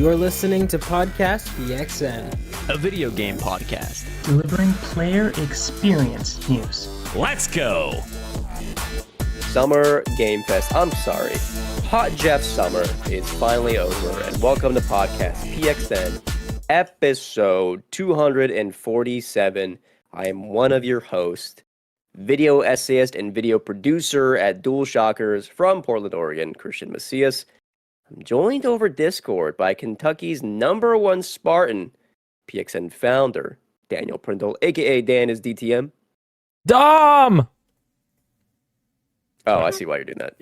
You're listening to Podcast PXN, a video game podcast delivering player experience news. Let's go! Summer Game Fest. I'm sorry. Hot Jeff Summer is finally over, and welcome to Podcast PXN, episode 247. I am one of your hosts, video essayist and video producer at Dual Shockers from Portland, Oregon, Christian Macias. I'm joined over Discord by Kentucky's #1 Spartan, PXN founder, Daniel Prindle, aka Dan is DTM. Dom! Oh, I see why you're doing that.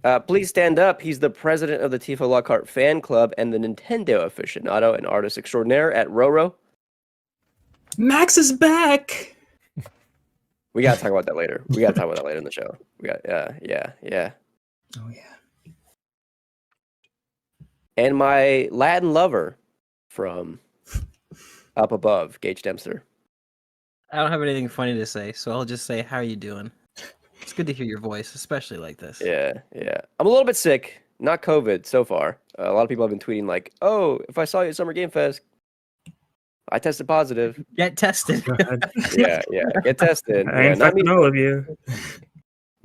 Yeah. Please stand up. He's the president of the Tifa Lockhart fan club and the Nintendo aficionado and artist extraordinaire at Roro. Max is back! We gotta talk about that later. In the show. Yeah. Oh, yeah. And my Latin lover from up above, Gage Dempster. I don't have anything funny to say, so I'll just say, how are you doing? It's good to hear your voice, especially like this. Yeah. I'm a little bit sick. Not COVID so far. A lot of people have been tweeting like, oh, if I saw you at Summer Game Fest, I tested positive. Get tested. Yeah. Get tested. I infected all of you.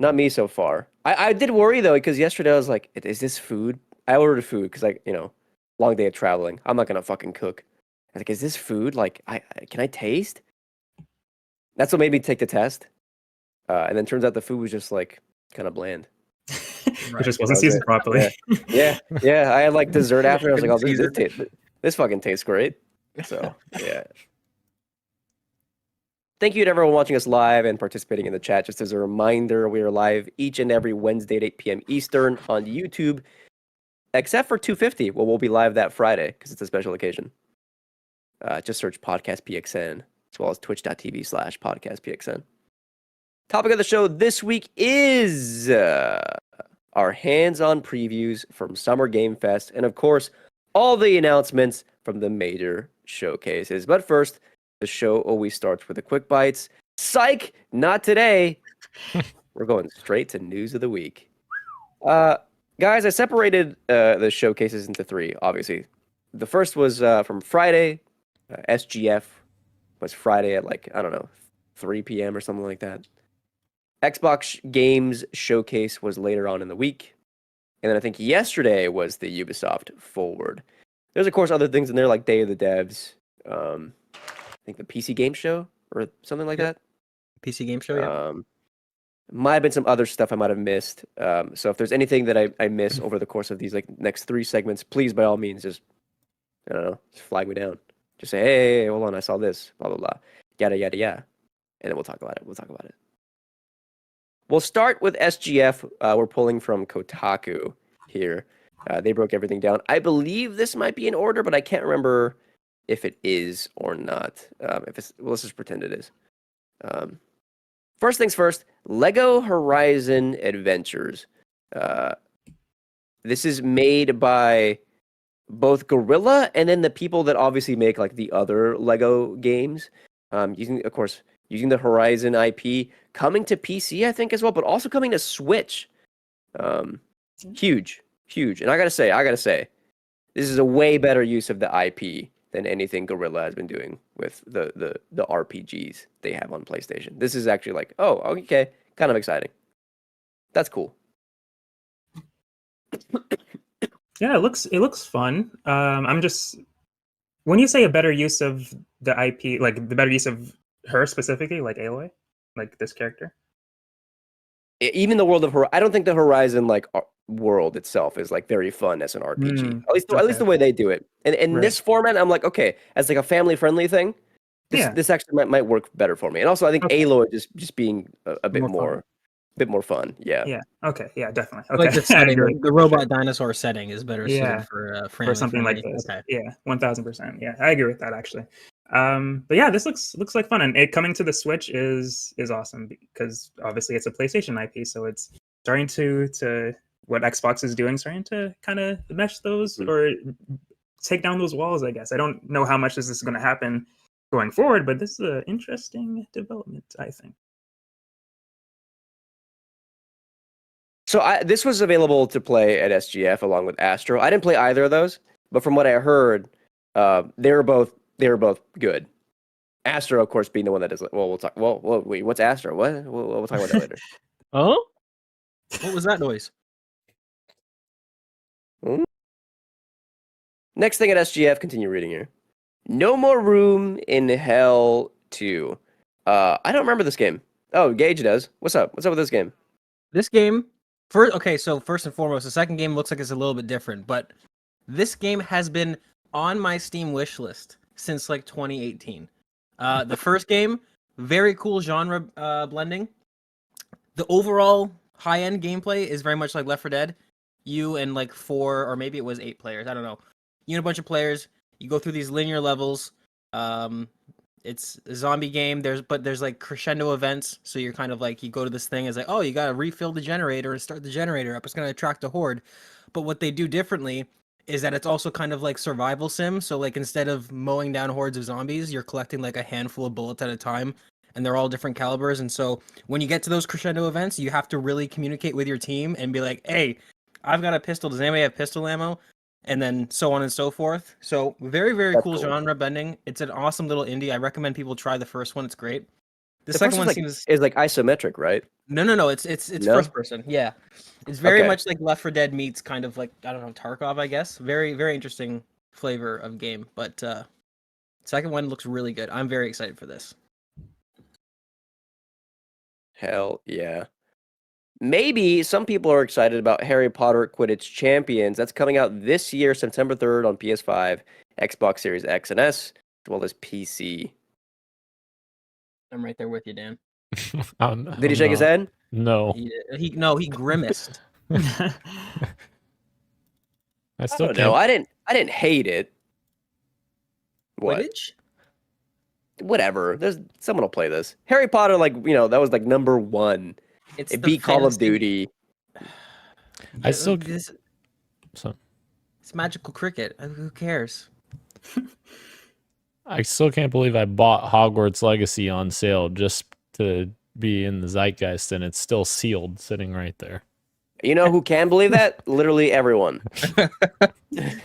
Not me so far. I did worry though, because yesterday I was like, is this food? I ordered food because long day of traveling. I'm not gonna fucking cook. I was like, is this food? Like, can I taste? That's what made me take the test. And then turns out the food was just like kind of bland. It just wasn't seasoned properly. Yeah. I had like dessert after. I was like, oh, this fucking tastes great. So yeah. Thank you to everyone watching us live and participating in the chat. Just as a reminder, we are live each and every Wednesday at 8 p.m. Eastern on YouTube, except for 250. Well, we'll be live that Friday because it's a special occasion. Just search Podcast PXN as well as twitch.tv/Podcast PXN. Topic of the show this week is our hands-on previews from Summer Game Fest, and of course, all the announcements from the major showcases. But first, the show always starts with the quick bites. Psych! Not today. We're going straight to news of the week. Guys, I separated the showcases into three, obviously. The first was from Friday. SGF was Friday at 3 p.m. or something like that. Xbox Games Showcase was later on in the week. And then I think yesterday was the Ubisoft Forward. There's, of course, other things in there like Day of the Devs. I think the PC Game Show or something like that. PC Game Show, yeah. Might have been some other stuff I might have missed. So if there's anything that I miss over the course of these next three segments, please, by all means, just flag me down. Just say, hey, hold on, I saw this, blah, blah, blah. Yada, yada, yada. And then we'll talk about it. We'll start with SGF. We're pulling from Kotaku here. They broke everything down. I believe this might be in order, but I can't remember if it is or not. Let's just pretend it is. First things first, Lego Horizon Adventures. This is made by both Guerrilla and then the people that obviously make the other Lego games. Using the Horizon IP, coming to PC, I think, as well, but also coming to Switch. Huge. And I gotta say, this is a way better use of the IP than anything Guerrilla has been doing with the RPGs they have on PlayStation. This is actually okay, kind of exciting. That's cool. Yeah, it looks fun. I'm just, when you say a better use of the IP, the better use of her specifically, Aloy, this character. Even the world of I don't think the Horizon world itself is very fun as an RPG. At least the way they do it. And in this format, I'm okay, as a family friendly thing. This actually might work better for me. And also, I think Aloy just being a bit more fun. Yeah. Yeah. Okay. Yeah. Definitely. Okay. The setting, the robot dinosaur setting is better suited for something like this. Okay. Yeah. 1000%. Yeah, I agree with that actually. But yeah, this looks like fun, and it coming to the Switch is awesome because obviously it's a PlayStation IP, so it's starting to what Xbox is doing, starting to kind of mesh those or take down those walls. I guess I don't know how much this is going to happen going forward, but this is an interesting development, I think. So this was available to play at SGF along with Astro. I didn't play either of those, but from what I heard, they were both good. Astro, of course, being the one that is. Well, we'll talk. Well, wait. What's Astro? What? We'll talk about that later. Oh, what was that noise? Next thing at SGF. Continue reading here. No More Room in Hell 2. I don't remember this game. Oh, Gage does. What's up? What's up with this game? This game, first and foremost, the second game looks like it's a little bit different, but this game has been on my Steam wish list since like 2018. The first game, very cool genre blending. The overall high-end gameplay is very much like Left 4 Dead. You and like 4 or maybe it was 8 players, I don't know. You and a bunch of players, you go through these linear levels. It's a zombie game. There's like crescendo events, so you're kind of like you go to this thing. It's like, oh, you gotta refill the generator and start the generator up. It's gonna attract a horde. But what they do differently is that it's also kind of like survival sim. So like instead of mowing down hordes of zombies, you're collecting like a handful of bullets at a time, and they're all different calibers. And so when you get to those crescendo events, you have to really communicate with your team and be like, hey, I've got a pistol. Does anybody have pistol ammo? And then so on and so forth. So very, very cool genre bending. It's an awesome little indie. I recommend people try the first one. It's great. The second one is like isometric, right? No. It's first person. Yeah, it's very much like Left 4 Dead meets kind of like, I don't know, Tarkov, I guess. Very, very interesting flavor of game. But second one looks really good. I'm very excited for this. Hell yeah. Maybe some people are excited about Harry Potter Quidditch Champions. That's coming out this year, September 3rd on PS5, Xbox Series X and S, as well as PC. I'm right there with you, Dan. Did he shake his head? No. He grimaced. I don't know. I didn't hate it. What? Quidditch? Whatever. Someone will play this. Harry Potter, that was like number one. It beat Call of Duty. It's magical cricket. Who cares? I still can't believe I bought Hogwarts Legacy on sale just to be in the zeitgeist, and it's still sealed, sitting right there. You know who can believe that? Literally everyone. You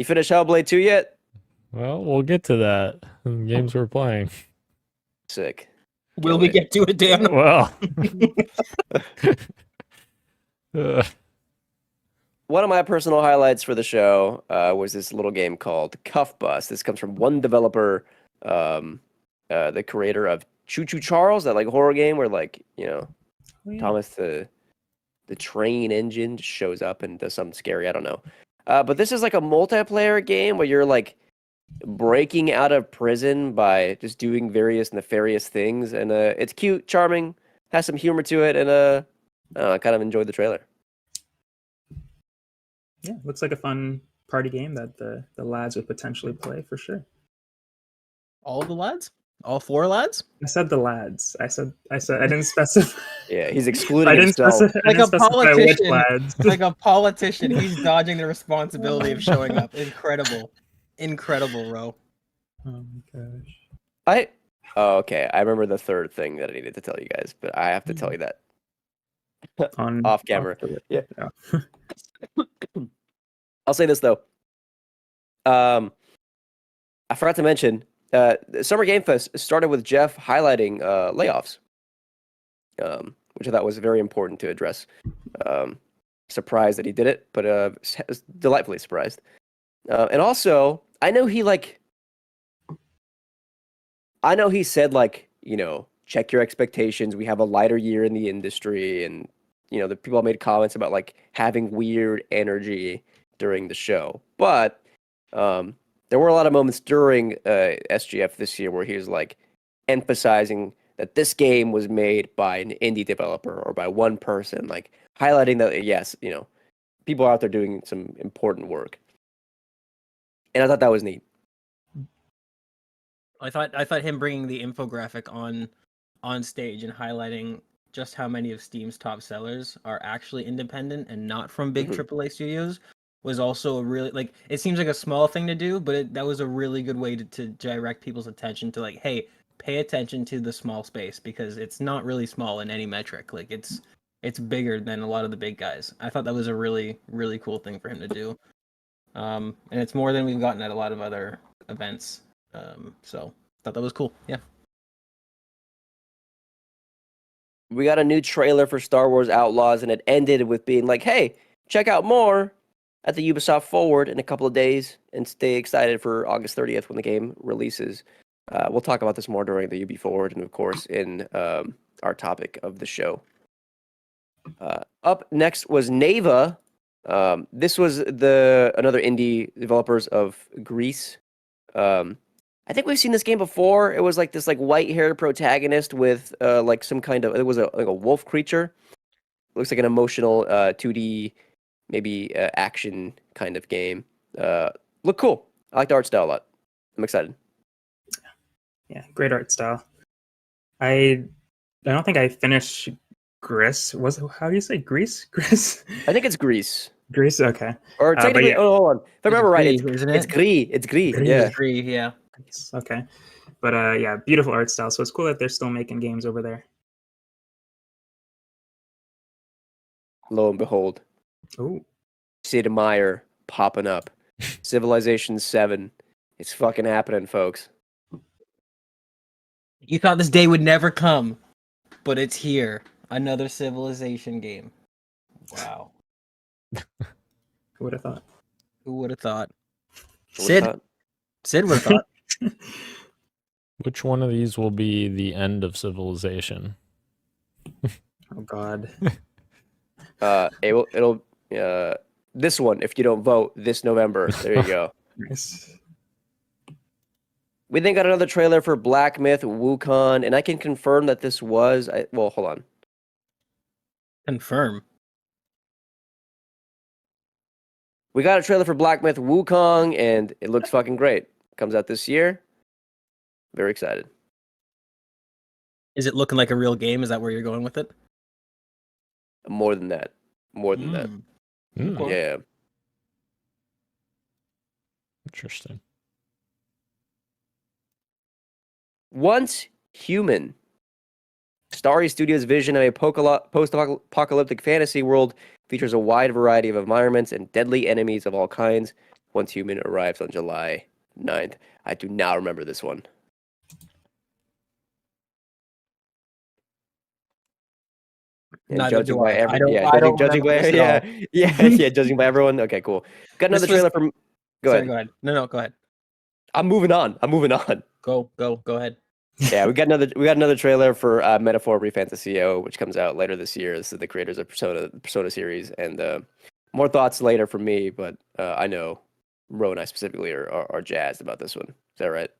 finished Hellblade 2 yet? Well, we'll get to that in the games we're playing. Sick. Will we get to it, Dan? Well. One of my personal highlights for the show was this little game called Cuff Bus. This comes from one developer, the creator of Choo Choo Charles, that like horror game where Thomas the train engine just shows up and does something scary. I don't know. But this is like a multiplayer game where you're like breaking out of prison by just doing various nefarious things, and it's cute, charming, has some humor to it, and I kind of enjoyed the trailer. Yeah, looks like a fun party game that the lads would potentially play for sure. All the lads? All 4 lads? I said the lads. I said I didn't specify. Yeah, he's excluding himself. Like a politician. Like a politician, he's dodging the responsibility of showing up. Incredible, Ro. Oh my gosh. Okay. I remember the third thing that I needed to tell you guys, but I have to tell you that off camera. Yeah. I'll say this though. I forgot to mention, Summer Game Fest started with Jeff highlighting layoffs, which I thought was very important to address. Surprised that he did it, but delightfully surprised. And also, I know he said check your expectations. We have a lighter year in the industry, and the people made comments about like having weird energy during the show. But there were a lot of moments during SGF this year where he was like emphasizing that this game was made by an indie developer or by one person, like highlighting that yes, people out there doing some important work. And I thought that was neat. I thought him bringing the infographic on stage and highlighting just how many of Steam's top sellers are actually independent and not from big AAA studios was also a really, it seems like a small thing to do, but that was a really good way to direct people's attention to hey, pay attention to the small space, because it's not really small in any metric. It's it's bigger than a lot of the big guys. I thought that was a really, really cool thing for him to do. And it's more than we've gotten at a lot of other events. So I thought that was cool. Yeah. We got a new trailer for Star Wars Outlaws, and it ended with being like, hey, check out more at the Ubisoft Forward in a couple of days, and stay excited for August 30th when the game releases. We'll talk about this more during the UB Forward, and of course in our topic of the show. Up next was Neva. This was another indie developers of Greece. I think we've seen this game before. It was like this white-haired protagonist with like some kind of, it was a wolf creature. Looks like an emotional 2D maybe action kind of game. Look cool. I like the art style a lot. I'm excited. Yeah, great art style. I don't think I finished Gris. How do you say Greece? Gris? I think it's Greece. Greece, okay. Or technically, yeah. hold on. If I remember right, isn't it? it's Gris. It's Gris. Gris. Yeah. Agree, yeah. Okay. But yeah, beautiful art style. So it's cool that they're still making games over there. Lo and behold, Oh, Sid Meier popping up. Civilization 7. It's fucking happening, folks. You thought this day would never come, but it's here. Another Civilization game. Wow. who would have thought? Who would have thought? What Sid. thought? Sid would have thought. Which one of these will be the end of civilization? Oh God. It'll this one, if you don't vote this November. There you go. Nice. We then got another trailer for Black Myth Wukong, and I can confirm that this was well, hold on. Confirm. We got a trailer for Black Myth Wukong, and it looks fucking great. Comes out this year. Very excited. Is it looking like a real game? Is that where you're going with it? More than that. More than that. Mm, Yeah. Interesting. Once Human. Starry Studios' vision of a post-apocalyptic fantasy world features a wide variety of environments and deadly enemies of all kinds. Once Human arrives on July 9th. I do not remember this one. And Neither judging do by I. judging by judging by everyone. Okay, cool. Got another trailer from. Go ahead. No, go ahead. I'm moving on. Go ahead. Yeah, we got another trailer for Metaphor Refantasio, which comes out later this year. This is the creators of Persona series, and more thoughts later from me. But I know Ro and I specifically are jazzed about this one. Is that right?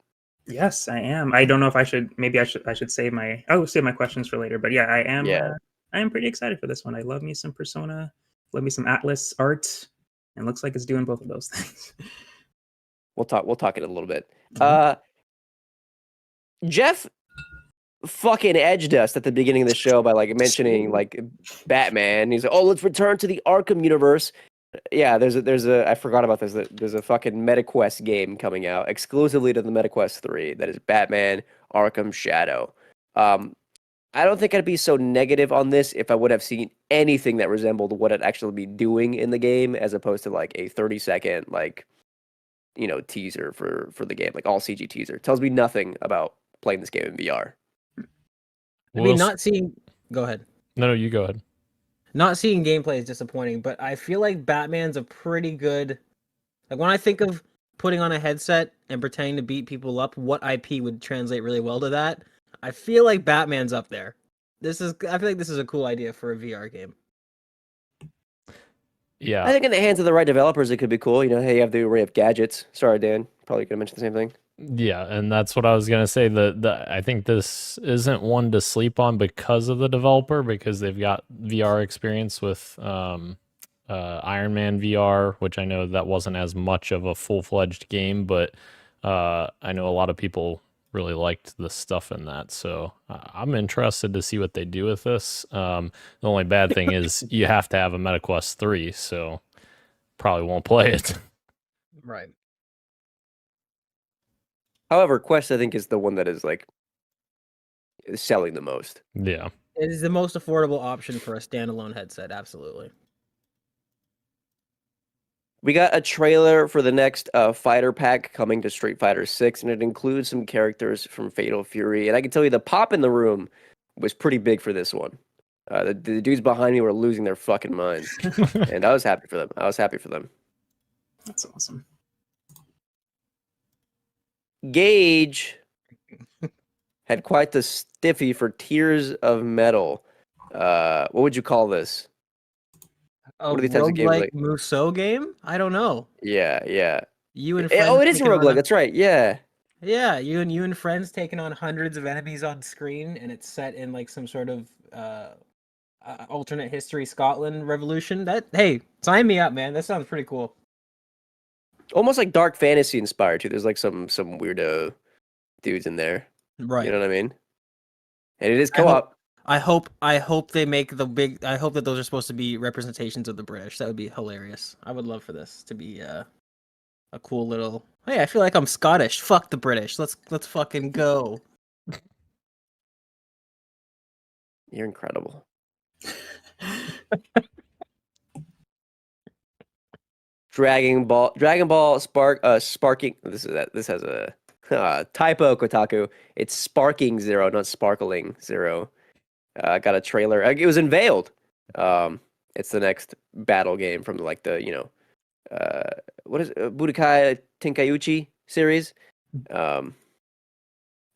Yes, I am. I don't know if I should. Maybe I should save my. I will save my questions for later. But yeah, I am. Yeah. I am pretty excited for this one. I love me some Persona. Love me some Atlas art, and looks like it's doing both of those things. We'll talk in a little bit. Mhm. Jeff fucking edged us at the beginning of the show by mentioning Batman. He's like, "Oh, let's return to the Arkham universe." Yeah, there's a I forgot about this. There's a fucking MetaQuest game coming out exclusively to the MetaQuest 3 that is Batman Arkham Shadow. I don't think I'd be so negative on this if I would have seen anything that resembled what I'd actually be doing in the game, as opposed to a 30-second teaser for the game, all CG teaser. Tells me nothing about playing this game in VR. I mean, not seeing. Go ahead. No, you go ahead. Not seeing gameplay is disappointing, but I feel like Batman's a pretty good. When I think of putting on a headset and pretending to beat people up, what IP would translate really well to that? I feel like Batman's up there. I feel like this is a cool idea for a VR game. Yeah. I think in the hands of the right developers, it could be cool. Hey, you have the array of gadgets. Sorry, Dan. Probably gonna mention the same thing. Yeah, and that's what I was gonna say. I think this isn't one to sleep on because of the developer, because they've got VR experience with Iron Man VR, which I know that wasn't as much of a full-fledged game, but I know a lot of people really liked the stuff in that. So I'm interested to see what they do with this. The only bad thing is you have to have a MetaQuest 3, so probably won't play it. Right. However, Quest I think is the one that is selling the most. Yeah. It is the most affordable option for a standalone headset. Absolutely. We got a trailer for the next fighter pack coming to Street Fighter 6, and it includes some characters from Fatal Fury. And I can tell you the pop in the room was pretty big for this one. The dudes behind me were losing their fucking minds. And I was happy for them. That's awesome. Gage had quite the stiffy for Tears of Metal. What would you call this? A What are these types of games roguelike like? Musou game? I don't know. Yeah. You and Oh, friends it is a taking on roguelike. That's right. Yeah. Yeah, you and friends taking on hundreds of enemies on screen, and it's set in like some sort of alternate history Scotland revolution. Hey, sign me up, man. That sounds pretty cool. Almost like dark fantasy inspired too. There's like some weirdo dudes in there. Right. You know what I mean? And it is co-op. I hope they make the big. I hope that those are supposed to be representations of the British. That would be hilarious. I would love for this to be a cool little. Hey, I feel like I'm Scottish. Fuck the British. Let's fucking go. You're incredible. Dragon Ball sparking. This has a typo, Kotaku. It's Sparking Zero, not Sparkling Zero. Got a trailer. It was unveiled. It's the next battle game from like the what is it? Budokai Tenkaichi series.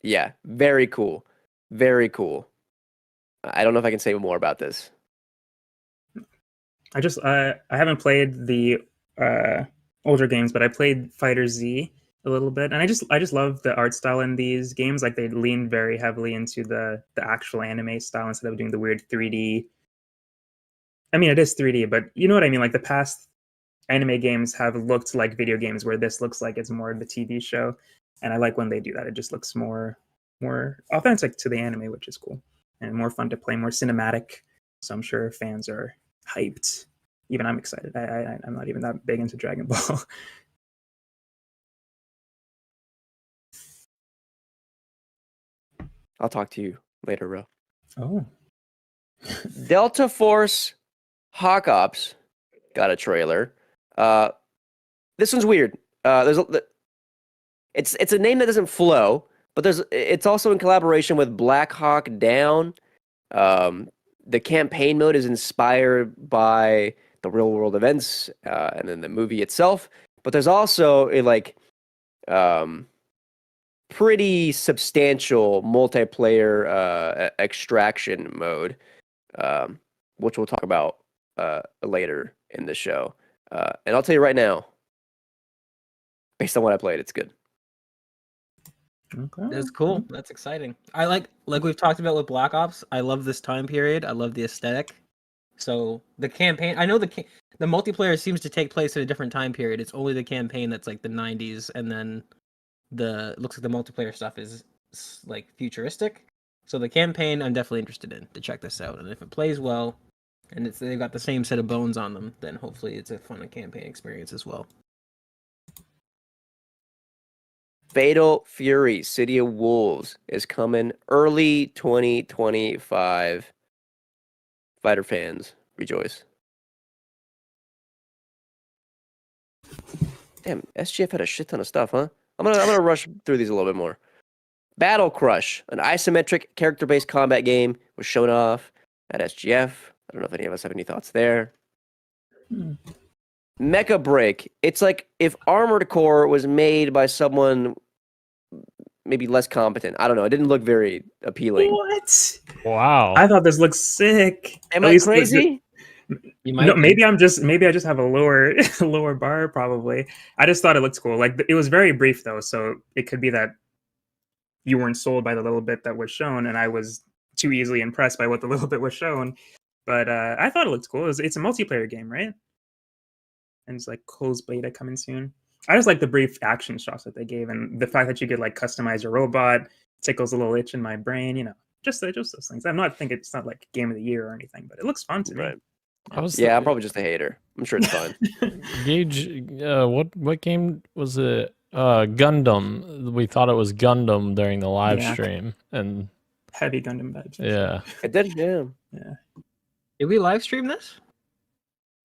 Yeah, very cool. Very cool. I don't know if I can say more about this. I haven't played the older games, but I played Fighter Z a little bit, and I just love the art style in these games. Like they lean very heavily into the actual anime style instead of doing the weird 3D. I mean, it is 3D, but you know what I mean. Like the past anime games have looked like video games, where this looks like it's more of a TV show, and I like when they do that. It just looks more authentic to the anime, which is cool and more fun to play, more cinematic. So I'm sure fans are hyped. Even I'm excited. I'm not even that big into Dragon Ball. I'll talk to you later, bro. Oh. Delta Force Hawk Ops got a trailer. This one's weird. It's a name that doesn't flow, but it's also in collaboration with Black Hawk Down. The campaign mode is inspired by the real world events and then the movie itself, but there's also a pretty substantial multiplayer extraction mode, which we'll talk about later in the show. And I'll tell you right now, based on what I played, it's good. Okay. That's cool. That's exciting. I like we've talked about with Black Ops. I love this time period. I love the aesthetic. So the campaign, I know the multiplayer seems to take place at a different time period. It's only the campaign that's like the 90s, and then looks like the multiplayer stuff is like futuristic. So the campaign, I'm definitely interested in to check this out. And if it plays well, and they've got the same set of bones on them, then hopefully it's a fun campaign experience as well. Fatal Fury City of Wolves is coming early 2025. Fighter fans, rejoice. Damn, SGF had a shit ton of stuff, huh? I'm gonna rush through these a little bit more. Battle Crush, an isometric character-based combat game, was shown off at SGF. I don't know if any of us have any thoughts there. Mecha Break. It's like if Armored Core was made by someone maybe less competent. I don't know. It didn't look very appealing. What? Wow. I thought this looked sick. Am I crazy? You might No, maybe I just have a lower bar probably. I just thought it looked cool. Like it was very brief though, so it could be that you weren't sold by the little bit that was shown, and I was too easily impressed by what the little bit was shown. But I thought it looked cool. It's a multiplayer game, right? And it's like closed beta coming soon. I just like the brief action shots that they gave, and the fact that you could like customize your robot tickles a little itch in my brain. You know, just those things. I'm not thinking it's not like game of the year or anything, but it looks fun to me. Right. I'm probably just a hater. I'm sure it's fun. Gage, what game was it? Gundam. We thought it was Gundam during the live stream, and Heavy Gundam vibes. Yeah. It did, yeah. Yeah. Did we live stream this?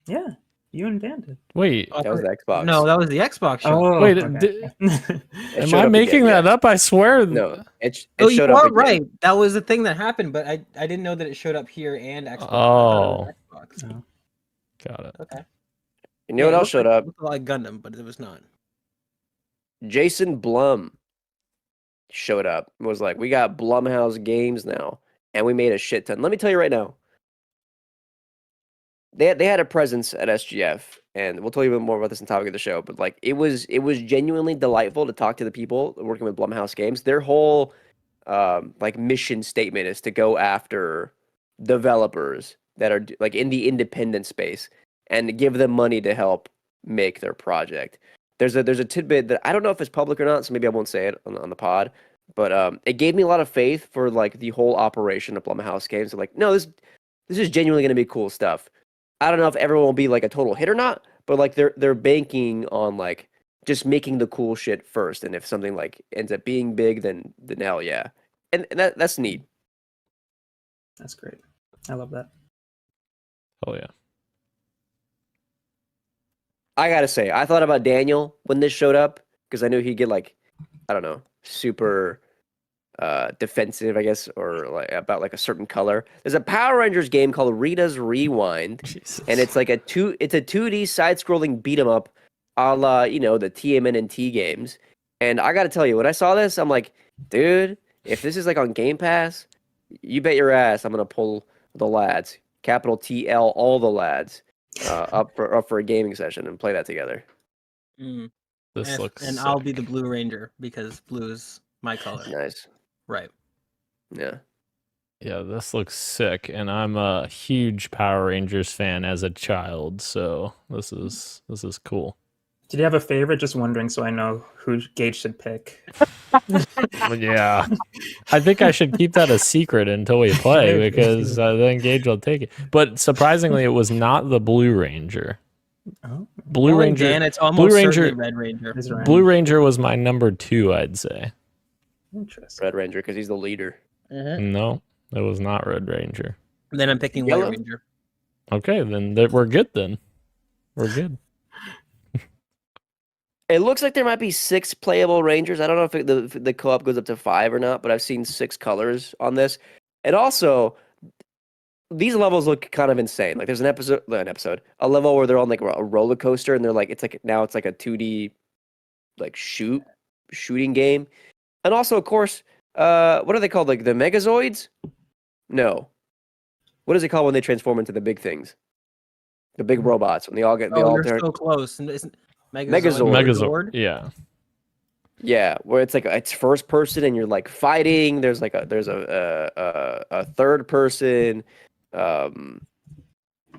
Yeah. You and Dan did. Wait, Oh, That was the Xbox. No, that was the Xbox show. Oh, Wait, okay. It am showed I up making again, that up? I swear. No, it Oh, you showed up are again. right. That was the thing that happened, but I didn't know that it showed up here and Xbox. I thought Oh. it was Xbox. Oh. Got it. Okay. You know what it else looked showed like, up? It looked like Gundam, but it was not. Jason Blum showed up and was like, we got Blumhouse games now, and we made a shit ton. Let me tell you right now, they had a presence at SGF, and we'll tell you a bit more about this in topic of the show, but like it was genuinely delightful to talk to the people working with Blumhouse games. Their whole like mission statement is to go after developers that are like in the independent space and give them money to help make their project. There's a tidbit that I don't know if it's public or not, so maybe I won't say it on the pod. But it gave me a lot of faith for like the whole operation of Blumhouse games. So like, no, this is genuinely going to be cool stuff. I don't know if everyone will be like a total hit or not, but like they're banking on like just making the cool shit first, and if something like ends up being big, then hell yeah, and that's neat. That's great. I love that. Oh yeah. I gotta say, I thought about Daniel when this showed up because I knew he'd get like, I don't know, super defensive, I guess, or like about like a certain color. There's a Power Rangers game called Rita's Rewind, Jesus. and it's like it's a 2D side-scrolling beat 'em up, a la the TMNT games. And I gotta tell you, when I saw this, I'm like, dude, if this is like on Game Pass, you bet your ass I'm gonna pull the lads, capital TL, all the lads, up for a gaming session and play that together. Mm. This looks and I'll be sick. the Blue Ranger because blue is my color. Nice. Right. Yeah. Yeah, this looks sick, and I'm a huge Power Rangers fan as a child, so this is cool. Did you have a favorite? Just wondering, so I know who Gage should pick. Yeah, I think I should keep that a secret until we play because then Gage will take it. But surprisingly, it was not the Blue Ranger. Oh, Blue Knowing Ranger. Dan, it's almost Blue Ranger. certainly Red Ranger. is Ryan. Blue Ranger was my number 2, I'd say. Interesting. Red Ranger because he's the leader. No, it was not Red Ranger. Then I'm picking Yellow. White Ranger. Okay, then we're good. Then we're good. It looks like there might be 6 playable Rangers. I don't know if the co-op goes up to 5 or not, but I've seen 6 colors on this. And also, these levels look kind of insane. Like there's a level where they're on like a roller coaster, and they're like it's like a 2D like shooting game. And also, of course, what are they called? Like the Megazoids? No. What is it called when they transform into the big things? The big robots when they all You're turn. so close. And isn't Megazord. Megazord. Yeah. Yeah, where it's like it's first person and you're like fighting. There's a third person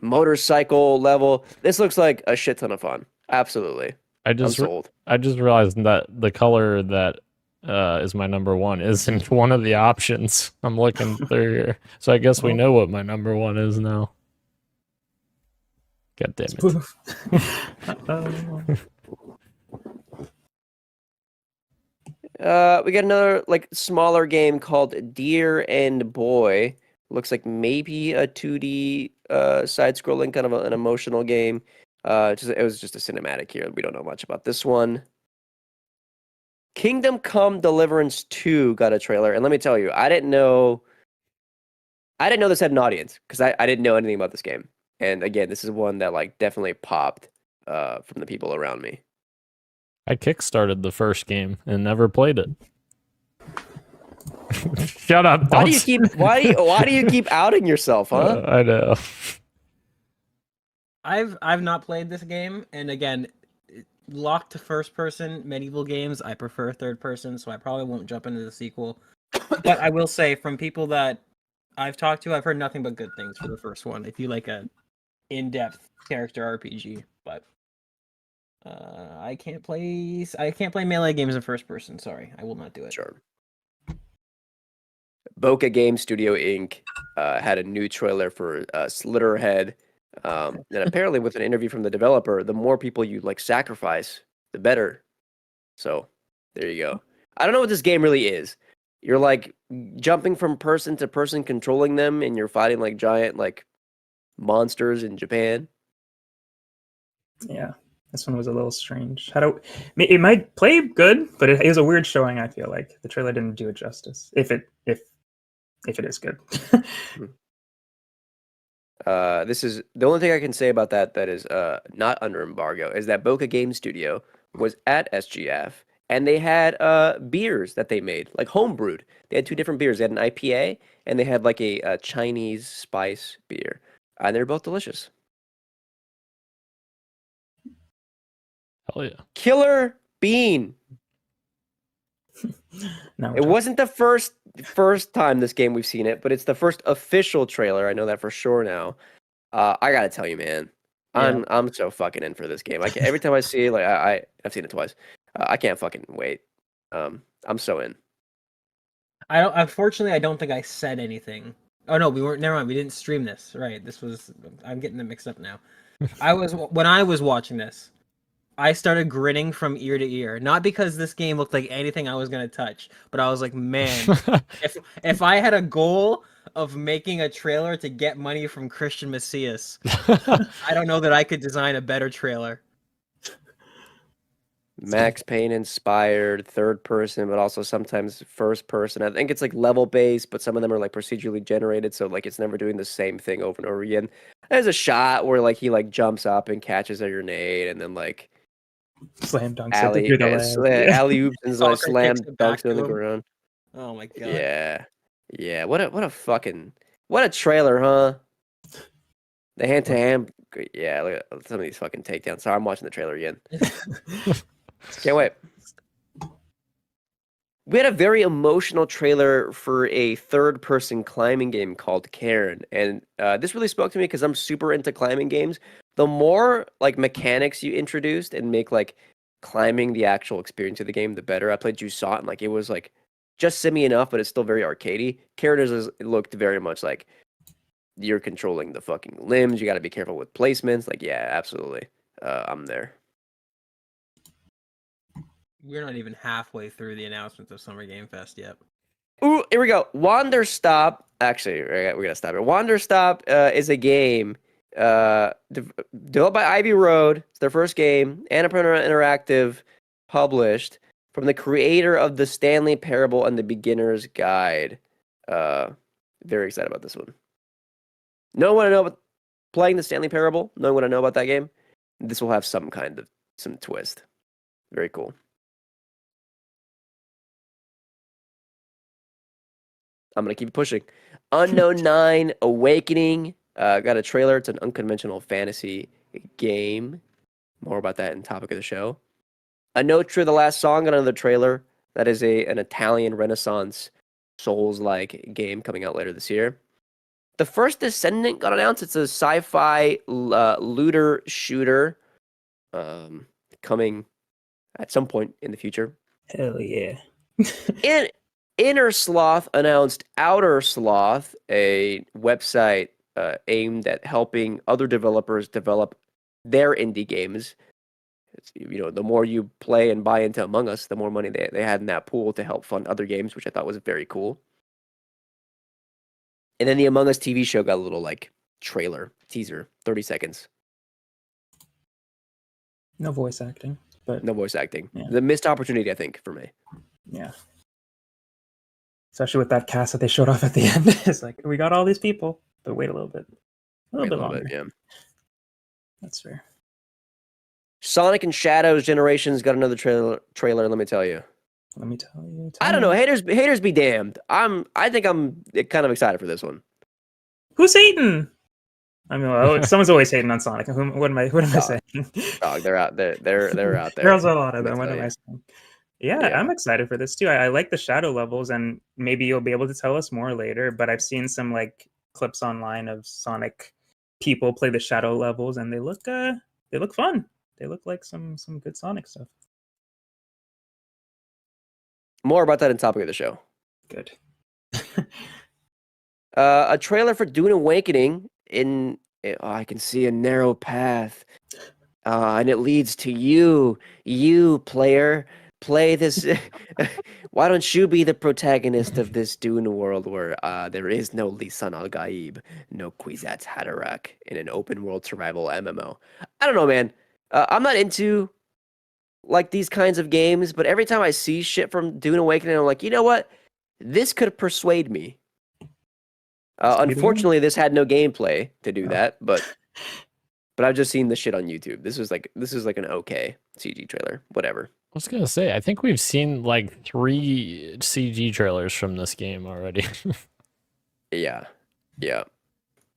motorcycle level. This looks like a shit ton of fun. Absolutely. I'm sold. I just realized that the color that is my number 1 isn't one of the options I'm looking through here. So I guess we know what my number 1 is now. God damn it. We got another like smaller game called Deer and Boy. Looks like maybe a 2D side-scrolling kind of an emotional game. It was just a cinematic here. We don't know much about this one. Kingdom Come Deliverance 2 got a trailer, and let me tell you, I didn't know this had an audience because I didn't know anything about this game. And again, this is one that like definitely popped from the people around me. I kickstarted the first game and never played it. Shut up! Why do you keep outing yourself, huh? I know. I've not played this game, and again, locked to first person medieval games. I prefer third person, so I probably won't jump into the sequel. But I will say, from people that I've talked to, I've heard nothing but good things for the first one. If you like a in-depth character RPG, but I can't play melee games in first person. Sorry, I will not do it. Sure. Boca Game Studio Inc. Had a new trailer for Slitterhead. And apparently, with an interview from the developer, the more people you like sacrifice, the better. So there you go. I don't know what this game really is. you're like jumping from person to person, controlling them, and you're fighting like giant like monsters in Japan. Yeah, this one was a little strange. It might play good, but it is a weird showing. I feel like the trailer didn't do it justice. If it is good. This is the only thing I can say about that is not under embargo is that Boca Game Studio was at SGF and they had beers that they made, like homebrewed. They had 2 different beers. They had an IPA and they had like a Chinese spice beer. And they're both delicious. Hell yeah. Killer Bean. It wasn't the first time this game we've seen it, but it's the first official trailer. I know that for sure now. I gotta tell you, man, I'm so fucking in for this game. Every time I see it, like I've seen it twice. I can't fucking wait. I'm so in. Unfortunately, I don't think I said anything. Oh no, we weren't. Never mind. We didn't stream this. Right. I'm getting it mixed up now. When I was watching this, I started grinning from ear to ear. Not because this game looked like anything I was gonna touch, but I was like, man, if I had a goal of making a trailer to get money from Christian Macias, I don't know that I could design a better trailer. Max Payne inspired, third person, but also sometimes first person. I think it's like level based, but some of them are like procedurally generated, so like it's never doing the same thing over and over again. There's a shot where like he like jumps up and catches a grenade, and then like slam dunks alley oops and like slam dunks on the ground. Oh my god! Yeah. What a trailer, huh? The hand to hand. Yeah, look at some of these fucking takedowns. Sorry, I'm watching the trailer again. Can't wait. We had a very emotional trailer for a third-person climbing game called Cairn, and this really spoke to me because I'm super into climbing games. The more like mechanics you introduced and make like climbing the actual experience of the game, the better. I played Jusant, and like it was like just simmy enough, but it's still very arcadey. Cairn looked very much like you're controlling the fucking limbs. You got to be careful with placements. Like, yeah, absolutely. I'm there. We're not even halfway through the announcements of Summer Game Fest yet. Ooh, here we go. Wander Stop. Actually, we gotta stop it. Wander Stop is a game developed by Ivy Road. It's their first game. Annapurna Interactive published from the creator of the Stanley Parable and the Beginner's Guide. Very excited about this one. No one to know about playing the Stanley Parable. No one to know about that game. This will have some twist. Very cool. I'm going to keep pushing. Unknown 9 Awakening. Got a trailer. It's an unconventional fantasy game. More about that in topic of the show. A Note True, the last song, got another trailer. That is an Italian Renaissance Souls-like game coming out later this year. The First Descendant got announced. It's a sci-fi looter shooter coming at some point in the future. Hell yeah. Inner Sloth announced Outer Sloth, a website aimed at helping other developers develop their indie games. The more you play and buy into Among Us, the more money they had in that pool to help fund other games, which I thought was very cool. And then the Among Us TV show got a little like trailer, teaser, 30 seconds. No voice acting, but no voice acting. Yeah. The missed opportunity, I think, for me. Yeah. Especially with that cast that they showed off at the end. It's like, we got all these people, but wait a little bit. A little bit longer. Yeah. That's fair. Sonic and Shadows Generations got another trailer, let me tell you. I don't know. Haters be damned. I think I'm kind of excited for this one. Who's hating? I mean, someone's always hating on Sonic. What am I saying? Dog, they're out there. They're out there. There's a lot of them. What am I saying? Yeah, I'm excited for this too. I like the shadow levels, and maybe you'll be able to tell us more later. But I've seen some like clips online of Sonic people play the shadow levels, and they look fun. They look like some good Sonic stuff. More about that in topic of the show. Good. A trailer for Dune Awakening. I can see a narrow path, and it leads to you player. play this. Why don't you be the protagonist of this Dune world where there is no Lisan Al Gaib, no Kwisatz Haderach in an open world survival MMO? I don't know, man. I'm not into like these kinds of games, but every time I see shit from Dune Awakening, I'm like, you know what? This could persuade me. Unfortunately, this had no gameplay to do that, but I've just seen this shit on YouTube. This is like an okay CG trailer, whatever. I was gonna say, I think we've seen like 3 CG trailers from this game already. Yeah.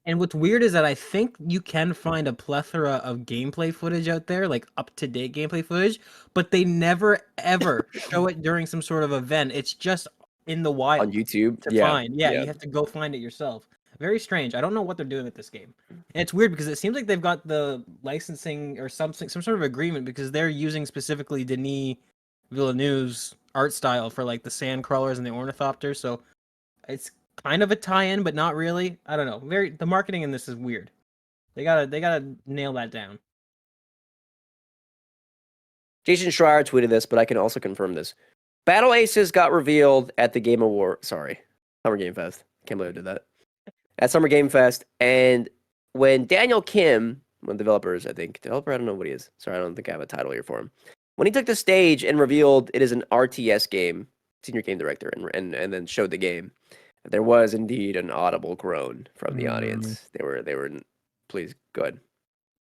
And what's weird is that I think you can find a plethora of gameplay footage out there, like up-to-date gameplay footage, but they never ever show it during some sort of event. It's just in the wild On YouTube to find. Yeah, you have to go find it yourself. Very strange. I don't know what they're doing with this game. And it's weird because it seems like they've got the licensing or some sort of agreement because they're using specifically Denis Villeneuve's art style for like the sand crawlers and the ornithopters. So it's kind of a tie-in, but not really. I don't know. The marketing in this is weird. They gotta nail that down. Jason Schreier tweeted this, but I can also confirm this. Battle Aces got revealed at the Summer Game Fest. Can't believe I did that. At Summer Game Fest, and when Daniel Kim, one of the developers, I don't know what he is. Sorry, I don't think I have a title here for him. When he took the stage and revealed it is an RTS game, senior game director, and then showed the game, there was indeed an audible groan from the audience. They were. Please, go ahead.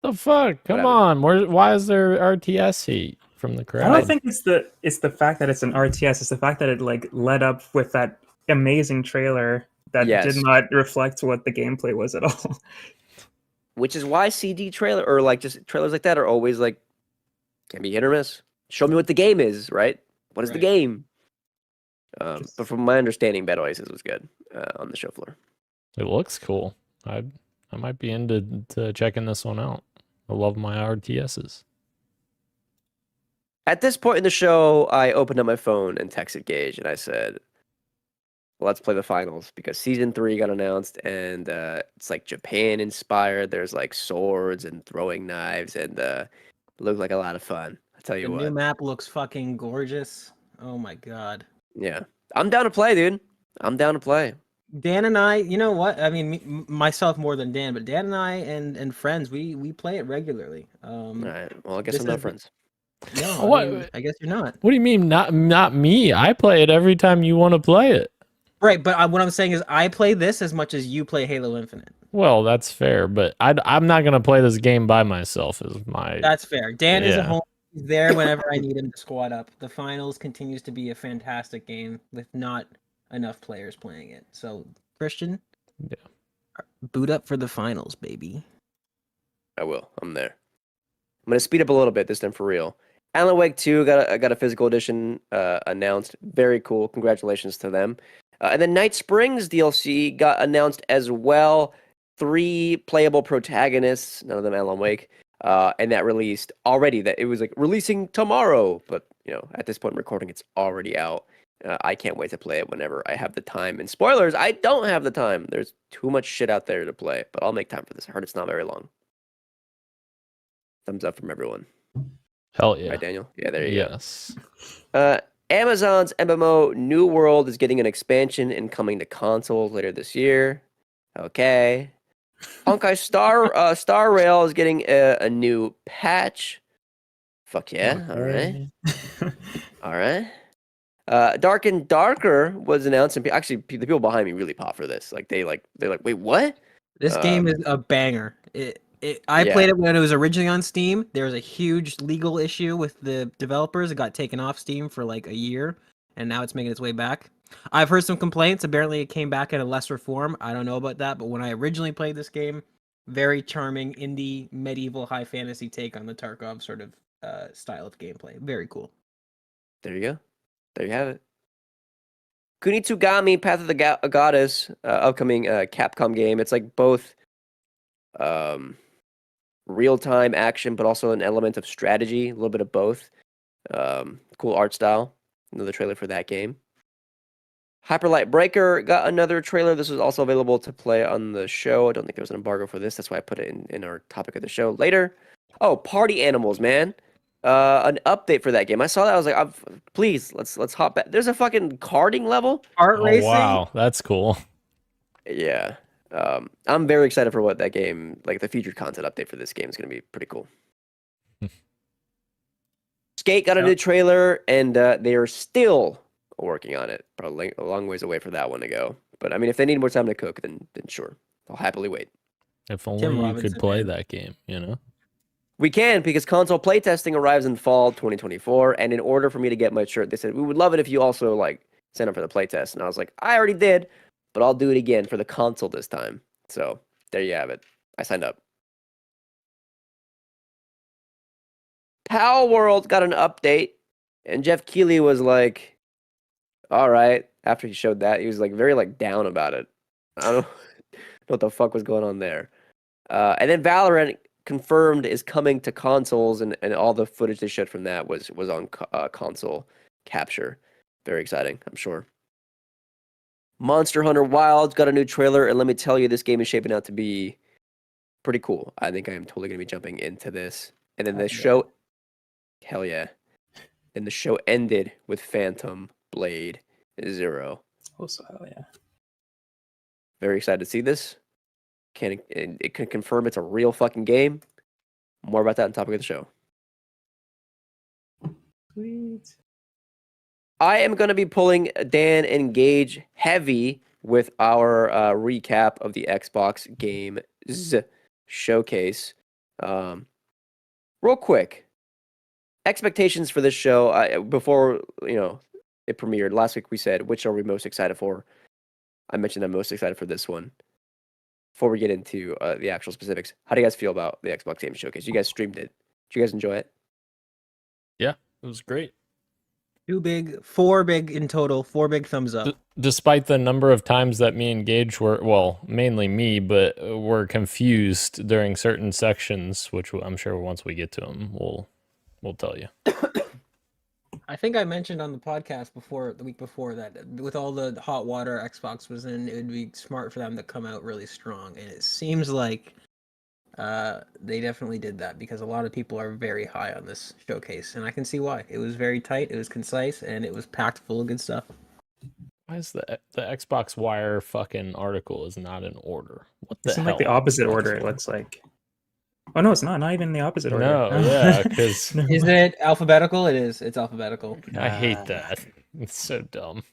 The fuck? Come on. Why is there RTS heat from the crowd? I don't think it's the fact that it's an RTS. It's the fact that it like led up with that amazing trailer that did not reflect what the gameplay was at all. Which is why CD trailer or like just trailers like that are always like can be hit or miss. Show me what the game is, right? What is the game? But from my understanding, Battle Aces was good on the show floor. It looks cool. I might be into checking this one out. I love my RTSs. At this point in the show, I opened up my phone and texted Gage, and I said, let's play the finals, because Season 3 got announced, and it's like Japan-inspired. There's like swords and throwing knives, and it looked like a lot of fun. I tell you what. The new map looks fucking gorgeous. Oh my god. Yeah. I'm down to play, dude. I'm down to play. Dan and I, you know what? I mean, myself more than Dan, but Dan and I and friends, we play it regularly. All right. Well, I guess I'm not friends. No, what? I guess you're not. What do you mean not me? I play it every time you want to play it. Right, but what I'm saying is I play this as much as you play Halo Infinite. Well, that's fair, but I'm not going to play this game by myself. That's fair. Dan is at home. He's there whenever I need him to squad up. The finals continues to be a fantastic game with not enough players playing it. So, Christian, boot up for the finals, baby. I will. I'm there. I'm going to speed up a little bit this time for real. Alan Wake 2 got a physical edition announced. Very cool. Congratulations to them. And then Night Springs DLC got announced as well. 3 playable protagonists, none of them Alan Wake. And that released already. That it was like releasing tomorrow, but at this point in recording, it's already out. I can't wait to play it whenever I have the time. And spoilers, I don't have the time. There's too much shit out there to play, but I'll make time for this. I heard it's not very long. Thumbs up from everyone. Hell yeah. Right, Daniel? Yeah, there you go. Amazon's MMO New World is getting an expansion and coming to consoles later this year. Okay. Honkai Star Rail is getting a new patch. Fuck yeah. Okay. All right. Dark and Darker was announced, and actually the people behind me really pop for this. Like they're like, wait, what? This game is a banger. I played it when it was originally on Steam. There was a huge legal issue with the developers. It got taken off Steam for like a year, and now it's making its way back. I've heard some complaints. Apparently, it came back in a lesser form. I don't know about that, but when I originally played this game, very charming indie medieval high fantasy take on the Tarkov sort of style of gameplay. Very cool. There you go. There you have it. Kunitsugami Path of the Goddess, upcoming Capcom game. It's like both real-time action, but also an element of strategy, a little bit of both. Cool art style. Another trailer for that game. Hyper Light Breaker got another trailer. This is also available to play on the show. I don't think there was an embargo for this. That's why I put it in our topic of the show later. Oh, Party Animals, man. an update for that game. I saw that. I was like, please, let's hop back. There's a fucking karting level. Art Oh racing. wow, that's cool. Yeah. I'm very excited for what that game, like the featured content update for this game, is going to be pretty cool. Skate got a new trailer, and they are still working on it. Probably a long ways away for that one to go. But I mean, if they need more time to cook, then sure, I'll happily wait. If only Tim you Robinson, could play man. that game, you know? We can, because console playtesting arrives in fall 2024, and in order for me to get my shirt, they said, we would love it if you also, like, sign up for the playtest. And I was like, I already did, but I'll do it again for the console this time. So, there you have it. I signed up. Pal World got an update, and Jeff Keighley was like, all right. After he showed that, he was, like, very, like, down about it. I don't know what the fuck was going on there. And then Valorant confirmed is coming to consoles, and all the footage they showed from that was on console capture. Very exciting, I'm sure. Monster Hunter Wilds got a new trailer, and let me tell you, this game is shaping out to be pretty cool. I think I am totally going to be jumping into this. And then the show, hell yeah. And the show ended with Phantom Blade 0. Also, hell yeah. Very excited to see this. It can confirm it's a real fucking game. More about that on topic of the show. Sweet. I am going to be pulling Dan and Gage heavy with our recap of the Xbox Games Showcase. Real quick, expectations for this show before it premiered last week. We said, which are we most excited for? I mentioned I'm most excited for this one. Before we get into the actual specifics, how do you guys feel about the Xbox Games Showcase? You guys streamed it. Did you guys enjoy it? Yeah, it was great. Four big in total, 4 big thumbs up. Despite the number of times that me and Gage were, well, mainly me, but were confused during certain sections, which I'm sure once we get to them, we'll tell you. I think I mentioned on the podcast the week before, that with all the hot water Xbox was in, it would be smart for them to come out really strong. And it seems like they definitely did that, because a lot of people are very high on this showcase, and I can see why. It was very tight, it was concise, and it was packed full of good stuff. Why is the Xbox Wire fucking article is not in order? What the It's in hell? like the opposite order, it looks like. Oh no, it's not even the opposite order. No, yeah, because Is it alphabetical? It is. It's alphabetical. I hate that. It's so dumb.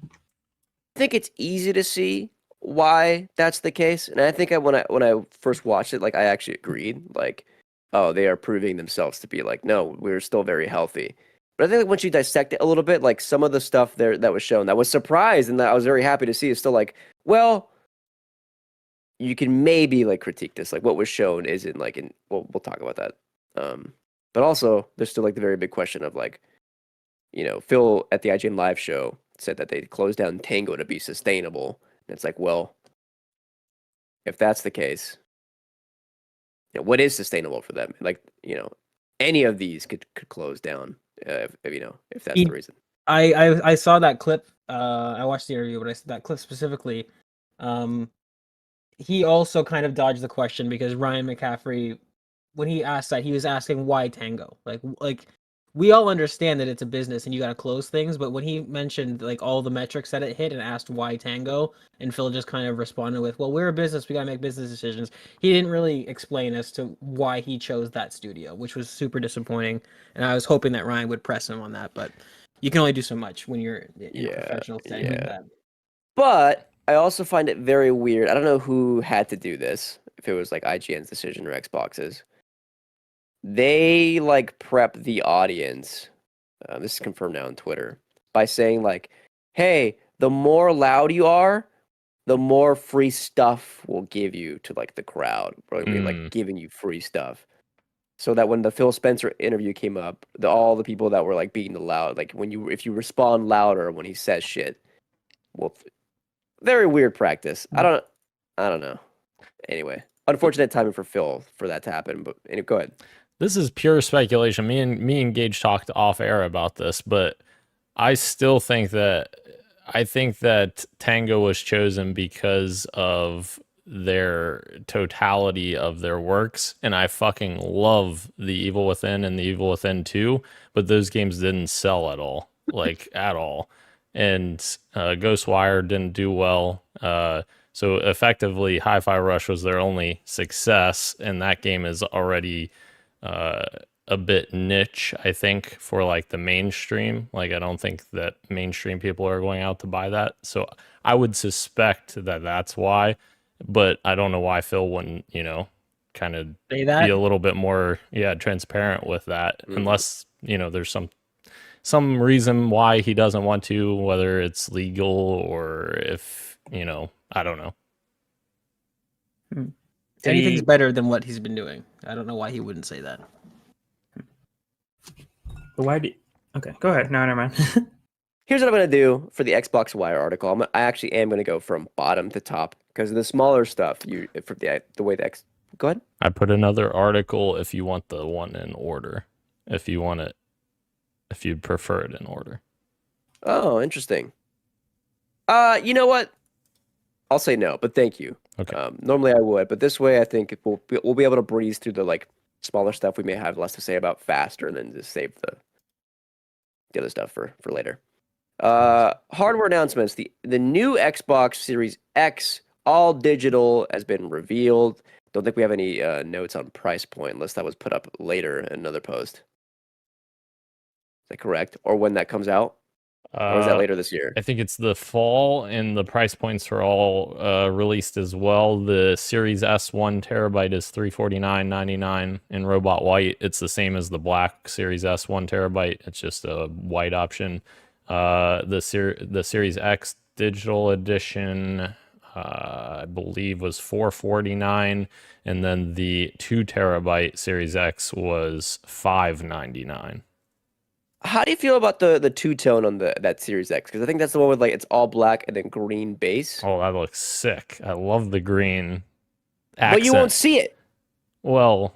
I think it's easy to see why that's the case, and I think when I first watched it, like, I actually agreed, like, oh, they are proving themselves to be like, no, we're still very healthy. But I think, like, once you dissect it a little bit, like, some of the stuff there that was shown, that was surprised and that I was very happy to see, is still like, well, you can maybe, like, critique this, like, what was shown isn't, like, we'll talk about that. But also there's still, like, the very big question of, like, Phil at the IGN live show said that they closed down Tango to be sustainable. And it's like, well, if that's the case, what is sustainable for them? Like, any of these could close down, if that's the reason. I saw that clip. I watched the interview, but I saw that clip specifically. He also kind of dodged the question, because Ryan McCaffrey, when he asked that, he was asking why Tango. Like we all understand that it's a business and you got to close things, but when he mentioned, like, all the metrics that it hit and asked why Tango, and Phil just kind of responded with, well, we're a business, we got to make business decisions. He didn't really explain as to why he chose that studio, which was super disappointing. And I was hoping that Ryan would press him on that, but you can only do so much when you're in a professional setting like that. But I also find it very weird. I don't know who had to do this, if it was like IGN's decision or Xbox's. They, like, prep the audience, this is confirmed now on Twitter, by saying, like, hey, the more loud you are, the more free stuff we'll give you to, like, the crowd. We'll be, like, giving you free stuff. So that when the Phil Spencer interview came up, all the people that were, like, being loud, like, if you respond louder when he says shit, well, very weird practice. I don't know. Anyway, unfortunate timing for Phil for that to happen, but go ahead. This is pure speculation. Me and Gage talked off air about this, but I still think that Tango was chosen because of their totality of their works, and I fucking love The Evil Within and The Evil Within 2, but those games didn't sell at all, like at all. And Ghostwire didn't do well. So effectively, Hi-Fi Rush was their only success, and that game is already a bit niche, I think, for like the mainstream. Like, I don't think that mainstream people are going out to buy that. So I would suspect that that's why, but I don't know why Phil wouldn't, kind of be a little bit more, transparent with that, unless, there's some reason why he doesn't want to, whether it's legal or if, I don't know. Anything's better than what he's been doing. I don't know why he wouldn't say that. But why do you... Okay, go ahead. No, never mind. Here's what I'm going to do for the Xbox Wire article. I actually am going to go from bottom to top because the smaller stuff, for the way the Go ahead. I put another article if you want the one in order. If you'd prefer it in order. Oh, interesting. You know what? I'll say no, but thank you. Okay. Normally I would, but this way I think we'll be able to breeze through the smaller stuff we may have less to say about faster, and then just save the other stuff for later. Hardware announcements. The new Xbox Series X all digital has been revealed. Don't think we have any notes on price point unless that was put up later in another post. Is that correct? Or when that comes out? Or is that later this year? I think it's the fall, and the price points are all released as well. The Series S 1 terabyte is $349.99 in Robot White. It's the same as the black Series S 1 terabyte. It's just a white option. The Series X digital edition, I believe, was $449, and then the 2 terabyte Series X was $599. How do you feel about the two-tone on that Series X? Because I think that's the one with it's all black and then green base. Oh, that looks sick. I love the green accent. But you won't see it. Well,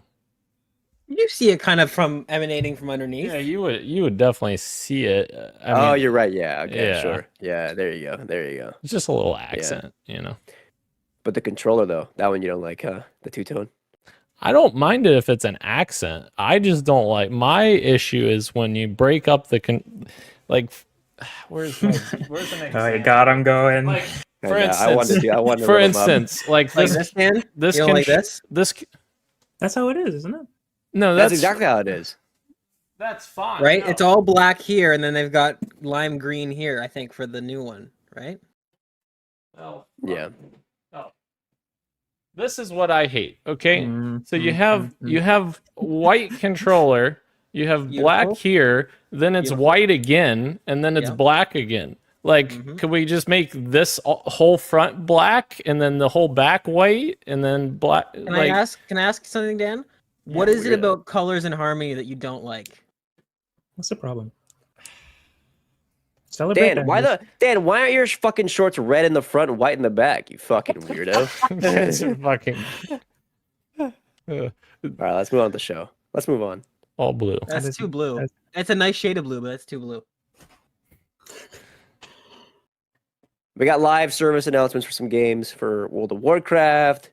you see it kind of emanating from underneath. Yeah, you would definitely see it. I mean, you're right. Yeah. Okay. Yeah. Sure. Yeah. There you go. It's just a little accent, But the controller, though, that one you don't like, huh? The two-tone. I don't mind it if it's an accent. I just don't like. My issue is when you break up the where's the next? Oh, you got him going. Like, for Like instance, this man. This you don't like this. That's how it is, isn't it? No, that's exactly how it is. That's fine. Right? No. It's all black here, and then they've got lime green here, I think, for the new one, right? Oh, yeah. Oh. This is what I hate, okay? So you have white controller, you have black here, then it's white again, and then it's black again. Could we just make this whole front black and then the whole back white and then black? Can I ask something, Dan? What is it about colors and harmony that you don't like? What's the problem? Dan, why aren't your fucking shorts red in the front and white in the back? You fucking weirdo. That's fucking. All right, let's move on to the show. Let's move on. All blue. That's too blue. It's a nice shade of blue, but it's too blue. We got live service announcements for some games for World of Warcraft,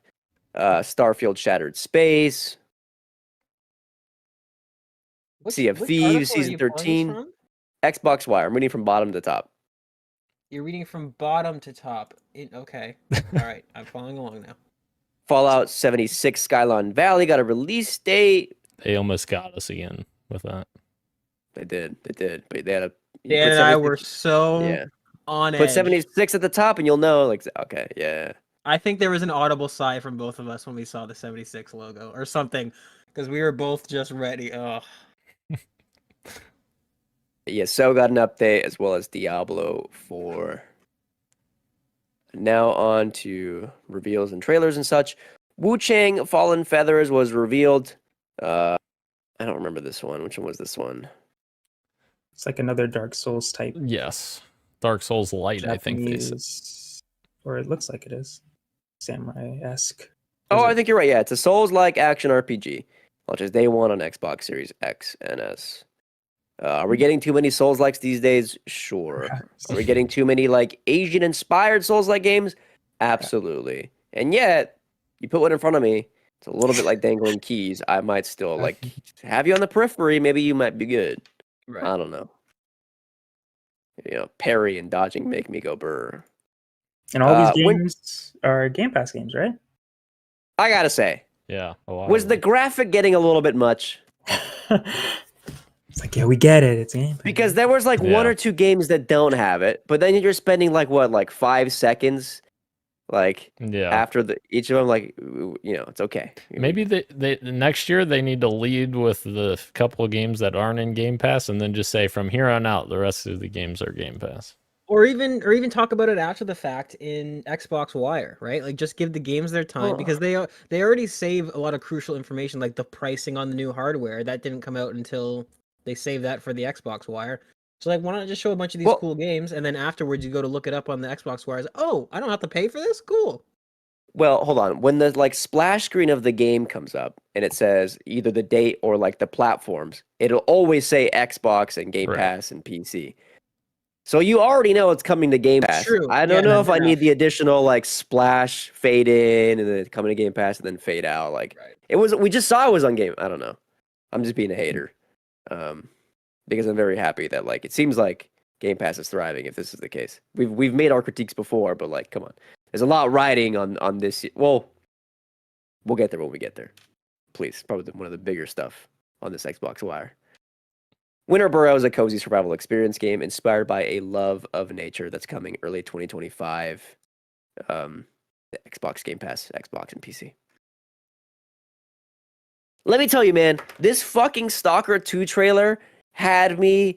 Starfield Shattered Space, Sea of Thieves Season 13. Xbox Wire. I'm reading from bottom to top. You're reading from bottom to top. Okay. All right. I'm following along now. Fallout 76 Skyline Valley got a release date. They almost got us again with that. They did. But they had a... Dan and I were so on edge. Put 76 at the top and you'll know, okay, yeah. I think there was an audible sigh from both of us when we saw the 76 logo or something, because we were both just ready. Ugh. So got an update as well as Diablo 4. Now on to reveals and trailers and such. Wu Chang Fallen Feathers was revealed. I don't remember this one. Which one was this one? It's like another Dark Souls type. Yes. Dark Souls Light, Japanese, I think they said. Or it looks like it is. Samurai-esque. I think you're right. Yeah, it's a Souls-like action RPG. Launches day one on Xbox Series X and S. Are we getting too many Souls-likes these days? Sure. Are we getting too many Asian-inspired Souls-like games? Absolutely. And yet, you put one in front of me, it's a little bit like dangling keys. I might still like have you on the periphery. Maybe you might be good. Right. I don't know. Parry and dodging make me go brr. And all these games are Game Pass games, right? I gotta say, yeah, was the graphic getting a little bit much? It's like, yeah, we get it. It's Game Pass. Because there was like one or two games that don't have it, but then you're spending like 5 seconds, after each of them, it's okay. Maybe they next year they need to lead with the couple of games that aren't in Game Pass, and then just say from here on out the rest of the games are Game Pass. Or even talk about it after the fact in Xbox Wire, right? Like just give the games their time because they already save a lot of crucial information, like the pricing on the new hardware that didn't come out until they saved that for the Xbox Wire. So like, why not just show a bunch of these cool games and then afterwards you go to look it up on the Xbox Wire? Oh, I don't have to pay for this. Cool. Well, hold on. When the splash screen of the game comes up and it says either the date or the platforms, it'll always say Xbox and Game Pass and PC. So you already know it's coming to Game Pass. True. I don't know if I need the additional splash fade in and then coming to Game Pass and then fade out. It was. We just saw it was on Game. I don't know. I'm just being a hater, because I'm very happy that it seems like Game Pass is thriving. If this is the case, we've made our critiques before, but come on, there's a lot riding on this. Well, we'll get there when we get there. Please, probably one of the bigger stuff on this Xbox Wire. Winter Burrow is a cozy survival experience game inspired by a love of nature that's coming early 2025. The Xbox Game Pass, Xbox and PC. Let me tell you, man, this fucking Stalker 2 trailer had me.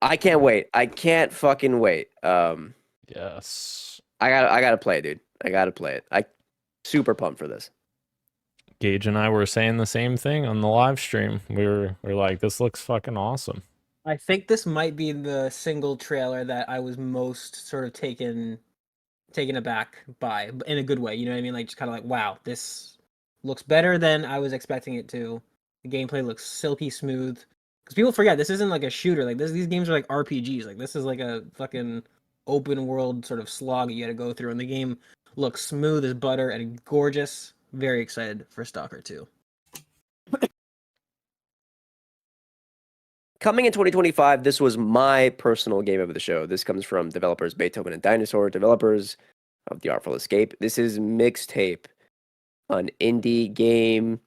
I can't wait. I can't fucking wait. Yes. I gotta play it, dude. I gotta play it. I super pumped for this. Gage and I were saying the same thing on the live stream. We're like, this looks fucking awesome. I think this might be the single trailer that I was most sort of taken aback by, in a good way. You know what I mean? Just kind of wow, this looks better than I was expecting it to. The gameplay looks silky smooth. Because people forget this isn't a shooter. These games are RPGs. This is a fucking open world sort of slog you got to go through, and the game looks smooth as butter and gorgeous. Very excited for Stalker 2. Coming in 2025, this was my personal game of the show. This comes from developers Beethoven and Dinosaur, developers of The Artful Escape. This is Mixtape, an indie game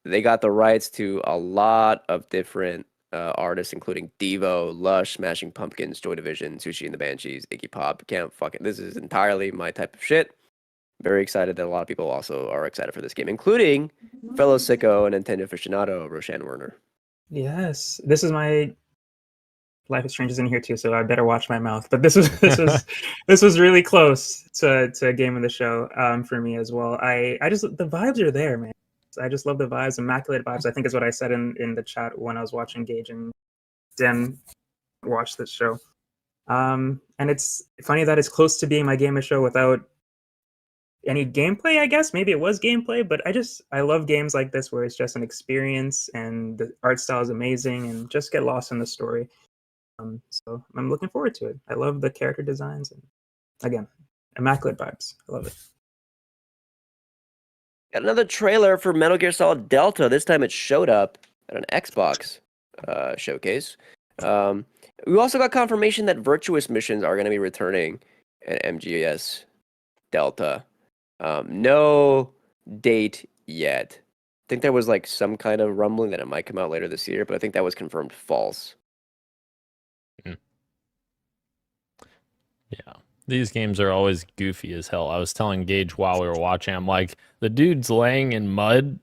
they got the rights to a lot of different artists, including Devo, Lush, Smashing Pumpkins, Joy Division, Sushi and the Banshees, Iggy Pop. This is entirely my type of shit. Very excited that a lot of people also are excited for this game, including fellow sicko and Nintendo aficionado Roshan Werner. Yes, this is my Life is Strange is in here too, so I better watch my mouth. But this was really close to a game of the show for me as well. I just the vibes are there, man. I just love the vibes, immaculate vibes. I think is what I said in the chat when I was watching Gage and Den watch this show. And it's funny that it's close to being my game of show without any gameplay, I guess. Maybe it was gameplay, but I love games like this where it's just an experience and the art style is amazing and just get lost in the story. So I'm looking forward to it. I love the character designs and again, immaculate vibes. I love it. Got another trailer for Metal Gear Solid Delta. This time it showed up at an Xbox showcase. We also got confirmation that Virtuous missions are going to be returning at MGS Delta. No date yet. I think there was some kind of rumbling that it might come out later this year, but I think that was confirmed false. Yeah. These games are always goofy as hell. I was telling Gage while we were watching, I'm like, the dude's laying in mud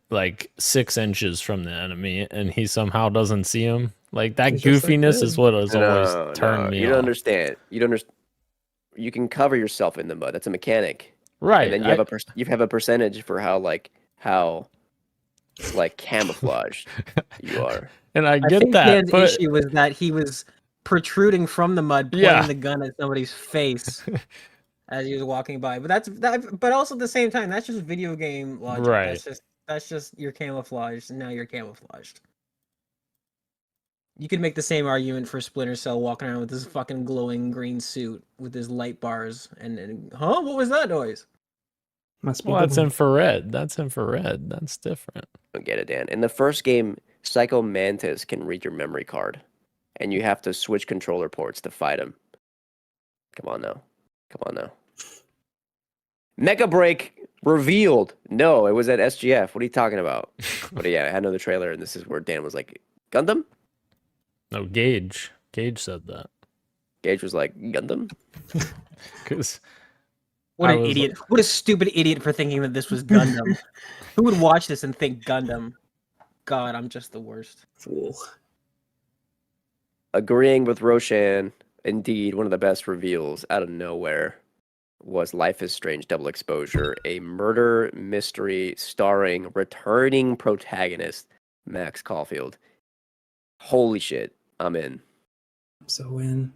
6 inches from the enemy, and he somehow doesn't see him. That goofiness is what has always turned me off. You don't understand. You can cover yourself in the mud. That's a mechanic. Right. And then you have a percentage for how camouflaged you are. And I get think that. The issue was that he was protruding from the mud, pointing the gun at somebody's face as he was walking by. But but also at the same time, that's just video game logic. Right. That's just you're camouflaged, and now you're camouflaged. You could make the same argument for Splinter Cell walking around with this fucking glowing green suit with his light bars and what was that noise? Must be Well, that's good. infrared. That's infrared. That's different. Don't get it, Dan. In the first game, Psycho Mantis can read your memory card, and you have to switch controller ports to fight him. Come on now. Mecha Break revealed. No, it was at SGF. What are you talking about? But yeah, I had another trailer, and this is where Dan was like, Gundam? No, Gage. Gage said that. Gage was like, Gundam? Because What an idiot. What a stupid idiot for thinking that this was Gundam. Who would watch this and think Gundam? God, I'm just the worst. Fool. Agreeing with Roshan, indeed, one of the best reveals out of nowhere was Life is Strange Double Exposure, a murder mystery starring returning protagonist Max Caulfield. Holy shit, I'm in. So in.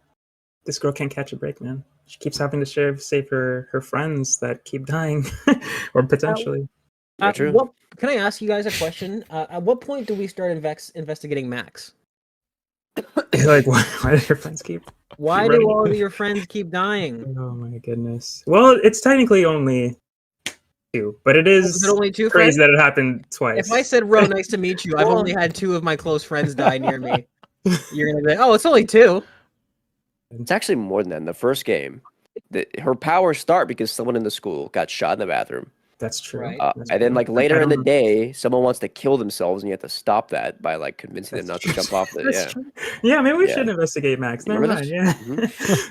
This girl can't catch a break, man. She keeps having to save her friends that keep dying, or potentially. True. Can I ask you guys a question? At what point do we start investigating Max? Like, why did your friends keep? Why do all of your friends keep dying? Oh my goodness. Well, it's technically only 2, but it is only 2 crazy friends? that it happened twice. If I said, "Ro, nice to meet you," I've only had 2 of my close friends die near me. You're gonna be like, "Oh, it's only 2." It's actually more than that. In the first game, her powers start because someone in the school got shot in the bathroom. That's true. Right. And then, like, later in the day, someone wants to kill themselves, and you have to stop that by, like, convincing them not to jump off the. True. Yeah, maybe we Yeah. should investigate Max. Never mind. Yeah,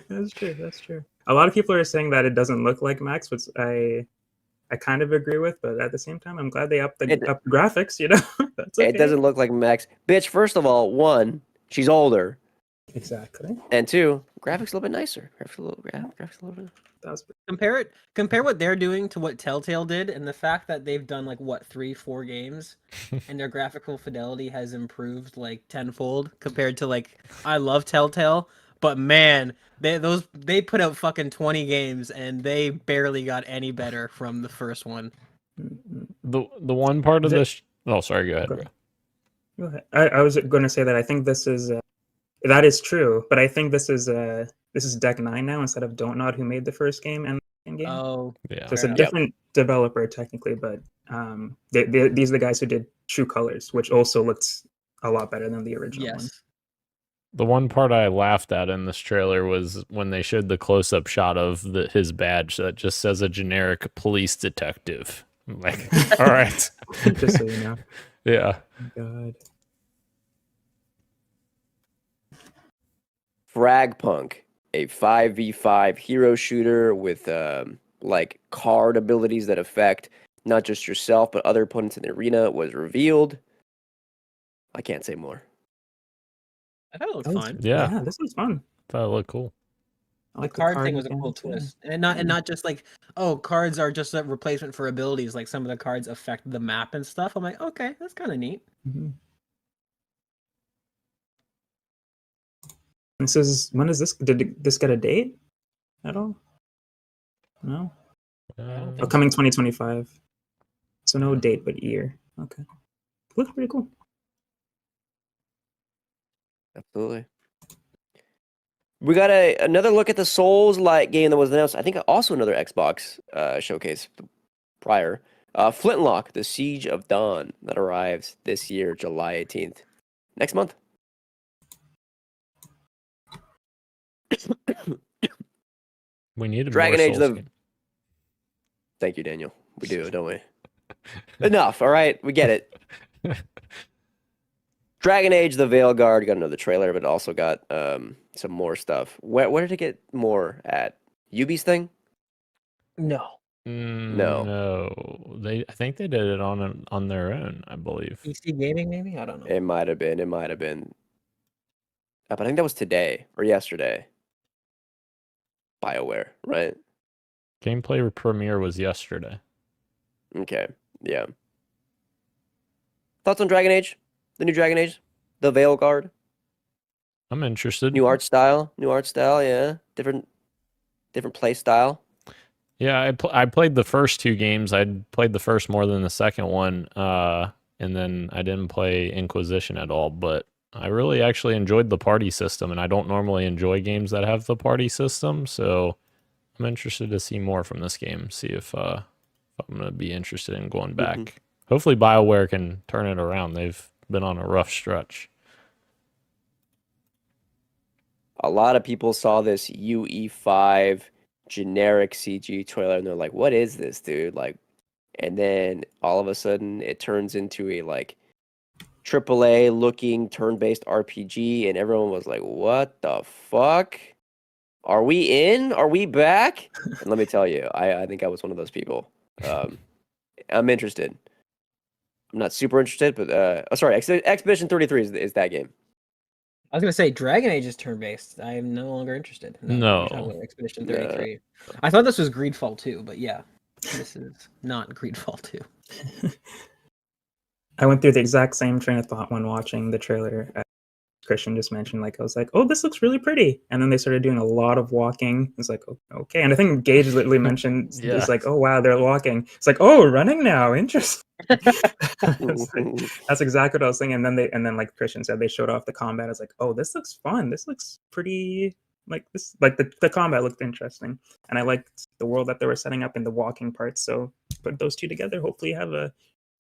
That's true. A lot of people are saying that it doesn't look like Max, which I kind of agree with, but at the same time, I'm glad they upped the graphics. You know, that's okay. It doesn't look like Max. Bitch, first of all, 1, she's older. Exactly. And 2, graphics a little bit nicer. Graphics a little bit. Compare what they're doing to what Telltale did, and the fact that they've done like 3-4 games, and their graphical fidelity has improved like tenfold compared to like I love Telltale, but man, they put out fucking 20 games and they barely got any better from the first one. The one part of this. Oh, sorry. Go ahead. Go ahead. I was going to say that I think this is that is true, but I think this is Deck 9 now instead of Don't Nod, who made the first game and the second game. Oh, yeah. So it's a different developer technically, but these are the guys who did True Colors, which also looked a lot better than the original one. The one part I laughed at in this trailer was when they showed the close-up shot of his badge that just says a generic police detective. I'm like, all right. Just so you know. Yeah. Oh, God. Fragpunk, a 5v5 hero shooter with like card abilities that affect not just yourself but other opponents in the arena, was revealed. I can't say more. I thought it looked fine. Yeah, this was fun. Thought it looked cool. The card thing was a cool twist, and not just like, oh, cards are just a replacement for abilities. Like some of the cards affect the map and stuff. I'm like, okay, that's kind of neat. Mm-hmm. When is this? Did this get a date at all? No. Coming 2025. So no date, but year. Okay. Looks pretty cool. Absolutely. We got another look at the Souls-like game that was announced. I think also another Xbox showcase prior. Flintlock, The Siege of Dawn, that arrives this year, July 18th. Next month. We need a Dragon Age. game. Thank you, Daniel. We do, don't we? Enough. All right, we get it. Dragon Age: The Veilguard got another trailer, but also got some more stuff. Where did it get more at? Ubi's thing? No. No. I think they did it on their own, I believe. PC gaming, maybe? I don't know. It might have been. But I think that was today or yesterday. BioWare, right? Gameplay premiere was yesterday. Okay, yeah. Thoughts on Dragon Age? The new Dragon Age? The Veilguard? I'm interested. New art style, yeah. Different play style. Yeah, I played the first 2 games. I played the first more than the second one, and then I didn't play Inquisition at all. But I really actually enjoyed the party system, and I don't normally enjoy games that have the party system, so I'm interested to see more from this game, see if I'm going to be interested in going back. Mm-hmm. Hopefully BioWare can turn it around. They've been on a rough stretch. A lot of people saw this UE5 generic CG trailer and they're like, what is this, dude? Like, and then all of a sudden it turns into a like AAA looking turn-based RPG, and everyone was like, what the fuck? Are we in? Are we back? And let me tell you, I think I was one of those people. I'm interested. I'm not super interested, but Expedition 33 is that game. I was gonna say Dragon Age is turn-based. I am no longer interested. No. You're talking about Expedition 33. I thought this was Greedfall 2, but yeah, this is not Greedfall 2. I went through the exact same train of thought when watching the trailer. Christian just mentioned, like, I was like, oh, this looks really pretty. And then they started doing a lot of walking. It's like, okay. And I think Gage literally mentioned, it's like, oh, wow, they're walking. It's like, oh, running now. Interesting. That's exactly what I was thinking. And then like Christian said, they showed off the combat. I was like, oh, this looks fun. This looks pretty, like this, like the combat looked interesting. And I liked the world that they were setting up in the walking parts. So put those two together, hopefully you have an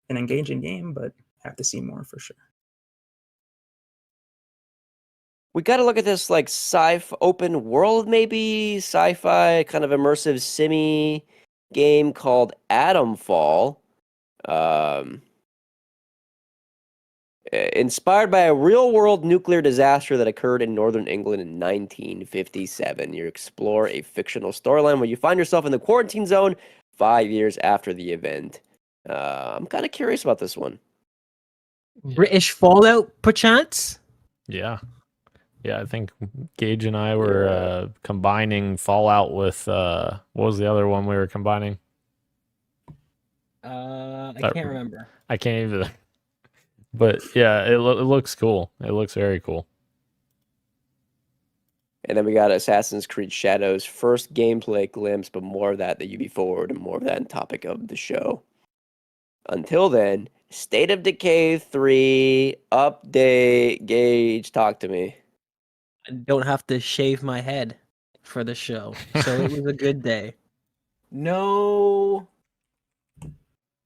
engaging game, but have to see more for sure. We got to look at this like sci-fi open world, maybe sci-fi kind of immersive simi game called Atomfall. Inspired by a real-world nuclear disaster that occurred in northern England in 1957. You explore a fictional storyline where you find yourself in the quarantine zone 5 years after the event. I'm kind of curious about this one. British Fallout, perchance? Yeah. Yeah, I think Gage and I were combining Fallout with what was the other one we were combining? I can't remember. I can't even. But yeah, it looks cool. It looks very cool. And then we got Assassin's Creed Shadows' first gameplay glimpse, but more of that UB forward and more of that topic of the show. Until then, State of Decay 3 update. Gage, talk to me. I don't have to shave my head for the show, so it was a good day. No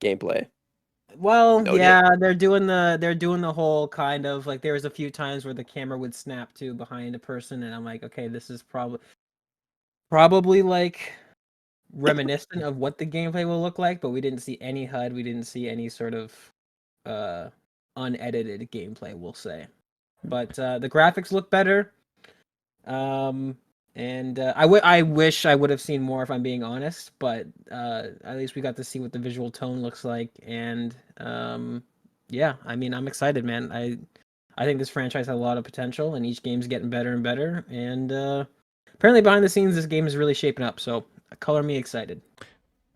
gameplay. Well, yeah, they're doing the whole kind of like there was a few times where the camera would snap to behind a person, and I'm like, okay, this is probably like reminiscent of what the gameplay will look like, but we didn't see any HUD, we didn't see any sort of unedited gameplay, we'll say. But the graphics look better. And I wish I would have seen more, if I'm being honest, but at least we got to see what the visual tone looks like, and yeah, I mean, I'm excited, man. I think this franchise has a lot of potential, and each game's getting better and better, and apparently behind the scenes, this game is really shaping up, so color me excited.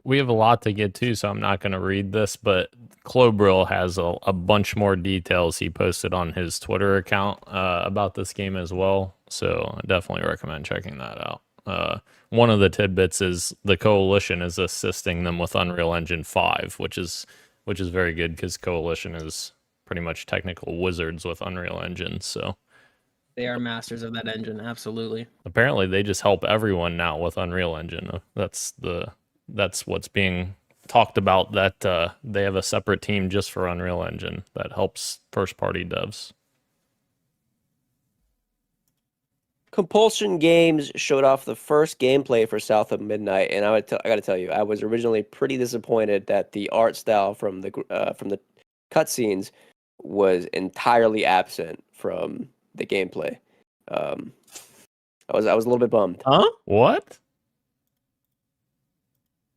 We have a lot to get to, so I'm not going to read this, but Clobril has a bunch more details he posted on his Twitter account about this game as well, so I definitely recommend checking that out. One of the tidbits is the Coalition is assisting them with Unreal Engine 5, which is very good because Coalition is pretty much technical wizards with Unreal Engine, so... They are masters of that engine, absolutely. Apparently, they just help everyone now with Unreal Engine. That's what's being talked about, that they have a separate team just for Unreal Engine that helps first-party devs. Compulsion Games showed off the first gameplay for South of Midnight, and I got to tell you, I was originally pretty disappointed that the art style from the cutscenes was entirely absent from the gameplay. I was a little bit bummed. Huh? What?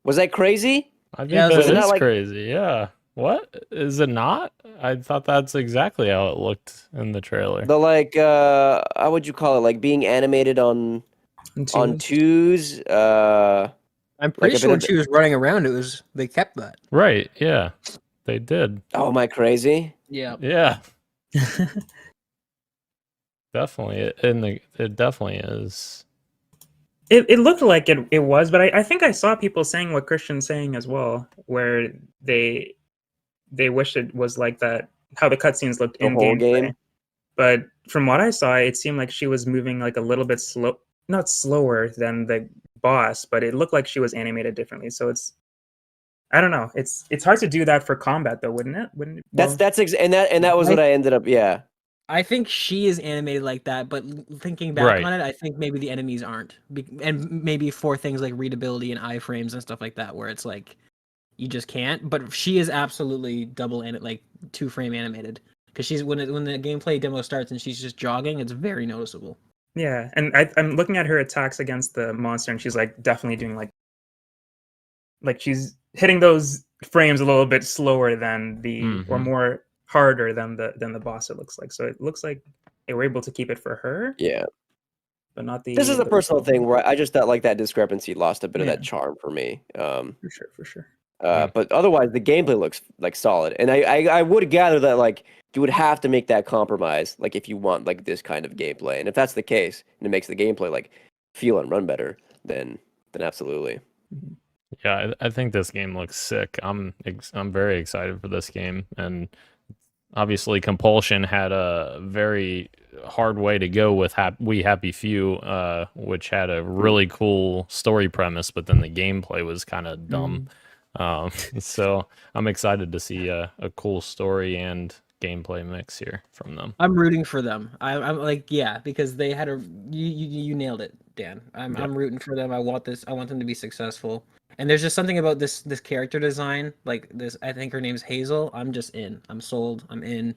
Was that crazy? I think that is crazy. Yeah. What? Is it not? I thought that's exactly how it looked in the trailer. The how would you call it? Like being animated on twos. I'm pretty sure when she was running around, they kept that. Right. Yeah. They did. Oh, am I crazy? Yeah. Yeah. Definitely. It definitely is. It looked like it was, but I think I saw people saying what Christian's saying as well, where they wish it was like that, how the cutscenes looked in game. But from what I saw, it seemed like she was moving like a little bit not slower than the boss, but it looked like she was animated differently. So I don't know. It's hard to do that for combat though, wouldn't it? Wouldn't it? Well, and that was what I ended up. Yeah, I think she is animated like that, but thinking back Right. on it, I think maybe the enemies aren't, and maybe for things like readability and iframes and stuff like that, where it's like you just can't. But she is absolutely like 2-frame animated, because she's when the gameplay demo starts and she's just jogging, it's very noticeable. yeah, and I'm looking at her attacks against the monster, and she's like definitely doing like she's hitting those frames a little bit slower than or more harder than the boss. It looks like, so it looks like they were able to keep it for her. yeah. But not the. This is a personal thing where I just felt like that discrepancy lost a bit of Yeah. that charm for me. For sure. But otherwise, the gameplay looks like solid, and I would gather that like you would have to make that compromise, like if you want like this kind of gameplay, and if that's the case, and it makes the gameplay like feel and run better, then absolutely. Yeah, I think this game looks sick. I'm very excited for this game, and obviously Compulsion had a very hard way to go with We Happy Few, which had a really cool story premise, but then the gameplay was kind of dumb. So I'm excited to see a cool story and gameplay mix here from them. I'm rooting for them. I'm like, yeah, because they had you nailed it, Dan. I'm rooting for them. I want them to be successful. And there's just something about this character design, like this. I think her name's Hazel. I'm just in. I'm sold. I'm in.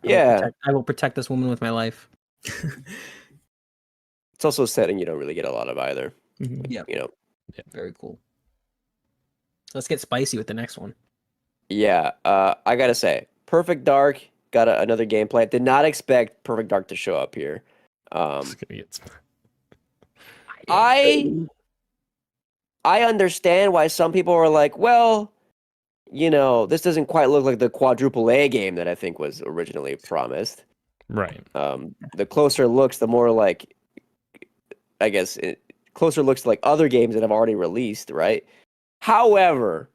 I will protect this woman with my life. It's also a setting you don't really get a lot of either. Yeah. You know. Yeah. Very cool. Let's get spicy with the next one. Yeah. I gotta say, Perfect Dark got another gameplay. Did not expect Perfect Dark to show up here. I understand why some people are like, well, you know, this doesn't quite look like the quadruple A game that I think was originally promised. Right. The closer it looks, the more like, I guess, closer looks to like other games that have already released, right? However,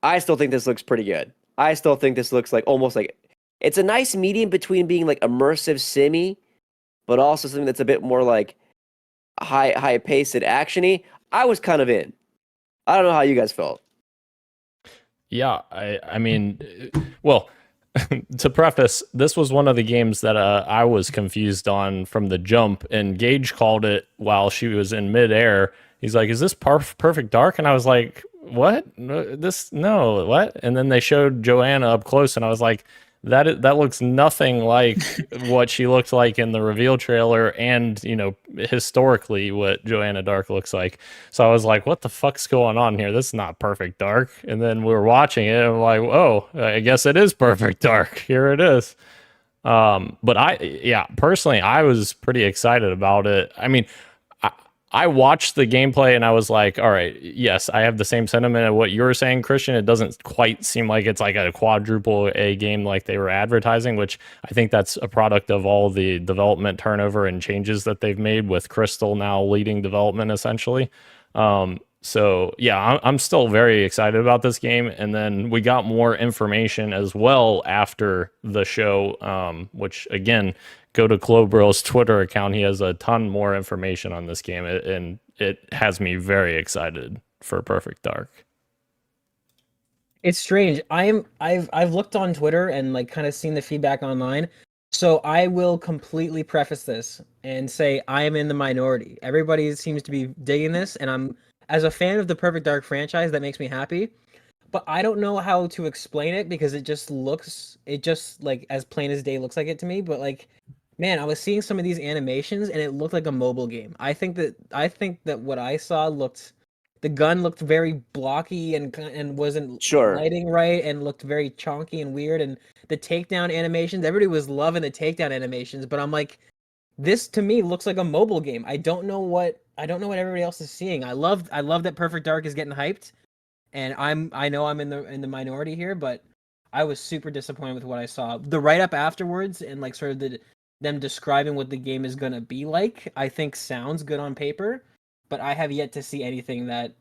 I still think this looks pretty good. I still think this looks like almost like it's a nice medium between being like immersive simmy, but also something that's a bit more like high paced and actiony. I was kind of in. I don't know how you guys felt. Yeah, I mean, well, to preface, this was one of the games that I was confused on from the jump, and Gage called it while she was in midair. He's like, "Is this Perfect Dark?" And I was like, "What? No, what?" And then they showed Joanna up close, and I was like, that looks nothing like what she looked like in the reveal trailer, and you know, historically what Joanna Dark looks like. So I was like, what the fuck's going on here? This is not Perfect Dark. And then we were watching it, and I'm like, oh, I guess it is Perfect Dark. Here it is. But personally, I was pretty excited about it. I mean, I watched the gameplay and I was like, all right, yes, I have the same sentiment of what you were saying, Christian. It doesn't quite seem like it's like a quadruple A game like they were advertising, which I think that's a product of all the development turnover and changes that they've made with Crystal now leading development essentially. So yeah, I'm still very excited about this game. And then we got more information as well after the show, which again, go to Clobro's Twitter account. He has a ton more information on this game, and it has me very excited for Perfect Dark. It's strange. I've looked on Twitter and like kind of seen the feedback online. So I will completely preface this and say I am in the minority. Everybody seems to be digging this, and I'm as a fan of the Perfect Dark franchise, that makes me happy. But I don't know how to explain it because it just like as plain as day looks like it to me. But like, man, I was seeing some of these animations and it looked like a mobile game. I think that what I saw the gun looked very blocky and wasn't lighting right and looked very chonky and weird. And the takedown animations, everybody was loving the takedown animations, but I'm like, this to me looks like a mobile game. I don't know what everybody else is seeing. I love that Perfect Dark is getting hyped, and I know I'm in the minority here, but I was super disappointed with what I saw. The write up afterwards and like sort of them describing what the game is gonna be like, I think sounds good on paper, but I have yet to see anything that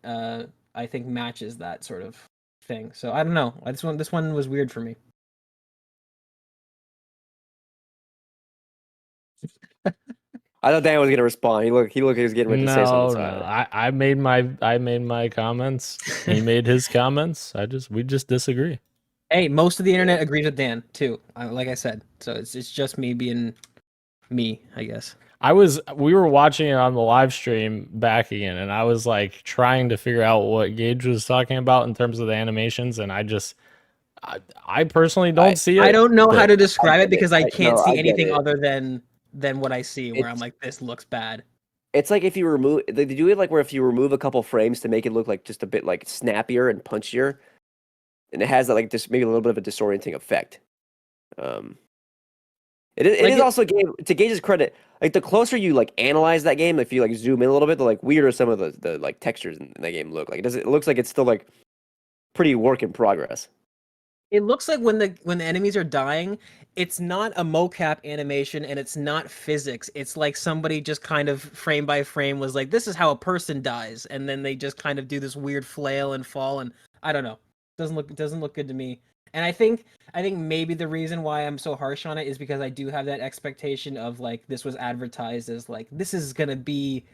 I think matches that sort of thing. So I don't know. This one was weird for me. I thought Dan was gonna respond. He looked. He was getting ready to say something. No. I made my comments. He made his comments. We just disagree. Hey, most of the internet agrees with Dan too. Like I said, so it's just me being me, I guess. We were watching it on the live stream back again, and I was like trying to figure out what Gage was talking about in terms of the animations, and I personally don't see it. I don't know how to describe it because I can't see I get anything it. other than what I see, where I'm like, this looks bad. It's like if you remove, they do it like where if you remove a couple frames to make it look like just a bit like snappier and punchier, and it has that like just maybe a little bit of a disorienting effect. It is also a game, to Gage's credit, like the closer you like analyze that game, if you like zoom in a little bit, the like weirder some of the like textures in that game look. Like it looks like it's still like pretty work in progress. It looks like when the enemies are dying, it's not a mocap animation and it's not physics. It's like somebody just kind of frame by frame was like, this is how a person dies, and then they just kind of do this weird flail and fall, and I don't know. It doesn't look good to me. And I think maybe the reason why I'm so harsh on it is because I do have that expectation of like this was advertised as like this is gonna be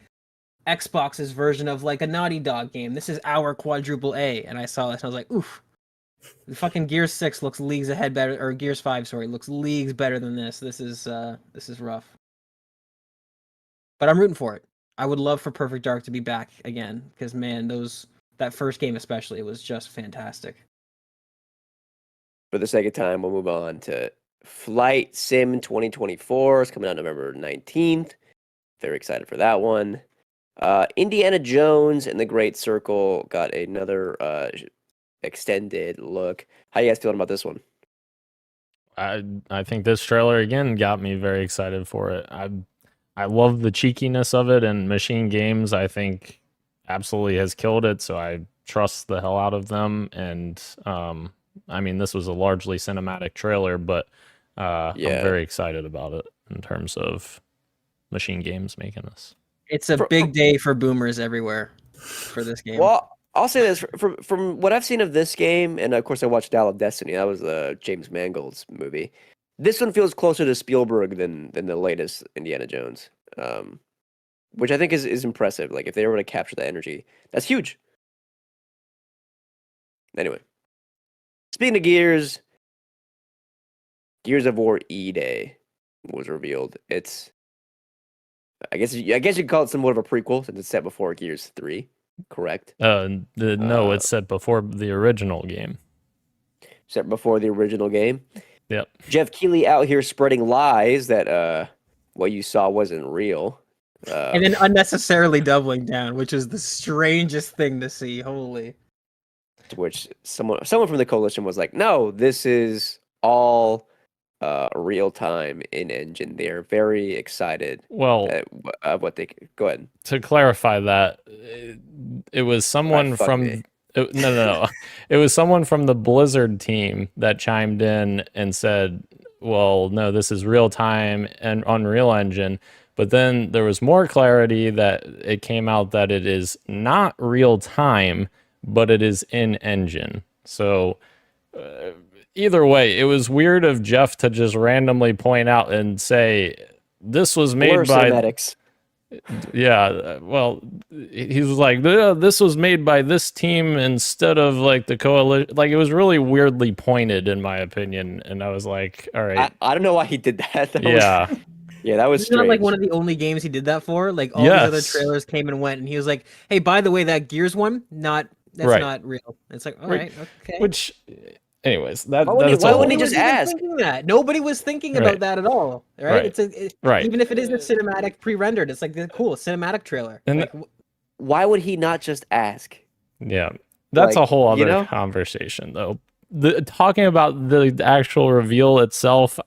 Xbox's version of like a Naughty Dog game. This is our quadruple A, and I saw this and I was like, oof. The fucking Gears 6 looks leagues ahead better, or Gears 5, sorry, looks leagues better than this. This is rough. But I'm rooting for it. I would love for Perfect Dark to be back again, because man, that first game especially was just fantastic. For the sake of time, we'll move on to Flight Sim 2024. It's coming out November 19th. Very excited for that one. Indiana Jones and the Great Circle got another extended look. How you guys feeling about this one? I think this trailer again got me very excited for it. I love the cheekiness of it, and Machine Games I think absolutely has killed it, so I trust the hell out of them. And I mean, this was a largely cinematic trailer, but I'm very excited about it in terms of Machine Games making this. It's a big day for boomers everywhere for this game. Well, I'll say this, from what I've seen of this game, and of course I watched Dial of Destiny. That was James Mangold's movie. This one feels closer to Spielberg than the latest Indiana Jones, which I think is impressive. Like if they were able to capture that energy, that's huge. Anyway, speaking of Gears of War E-Day was revealed. It's, I guess you could call it somewhat of a prequel since it's set before Gears 3. Correct. No, it's set before the original game. Set before the original game. Yep. Jeff Keighley out here spreading lies that what you saw wasn't real. And then unnecessarily doubling down, which is the strangest thing to see. Holy. To which someone from the coalition was like, "No, this is all real time in engine." They're very excited. Well, what they go ahead to clarify that it was someone from no, it was someone from the Blizzard team that chimed in and said, "Well, no, this is real time and Unreal Engine." But then there was more clarity that it came out that it is not real time, but it is in engine. So either way, it was weird of Jeff to just randomly point out and say this was made by cinematics. Yeah, well, he was like, this was made by this team instead of like the coalition. Like it was really weirdly pointed, in my opinion. And I was like, all right, I don't know why he did that. That was It's not like one of the only games he did that for. Like all these other trailers came and went, and he was like, "Hey, by the way, that Gears one, that's not real." It's like, all right, okay. Which, anyways, why wouldn't he just ask? That? Nobody was thinking about that at all. Right? Right. Even if it is a cinematic pre-rendered, it's like cool cinematic trailer. And like, why would he not just ask? Yeah, that's a whole other conversation, though. Talking about the actual reveal itself,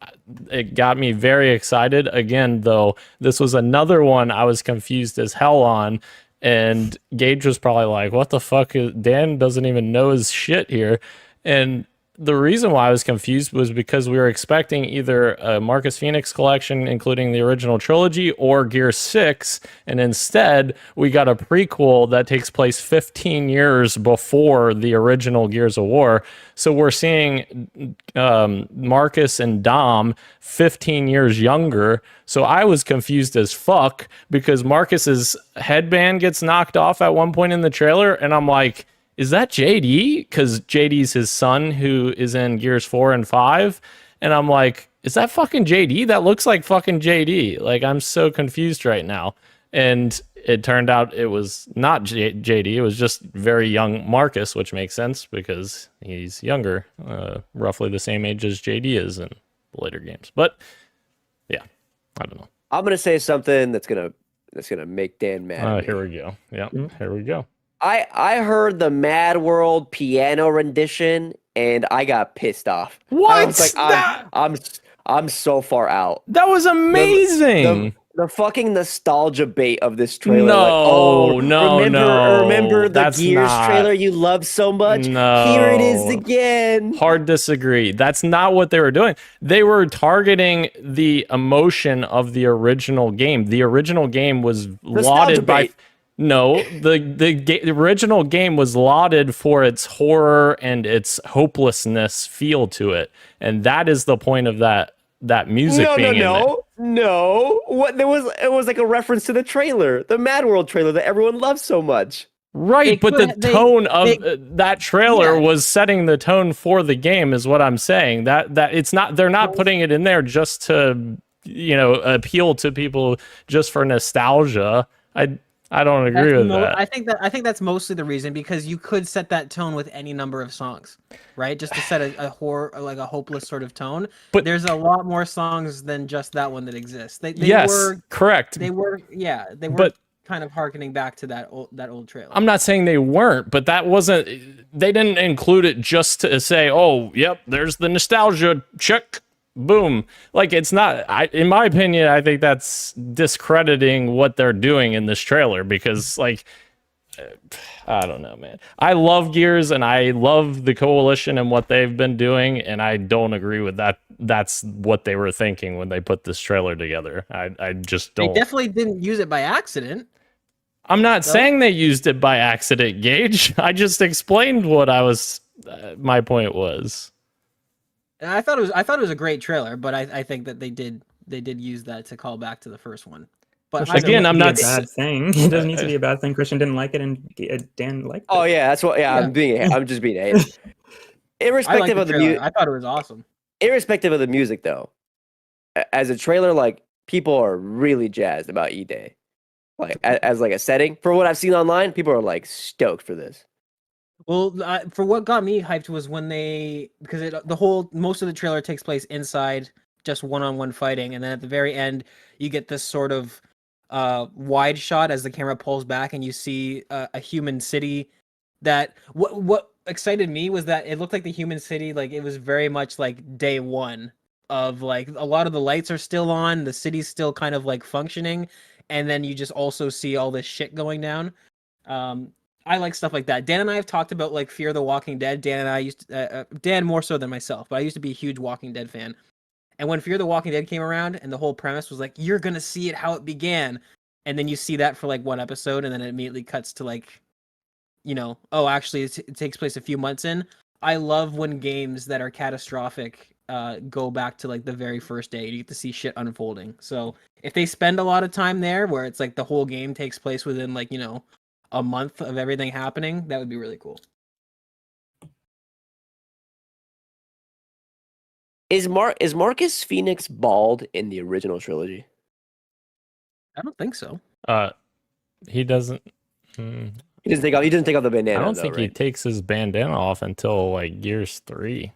it got me very excited. Again, though, this was another one I was confused as hell on, and Gage was probably like, "What the fuck? Dan doesn't even know his shit here." And the reason why I was confused was because we were expecting either a Marcus Phoenix collection, including the original trilogy, or Gear 6, and instead we got a prequel that takes place 15 years before the original Gears of War. So we're seeing Marcus and Dom 15 years younger. So I was confused as fuck because Marcus's headband gets knocked off at one point in the trailer, and I'm like, is that JD? Because JD's his son who is in Gears 4 and 5. And I'm like, is that fucking JD? That looks like fucking JD. Like, I'm so confused right now. And it turned out it was not JD. It was just very young Marcus, which makes sense because he's younger, roughly the same age as JD is in the later games. But yeah, I don't know. I'm gonna say something that's gonna make Dan mad. At me. Here we go. Yeah, here we go. I heard the Mad World piano rendition and I got pissed off. What? I was like, I'm so far out. That was amazing. The fucking nostalgia bait of this trailer. No, remember the that's Gears not... trailer you loved so much? No. Here it is again. Hard disagree. That's not what they were doing. They were targeting the emotion of the original game. The original game was lauded by... No, the original game was lauded for its horror and its hopelessness feel to it, and that is the point of that music being in there. No. What it was like a reference to the trailer, the Mad World trailer that everyone loves so much. Right, but the tone of that trailer was setting the tone for the game, is what I'm saying. That it's not. They're not putting it in there just to appeal to people just for nostalgia. I don't agree with that. I think that's mostly the reason, because you could set that tone with any number of songs, right? Just to set a horror, like a hopeless sort of tone. But there's a lot more songs than just that one that exists. They were correct. They were kind of harkening back to that old trailer. I'm not saying they weren't, but that wasn't. They didn't include it just to say, "Oh, yep, there's the nostalgia check." Boom. Like, it's not, in my opinion, I think that's discrediting what they're doing in this trailer, because, like, I don't know, man. I love Gears and I love the Coalition and what they've been doing, and I don't agree with that. That's what they were thinking when they put this trailer together. I just don't. They definitely didn't use it by accident. I'm not saying they used it by accident, Gage. I just explained what my point was. I thought it was a great trailer, but I think that they did use that to call back to the first one. But again, I'm not a bad thing. It doesn't need to be a bad thing. Christian didn't like it, and Dan liked it. Oh yeah, that's what. Yeah, I'm just being a hater. Irrespective of the music, I thought it was awesome. Irrespective of the music, though, as a trailer, like, people are really jazzed about E-Day, like as like a setting. For what I've seen online, people are like stoked for this. Well, for what got me hyped was when because most of the trailer takes place inside, just one-on-one fighting, and then at the very end you get this sort of wide shot as the camera pulls back and you see a human city. That what excited me was that it looked like the human city, like it was very much like day one of, like, a lot of the lights are still on, the city's still kind of like functioning, and then you just also see all this shit going down. I like stuff like that. Dan and I have talked about, like, Fear the Walking Dead. Dan and I used to, Dan more so than myself, but I used to be a huge Walking Dead fan. And when Fear the Walking Dead came around and the whole premise was like, you're going to see it how it began. And then you see that for like one episode, and then it immediately cuts to, like, oh, actually it takes place a few months in. I love when games that are catastrophic go back to, like, the very first day. You get to see shit unfolding. So if they spend a lot of time there where it's like the whole game takes place within, like, a month of everything happening, that would be really cool. Is Marcus Phoenix bald in the original trilogy? I don't think so. He doesn't. He doesn't take off the bandana. I don't think he takes his bandana off until, like, Gears 3.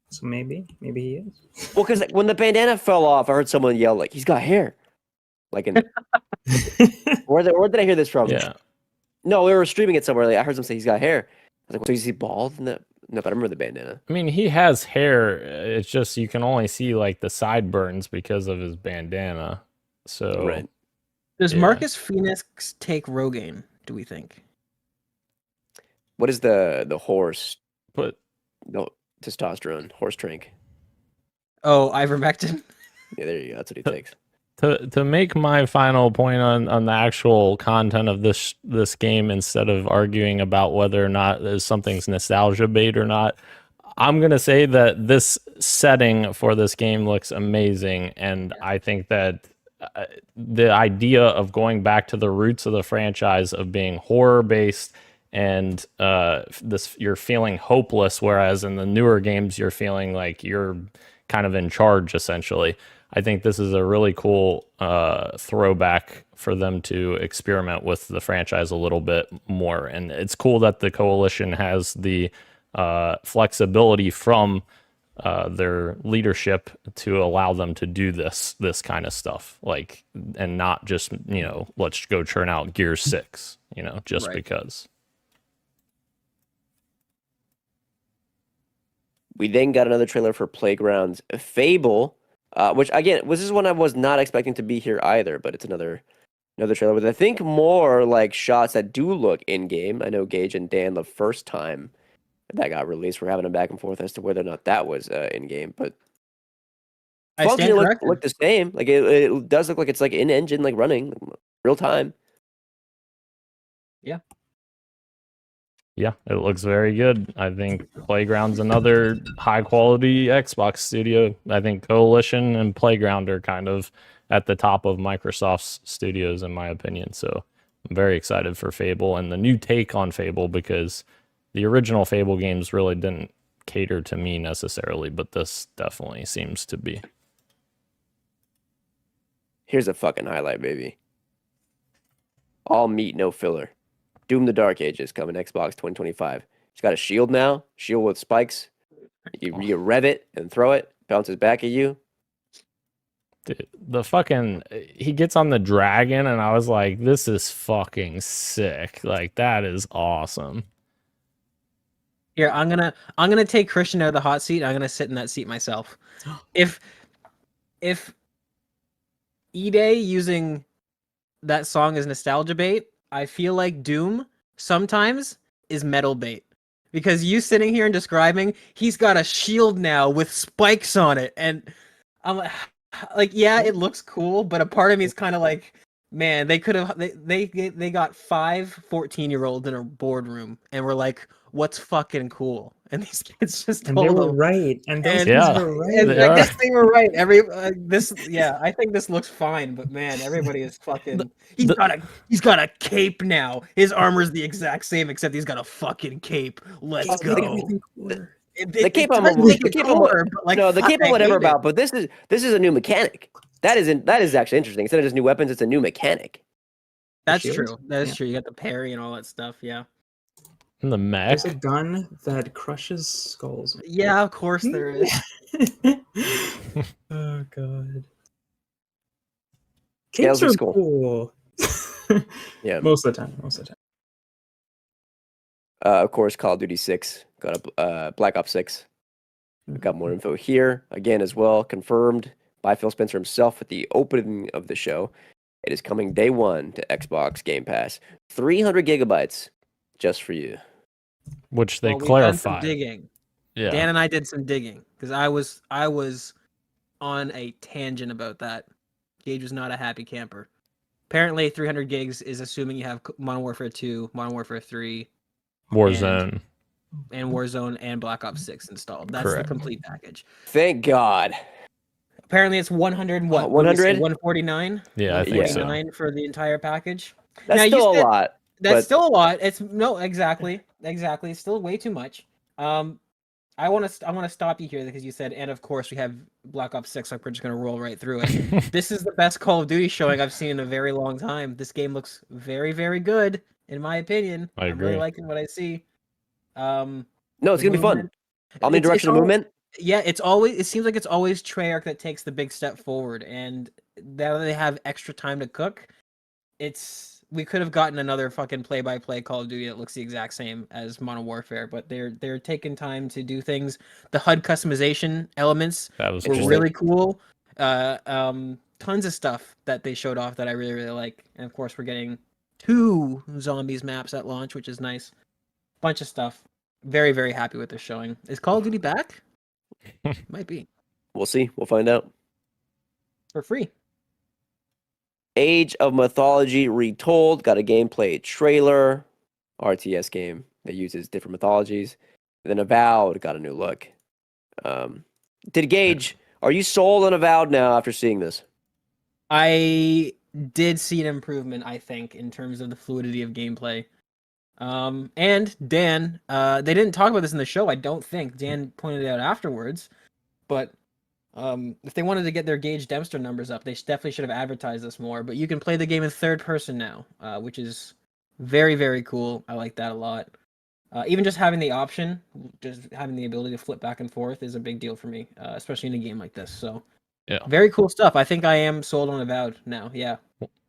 So maybe he is. Well, because when the bandana fell off, I heard someone yell, like, he's got hair. Like, where did I hear this from? Yeah. No, we were streaming it somewhere. Like, I heard someone say he's got hair. I was like, so is he bald? No, but I remember the bandana. I mean, he has hair. It's just you can only see, like, the sideburns because of his bandana. So, right. Does Marcus Phoenix take Rogaine, do we think? What is the horse? But No, Testosterone, horse drink. Oh, ivermectin. Yeah, there you go. That's what he takes. To make my final point on the actual content of this game, instead of arguing about whether or not something's nostalgia bait or not, I'm gonna say that this setting for this game looks amazing, and I think that the idea of going back to the roots of the franchise of being horror based and you're feeling hopeless, whereas in the newer games you're feeling like you're kind of in charge essentially. I think this is a really cool throwback for them to experiment with the franchise a little bit more. And it's cool that the Coalition has the flexibility from their leadership to allow them to do this kind of stuff, like, and not just, let's go churn out Gear 6, just Right. because. We then got another trailer for Playground's Fable, which again, this is one I was not expecting to be here either, but it's another trailer with, I think, more like shots that do look in game. I know Gage and Dan, the first time that got released, we're having a back and forth as to whether or not that was in game, but I stand functionally corrected. look the same. Like it does look like it's like in engine, like running real time. Yeah, it looks very good. I think Playground's another high quality Xbox studio. I think Coalition and Playground are kind of at the top of Microsoft's studios, in my opinion. So I'm very excited for Fable and the new take on Fable, because the original Fable games really didn't cater to me necessarily, but this definitely seems to be. Here's a fucking highlight, baby. All meat, no filler. Doom the Dark Ages coming Xbox 2025. He's got a shield now, shield with spikes. You rev it and throw it, bounces back at you. Dude, he gets on the dragon, and I was like, this is fucking sick. Like, that is awesome. Here, I'm gonna take Christian out of the hot seat. I'm gonna sit in that seat myself. If E-Day using that song as nostalgia bait, I feel like Doom sometimes is metal bait. Because you sitting here and describing, he's got a shield now with spikes on it, and I'm like, yeah, it looks cool, but a part of me is kind of like, man, they could have they got 5 14-year-olds in a boardroom and were like, what's fucking cool? And these kids just And they told were them. right. And those And- kids Yeah. were right. And They I are. guess they were right. I think this looks fine, but man, everybody is fucking. He's got a cape now. His armor's the exact same, except he's got a fucking cape. Let's go. The cape I'm whatever about, but this is a new mechanic. That is actually interesting. Instead of just new weapons, it's a new mechanic. That's shield? true. That is Yeah. true. You got the parry and all that stuff. Yeah. And the mech. There's a gun that crushes skulls. Yeah, of course there is. Oh god. Tails Capes are is cool. cool. Yeah. Most of the time. Of course, Call of Duty 6 got a Black Ops 6. We got more info here again as well, confirmed by Phil Spencer himself at the opening of the show. It is coming day one to Xbox Game Pass. 300 gigabytes just for you. Which they Well, we've done some clarified. digging. Yeah. Dan and I did some digging because I was on a tangent about that. Gage was not a happy camper. Apparently, 300 gigs is assuming you have Modern Warfare 2, Modern Warfare 3, Warzone. and Warzone and Black Ops 6 installed. That's Correct. the complete package. Thank God. Apparently, it's 100 and what? 100? 149. Yeah, I think so. 149 for the entire package. That's Now, you still a said- lot. That's But- still a lot. It's no, exactly. It's still way too much. I want to stop you here because you said, and of course we have Black Ops 6. Like we're just gonna roll right through it. This is the best Call of Duty showing I've seen in a very long time. This game looks very, very good in my opinion. I I'm really agree. liking what I see. No, it's gonna be fun. movement- Omnidirectional all- movement. Yeah, it seems like it's always Treyarch that takes the big step forward, and now that they have extra time to cook, we could have gotten another fucking play-by-play Call of Duty that looks the exact same as Modern Warfare, but they're taking time to do things. The HUD customization elements That was were cool. really cool. Tons of stuff that they showed off that I really, really like, and of course we're getting 2 zombies maps at launch, which is nice. Bunch of stuff. very, very happy with this showing. Is Call of Duty back? Might be. We'll see. We'll find out. For free. Age of Mythology Retold got a gameplay trailer. RTS game that uses different mythologies. And then Avowed got a new look. Did Gage, are you sold on Avowed now after seeing this? I did see an improvement, I think, in terms of the fluidity of gameplay. And Dan, they didn't talk about this in the show, I don't think. Dan pointed it out afterwards. But if they wanted to get their Gage Dempster numbers up, they definitely should have advertised this more. But you can play the game in third person now, which is very, very cool. I like that a lot. Even just having the option, just having the ability to flip back and forth is a big deal for me, especially in a game like this. So, yeah, very cool stuff. I think I am sold on Avowed now. Yeah.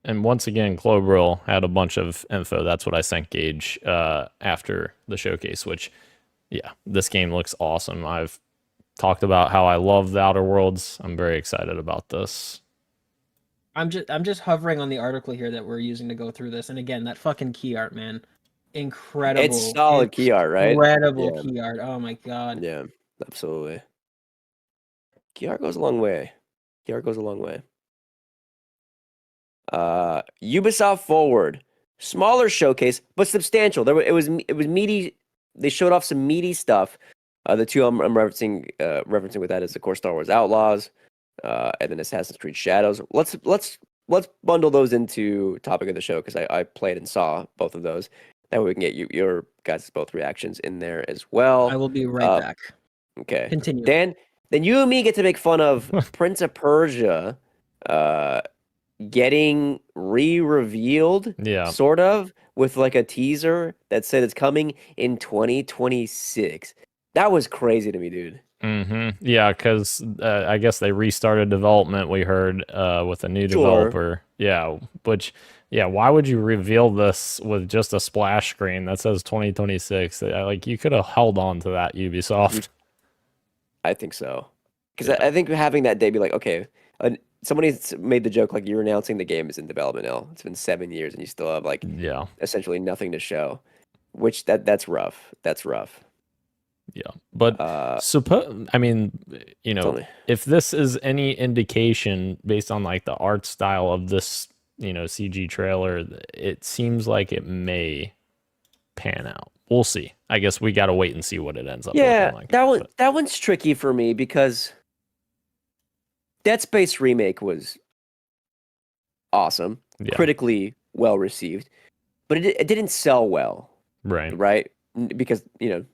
And once again, Clobril had a bunch of info. That's what I sent Gage after the showcase, which, yeah, this game looks awesome. I've talked about how I love the Outer Worlds. I'm very excited about this. I'm just hovering on the article here that we're using to go through this. And again, that fucking key art, man. Incredible. It's solid key art, right? Incredible key art. Oh my god. Yeah, absolutely. Key art goes a long way. Key art goes a long way. Ubisoft Forward, smaller showcase but substantial. It was meaty. They showed off some meaty stuff. The two I'm referencing with that is, of course, Star Wars Outlaws, and then Assassin's Creed Shadows. Let's bundle those into topic of the show because I played and saw both of those. That way we can get your guys' both reactions in there as well. I will be right back. Okay. Continue. Dan, then you and me get to make fun of Prince of Persia getting re-revealed, sort of, with like a teaser that said it's coming in 2026. That was crazy to me, dude. Mm-hmm. Yeah, because I guess they restarted development, we heard, with a new developer. Yeah, which, yeah, why would you reveal this with just a splash screen that says 2026? Like, you could have held on to that, Ubisoft. I think so. Because I think having that day be like, okay, somebody made the joke, like, you're announcing the game is in development now. It's been 7 years and you still have, like, essentially nothing to show. Which, that's rough. That's rough. Yeah, but I mean, you know, if this is any indication based on like the art style of this, you know, CG trailer, it seems like it may pan out. We'll see. I guess we got to wait and see what it ends up looking like. That one's tricky for me because Dead Space Remake was awesome, critically well received, but it didn't sell well. Right? Because, you know,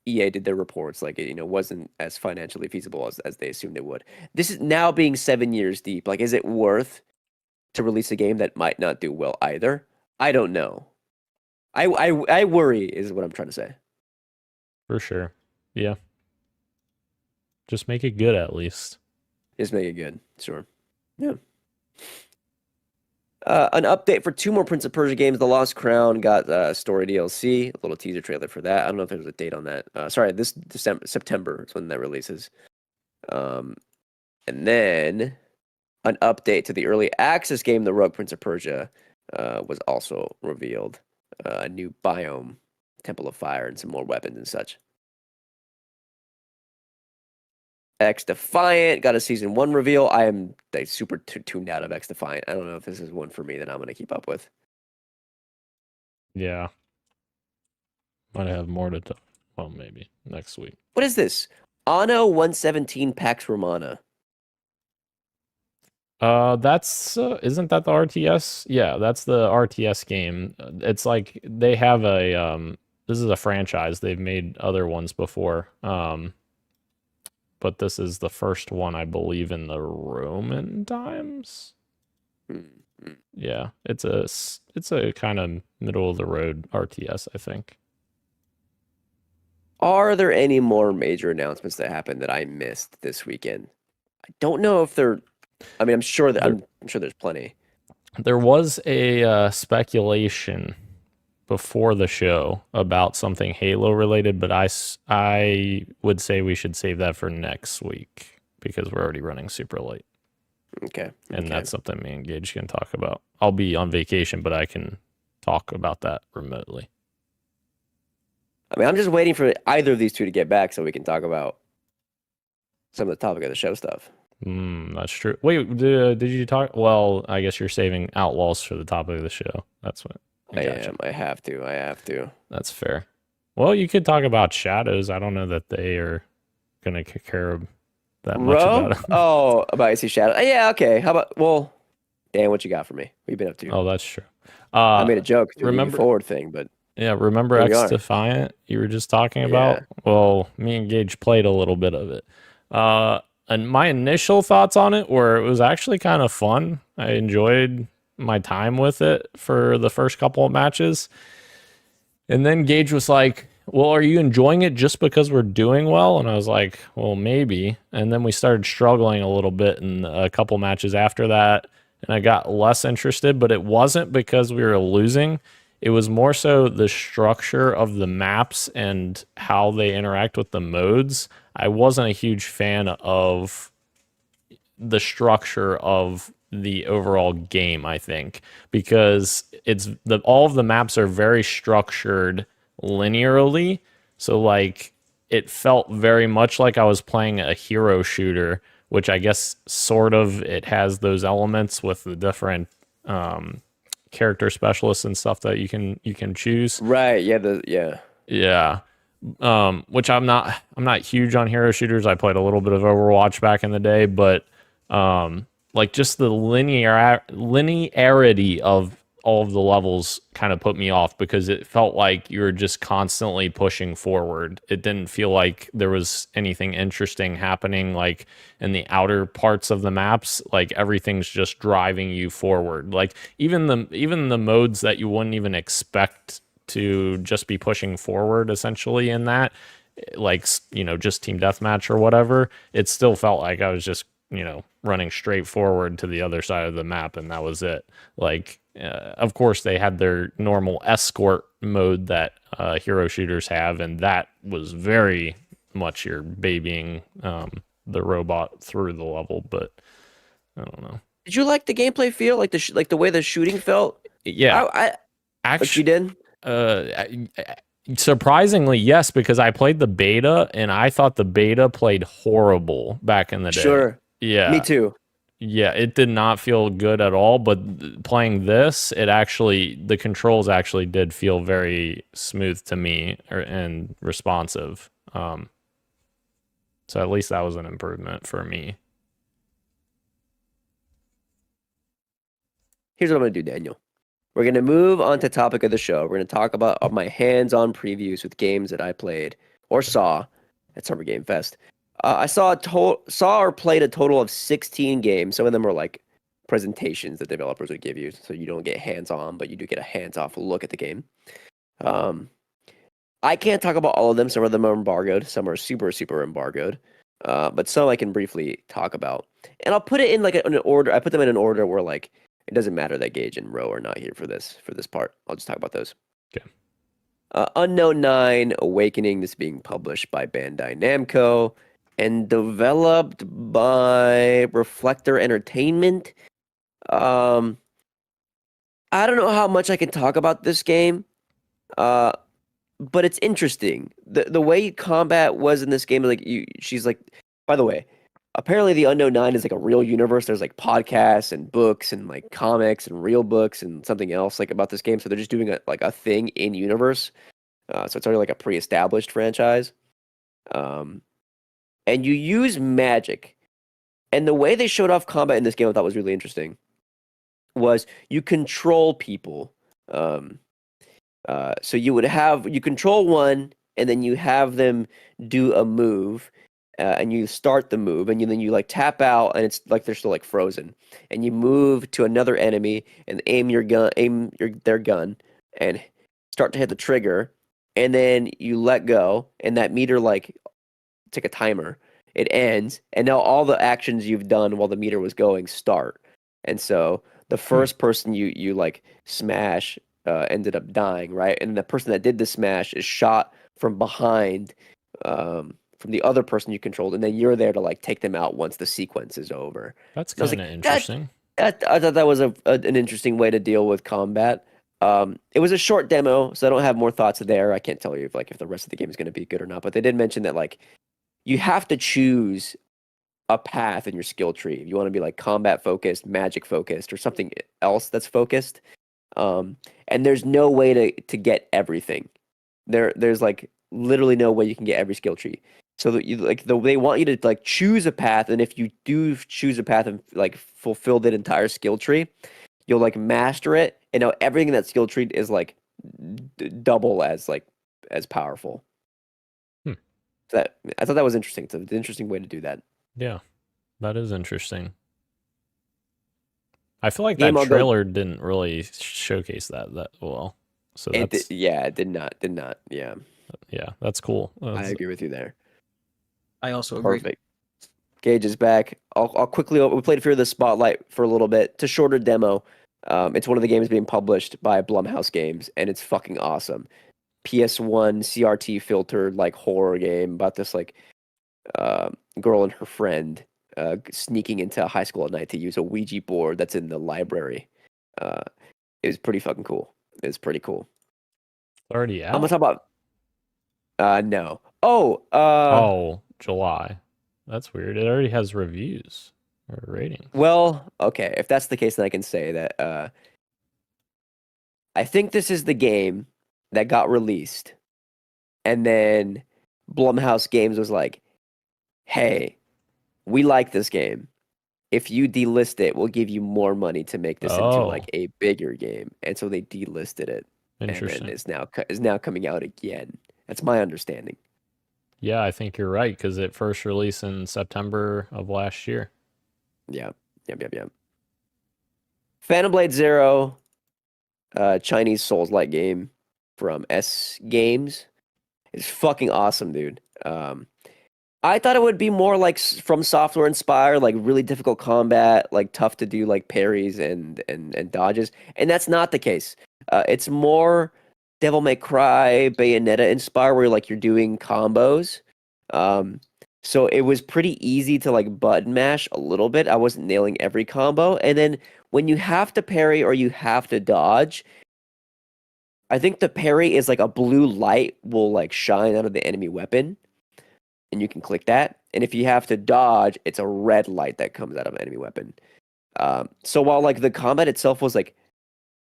EA did their reports, like, it, you know, wasn't as financially feasible as they assumed it would. This is now being 7 years deep. Like, is it worth to release a game that might not do well either? I don't know. I worry is what I'm trying to say. For sure. Yeah. Just make it good at least. Just make it good. Sure. Yeah. An update for 2 more Prince of Persia games. The Lost Crown got story DLC, a little teaser trailer for that. I don't know if there's a date on that. Sorry, this September is when that releases. And then an update to the early access game, The Rogue Prince of Persia, was also revealed. A new biome, Temple of Fire, and some more weapons and such. X Defiant got a season 1 reveal. I am super tuned out of X Defiant. I don't know if this is one for me that I'm going to keep up with. Yeah. Might have more to talk. Well, maybe next week. What is this? Anno 117 Pax Romana. That's isn't that the RTS? Yeah, that's the RTS game. It's like they have a this is a franchise. They've made other ones before. But this is the first one, I believe, in the Roman times. Yeah, it's a kind of middle of the road RTS, I think. Are there any more major announcements that happened that I missed this weekend? I don't know if they're. I mean, I'm sure there's plenty. There was a speculation before the show about something Halo related, but I would say we should save that for next week because we're already running super late. Okay. And that's something me and Gage can talk about. I'll be on vacation, but I can talk about that remotely. I mean, I'm just waiting for either of these two to get back so we can talk about some of the topic of the show stuff. That's true. Wait, did you talk? Well, I guess you're saving Outlaws for the topic of the show. That's what I am. I have to. That's fair. Well, you could talk about Shadows. I don't know that they are gonna care of that much about it. Oh, about AC Shadow. Yeah, okay. How about Dan, what you got for me? What you been up to? Oh, that's true. I made a joke to the remember forward thing, but yeah, remember X Defiant you were just talking about? Well, me and Gage played a little bit of it. And my initial thoughts on it were it was actually kind of fun. I enjoyed my time with it for the first couple of matches. And then Gage was like, well, are you enjoying it just because we're doing well? And I was like, well, maybe. And then we started struggling a little bit in a couple matches after that. And I got less interested, but it wasn't because we were losing. It was more so the structure of the maps and how they interact with the modes. I wasn't a huge fan of the structure of the overall game, I think, because all of the maps are very structured linearly. So like it felt very much like I was playing a hero shooter, which I guess sort of it has those elements with the different character specialists and stuff that you can choose. Right. Yeah. Which I'm not huge on hero shooters. I played a little bit of Overwatch back in the day, but like just the linearity of all of the levels kind of put me off because it felt like you were just constantly pushing forward. It didn't feel like there was anything interesting happening like in the outer parts of the maps. Like everything's just driving you forward. Like even the modes that you wouldn't even expect to just be pushing forward essentially in that, like, you know, just team deathmatch or whatever, it still felt like I was just, you know, running straight forward to the other side of the map and that was it. Like, of course they had their normal escort mode that hero shooters have, and that was very much your babying the robot through the level, but I don't know. Did you like the gameplay feel, like the way the shooting felt? Yeah, I actually did. Surprisingly, yes, because I played the beta and I thought the beta played horrible back in the day. Sure. Yeah. Me too. Yeah, it did not feel good at all, but playing this, the controls actually did feel very smooth to me and responsive. So at least that was an improvement for me. Here's what I'm going to do, Daniel. We're going to move on to topic of the show. We're going to talk about my hands-on previews with games that I played or saw at Summer Game Fest. I saw or played a total of 16 games. Some of them were like presentations that developers would give you, so you don't get hands-on, but you do get a hands-off look at the game. I can't talk about all of them. Some of them are embargoed. Some are super, super embargoed. But some I can briefly talk about. And I'll put it in like an order. I put them in an order where like it doesn't matter that Gage and Ro are not here for this part. I'll just talk about those. Okay. Unknown 9 Awakening. This being published by Bandai Namco and developed by Reflector Entertainment. I don't know how much I can talk about this game, but it's interesting. The way combat was in this game, like she's like, by the way, apparently the Unknown 9 is like a real universe. There's like podcasts and books and like comics and real books and something else like about this game. So they're just doing a thing in universe. So it's already like a pre-established franchise. And you use magic. And the way they showed off combat in this game I thought was really interesting was you control people. So you control one and then you have them do a move. And you start the move, and then you like tap out, and it's like they're still like frozen. And you move to another enemy and aim their gun, and start to hit the trigger, and then you let go, and that meter like it's like a timer. It ends, and now all the actions you've done while the meter was going start. And so the first person you like smash ended up dying, right? And the person that did the smash is shot from behind. From the other person you controlled, and then you're there to like take them out once the sequence is over. That's kind of interesting. I thought that was an interesting way to deal with combat. It was a short demo, so I don't have more thoughts there. I can't tell you if the rest of the game is going to be good or not. But they did mention that like you have to choose a path in your skill tree if you want to be like combat focused, magic focused, or something else that's focused. And there's no way to get everything. There's like literally no way you can get every skill tree. So that they want you to like choose a path, and if you do choose a path and like fulfill that entire skill tree, you'll like master it, and now everything in that skill tree is like double as powerful. That I thought that was interesting. It's an interesting way to do that. Yeah, that is interesting. I feel like that trailer didn't really showcase that well. So that's it did not. Yeah. Yeah, that's cool. I agree with you there. I also agree. Perfect. Gage is back. I'll quickly. We played Fear the Spotlight for a little bit. It's a shorter demo. It's one of the games being published by Blumhouse Games, and it's fucking awesome. PS1 CRT filtered like horror game about this like girl and her friend sneaking into a high school at night to use a Ouija board that's in the library. It was pretty fucking cool. It's pretty cool. Already out? I'm gonna talk about. No. Oh. July. That's weird. It already has reviews or ratings. Well, okay. If that's the case, then I can say that I think this is the game that got released, and then Blumhouse Games was like, "Hey, we like this game. If you delist it, we'll give you more money to make this into like a bigger game." And so they delisted it. Interesting. And it's now coming out again. That's my understanding. Yeah, I think you're right because it first released in September of last year. Yeah. Phantom Blade Zero, Chinese Souls-like game from S Games. It's fucking awesome, dude. I thought it would be more like From Software inspired, like really difficult combat, like tough to do like parries and dodges, and that's not the case. It's more Devil May Cry, Bayonetta inspired, where like you're doing combos. So it was pretty easy to like button mash a little bit. I wasn't nailing every combo, and then when you have to parry or you have to dodge, I think the parry is like a blue light will like shine out of the enemy weapon, and you can click that. And if you have to dodge, it's a red light that comes out of an enemy weapon. So while like the combat itself was like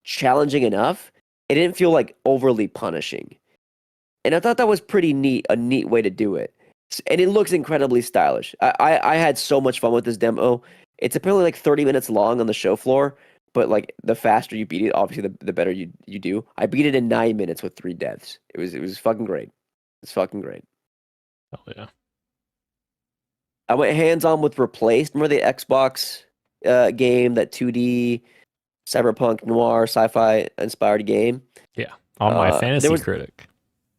challenging enough, it didn't feel like overly punishing. And I thought that was pretty neat, a neat way to do it. And it looks incredibly stylish. I had so much fun with this demo. It's apparently like 30 minutes long on the show floor, but like the faster you beat it, obviously the better you do. I beat it in 9 minutes with 3 deaths. It was fucking great. It's fucking great. Oh yeah. I went hands-on with Replaced. Remember the Xbox game, that 2D cyberpunk noir sci-fi inspired game? Yeah, on my Fantasy Critic.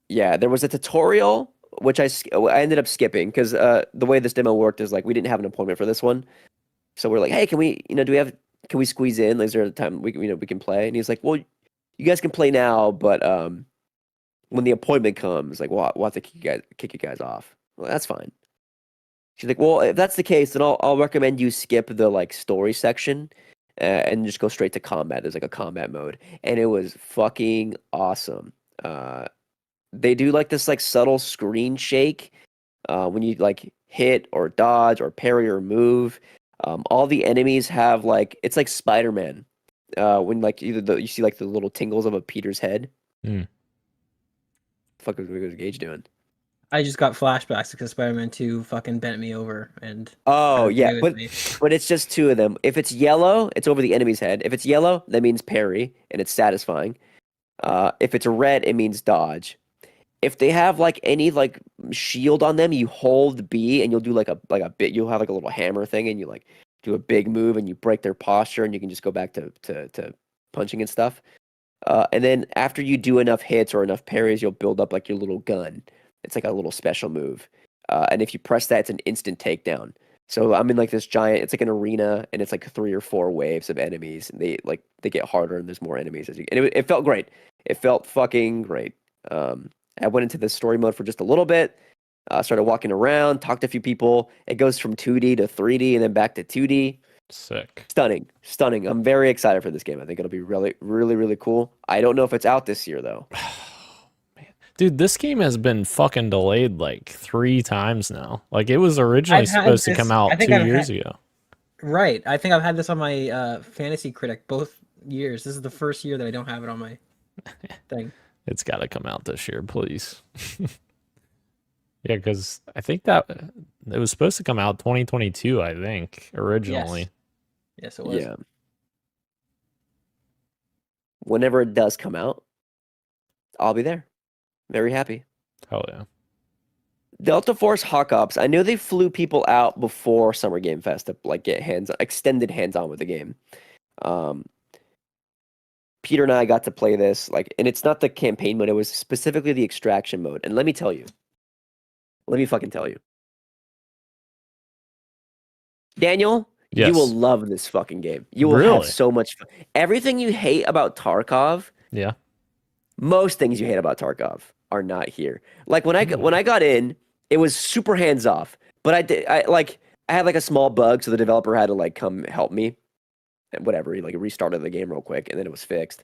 Yeah, there was a tutorial which I ended up skipping because the way this demo worked is like we didn't have an appointment for this one, so we're like, hey, can we squeeze in? Is there a time we can play? And he's like, well, you guys can play now, but when the appointment comes, like we'll have to kick you guys off. Well, that's fine. She's like, well, if that's the case, then I'll recommend you skip the like story section and just go straight to combat. There's like a combat mode, and it was fucking awesome. They do like this like subtle screen shake when you like hit or dodge or parry or move. All the enemies have like it's like Spider-Man when like you see like the little tingles of a Peter's head. Fuck was Gage doing? I just got flashbacks because Spider-Man 2 fucking bent me over and. Oh yeah, but it's just 2 of them. If it's yellow, it's over the enemy's head. If it's yellow, that means parry and it's satisfying. If it's red, it means dodge. If they have like any like shield on them, you hold B and you'll do like a bit. You'll have like a little hammer thing and you like do a big move and you break their posture and you can just go back to punching and stuff. And then after you do enough hits or enough parries, you'll build up like your little gun. It's like a little special move. And if you press that, it's an instant takedown. So I'm in like this giant, it's like an arena and it's like 3 or 4 waves of enemies and they get harder and there's more enemies and it felt great. It felt fucking great. I went into the story mode for just a little bit, started walking around, talked to a few people. It goes from 2D to 3D and then back to 2D. Sick. Stunning. I'm very excited for this game. I think it'll be really, really, really cool. I don't know if it's out this year though. Man. Dude, this game has been fucking delayed like 3 times now. Like it was originally supposed to come out 2 years ago. Right. I think I've had this on my fantasy critic both years. This is the first year that I don't have it on my thing. It's got to come out this year, please. Yeah, because I think that it was supposed to come out 2022, I think, originally. Yes, it was. Yeah. Whenever it does come out, I'll be there. Very happy. Hell yeah. Delta Force Hawk Ops. I know they flew people out before Summer Game Fest to like get extended hands-on with the game. Peter and I got to play this, and it's not the campaign mode, it was specifically the extraction mode. And let me fucking tell you. Daniel, yes. You will love this fucking game. You will have so much fun. Everything you hate about Tarkov, yeah. Most things you hate about Tarkov are not here. Like when I got in, it was super hands off. But I had like a small bug, so the developer had to like come help me. And whatever, he like restarted the game real quick, and then it was fixed.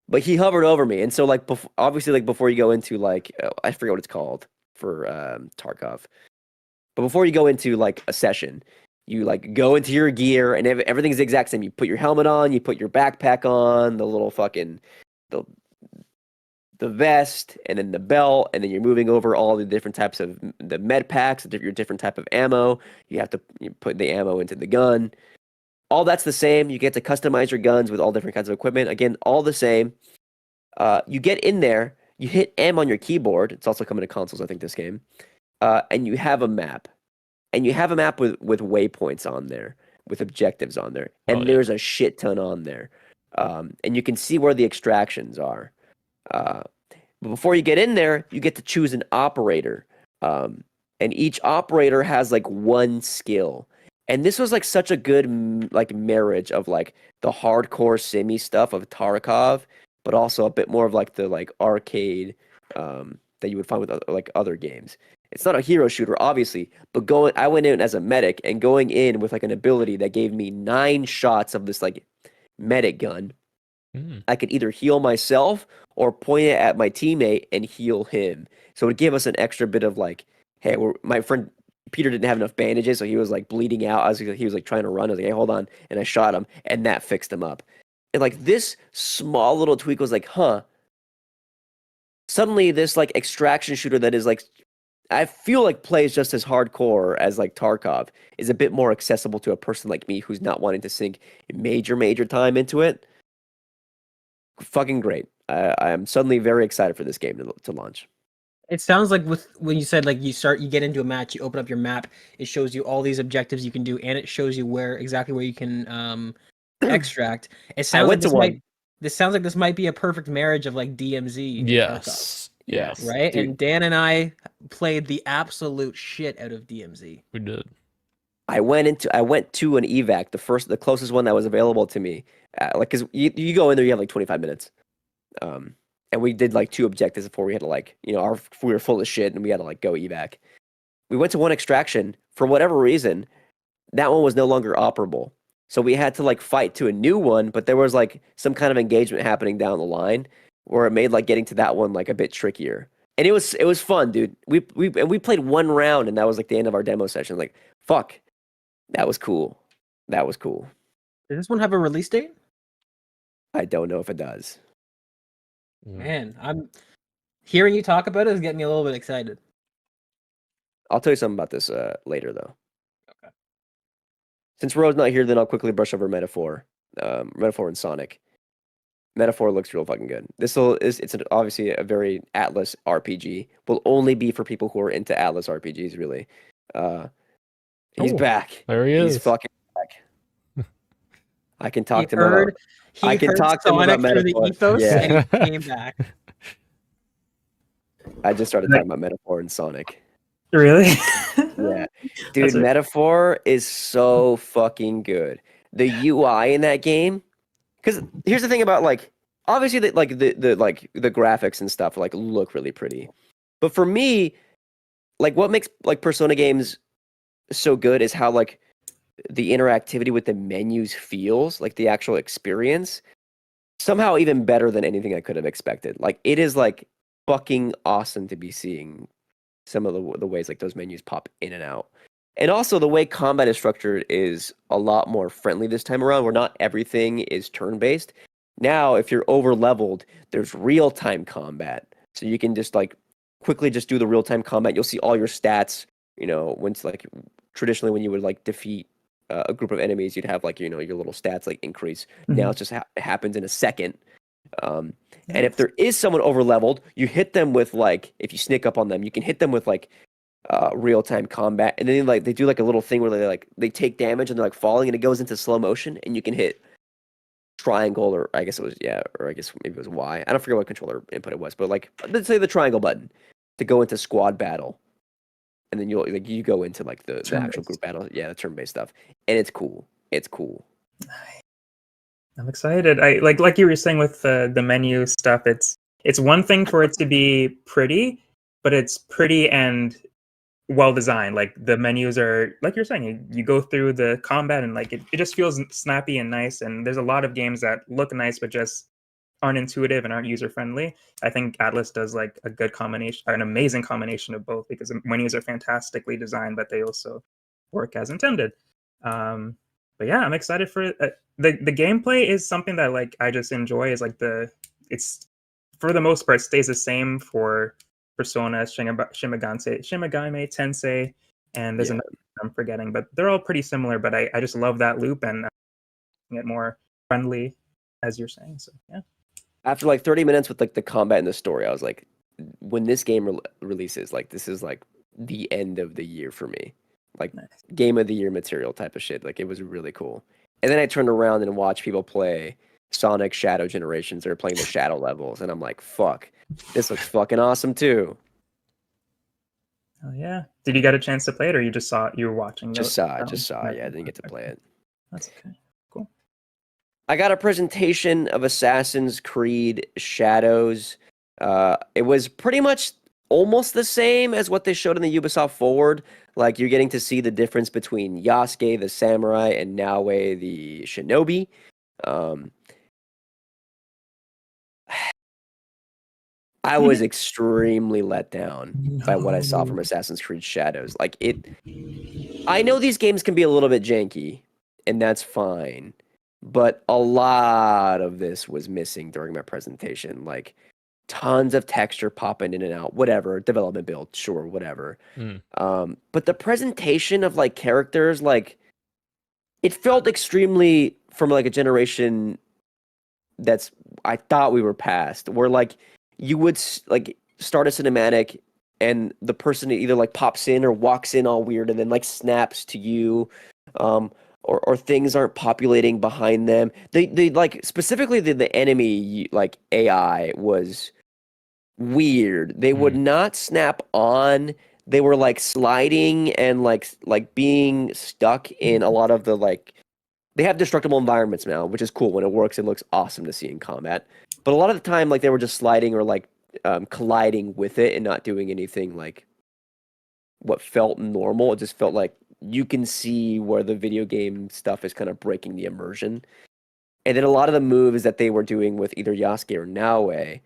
But he hovered over me, and so like obviously like before you go into like I forget what it's called for Tarkov, but before you go into like a session, you like go into your gear, and everything's the exact same. You put your helmet on, you put your backpack on, the little fucking the vest, and then the belt, and then you're moving over all the different types of the med packs, your different type of ammo. You have to put the ammo into the gun. All that's the same. You get to customize your guns with all different kinds of equipment. Again, all the same. You get in there, you hit M on your keyboard. It's also coming to consoles, I think, this game. And you have a map. And you have a map with waypoints on there, with objectives on there. And there's a shit ton on there. And you can see where the extractions are. But before you get in there, you get to choose an operator. And each operator has like one skill. And this was like such a good like marriage of like the hardcore simmy stuff of Tarkov, but also a bit more of like the like arcade that you would find with like other games. It's not a hero shooter, obviously, but I went in as a medic, and going in with like an ability that gave me 9 shots of this like medic gun. I could either heal myself or point it at my teammate and heal him. So it would give us an extra bit of like, hey, my friend Peter didn't have enough bandages, so he was like bleeding out. He was like trying to run. I was like, hey, hold on. And I shot him, and that fixed him up. And like this small little tweak was like, huh. Suddenly this like extraction shooter that is like, I feel like plays just as hardcore as like Tarkov is a bit more accessible to a person like me who's not wanting to sink major time into it. Fucking great. I am suddenly very excited for this game to launch. It sounds like when you said like you get into a match, you open up your map, it shows you all these objectives you can do, and it shows you exactly where you can extract. It sounds this sounds like this might be a perfect marriage of like DMZ. Yes. Right? Dude. And Dan and I played the absolute shit out of DMZ. We did. I went to an evac, the closest one that was available to me. Because you go in there, you have like 25 minutes. And we did like 2 objectives before we had to like, we were full of shit and we had to like go evac. We went to one extraction. For whatever reason, that one was no longer operable. So we had to like fight to a new one, but there was like some kind of engagement happening down the line where it made like getting to that one like a bit trickier. And it was fun, dude. We played 1 round, and that was like the end of our demo session. Like, fuck. That was cool. Does this one have a release date? I don't know if it does. Man, I'm hearing you talk about it is getting me a little bit excited. I'll tell you something about this later, though. Okay. Since Ro's not here, then I'll quickly brush over Metaphor. Metaphor and Sonic. Metaphor looks real fucking good. It's obviously a very Atlas RPG. Will only be for people who are into Atlas RPGs, really. He's back. There he is. He's fucking back. I can talk to him about. I can talk to him about Metaphor. The ethos, and he came back. I just started talking about Metaphor and Sonic. Really? Yeah, dude, Metaphor is so fucking good. The UI in that game, because here's the thing about like, obviously the graphics and stuff like look really pretty, but for me, like what makes like Persona games so good is how like the interactivity with the menus feels, like the actual experience, somehow even better than anything I could have expected. Like it is like fucking awesome to be seeing some of the ways like those menus pop in and out. And also the way combat is structured is a lot more friendly this time around, where not everything is turn-based. Now, if you're over leveled, there's real-time combat. So you can just like quickly just do the real-time combat. You'll see all your stats, once like traditionally when you would like defeat a group of enemies, you'd have like, your little stats like increase. Now it just happens in a second. And if there is someone over leveled, you hit them with like, if you sneak up on them, you can hit them with like real time combat, and then they do like a little thing where they take damage and they're like falling, and it goes into slow motion, and you can hit triangle, or I guess maybe it was Y. I don't forget what controller input it was, but like let's say the triangle button to go into squad battle, and then you go into like the actual group battle, the turn based stuff, and it's cool. It's cool. I'm excited. I like you were saying with the menu stuff. It's one thing for it to be pretty, but it's pretty and well designed. Like the menus are, like you're saying, you go through the combat and like it just feels snappy and nice. And there's a lot of games that look nice but just aren't intuitive and aren't user friendly. I think Atlas does like a good combination, or an amazing combination of both, because the menus are fantastically designed, but they also work as intended. But yeah, I'm excited for the gameplay is something that like I just enjoy. Is like it's for the most part stays the same for Persona, Shin Megami Tensei, and there's another I'm forgetting, but they're all pretty similar. But I just love that loop and it more friendly, as you're saying. So yeah. After like 30 minutes with like the combat and the story, I was like, when this game releases, like this is like the end of the year for me. Like nice. Game of the year material type of shit. Like it was really cool. And then I turned around and watched people play Sonic Shadow Generations. They're playing the Shadow levels, and I'm like, fuck, this looks fucking awesome too. Oh yeah. Did you get a chance to play it, or you were watching? Just saw. Yeah, I didn't get to play it. That's okay. Cool. I got a presentation of Assassin's Creed Shadows. It was pretty much almost the same as what they showed in the Ubisoft Forward. Like you're getting to see the difference between Yasuke, the samurai, and Naoe, the shinobi. I was extremely let down by what I saw from Assassin's Creed Shadows. Like I know these games can be a little bit janky, and that's fine. But a lot of this was missing during my presentation. Like tons of texture popping in and out, whatever, development build, sure, whatever. But the presentation of like characters, like it felt extremely from like a generation that's I thought we were past, where like you would like start a cinematic and the person either like pops in or walks in all weird and then like snaps to you, or things aren't populating behind them. They like specifically the enemy like AI was weird. They would not snap on. They were like sliding and like being stuck in a lot of the like. They have destructible environments now, which is cool. When it works, it looks awesome to see in combat. But a lot of the time, like they were just sliding or like colliding with it and not doing anything like what felt normal. It just felt like you can see where the video game stuff is kind of breaking the immersion. And then a lot of the moves that they were doing with either Yasuke or Naoe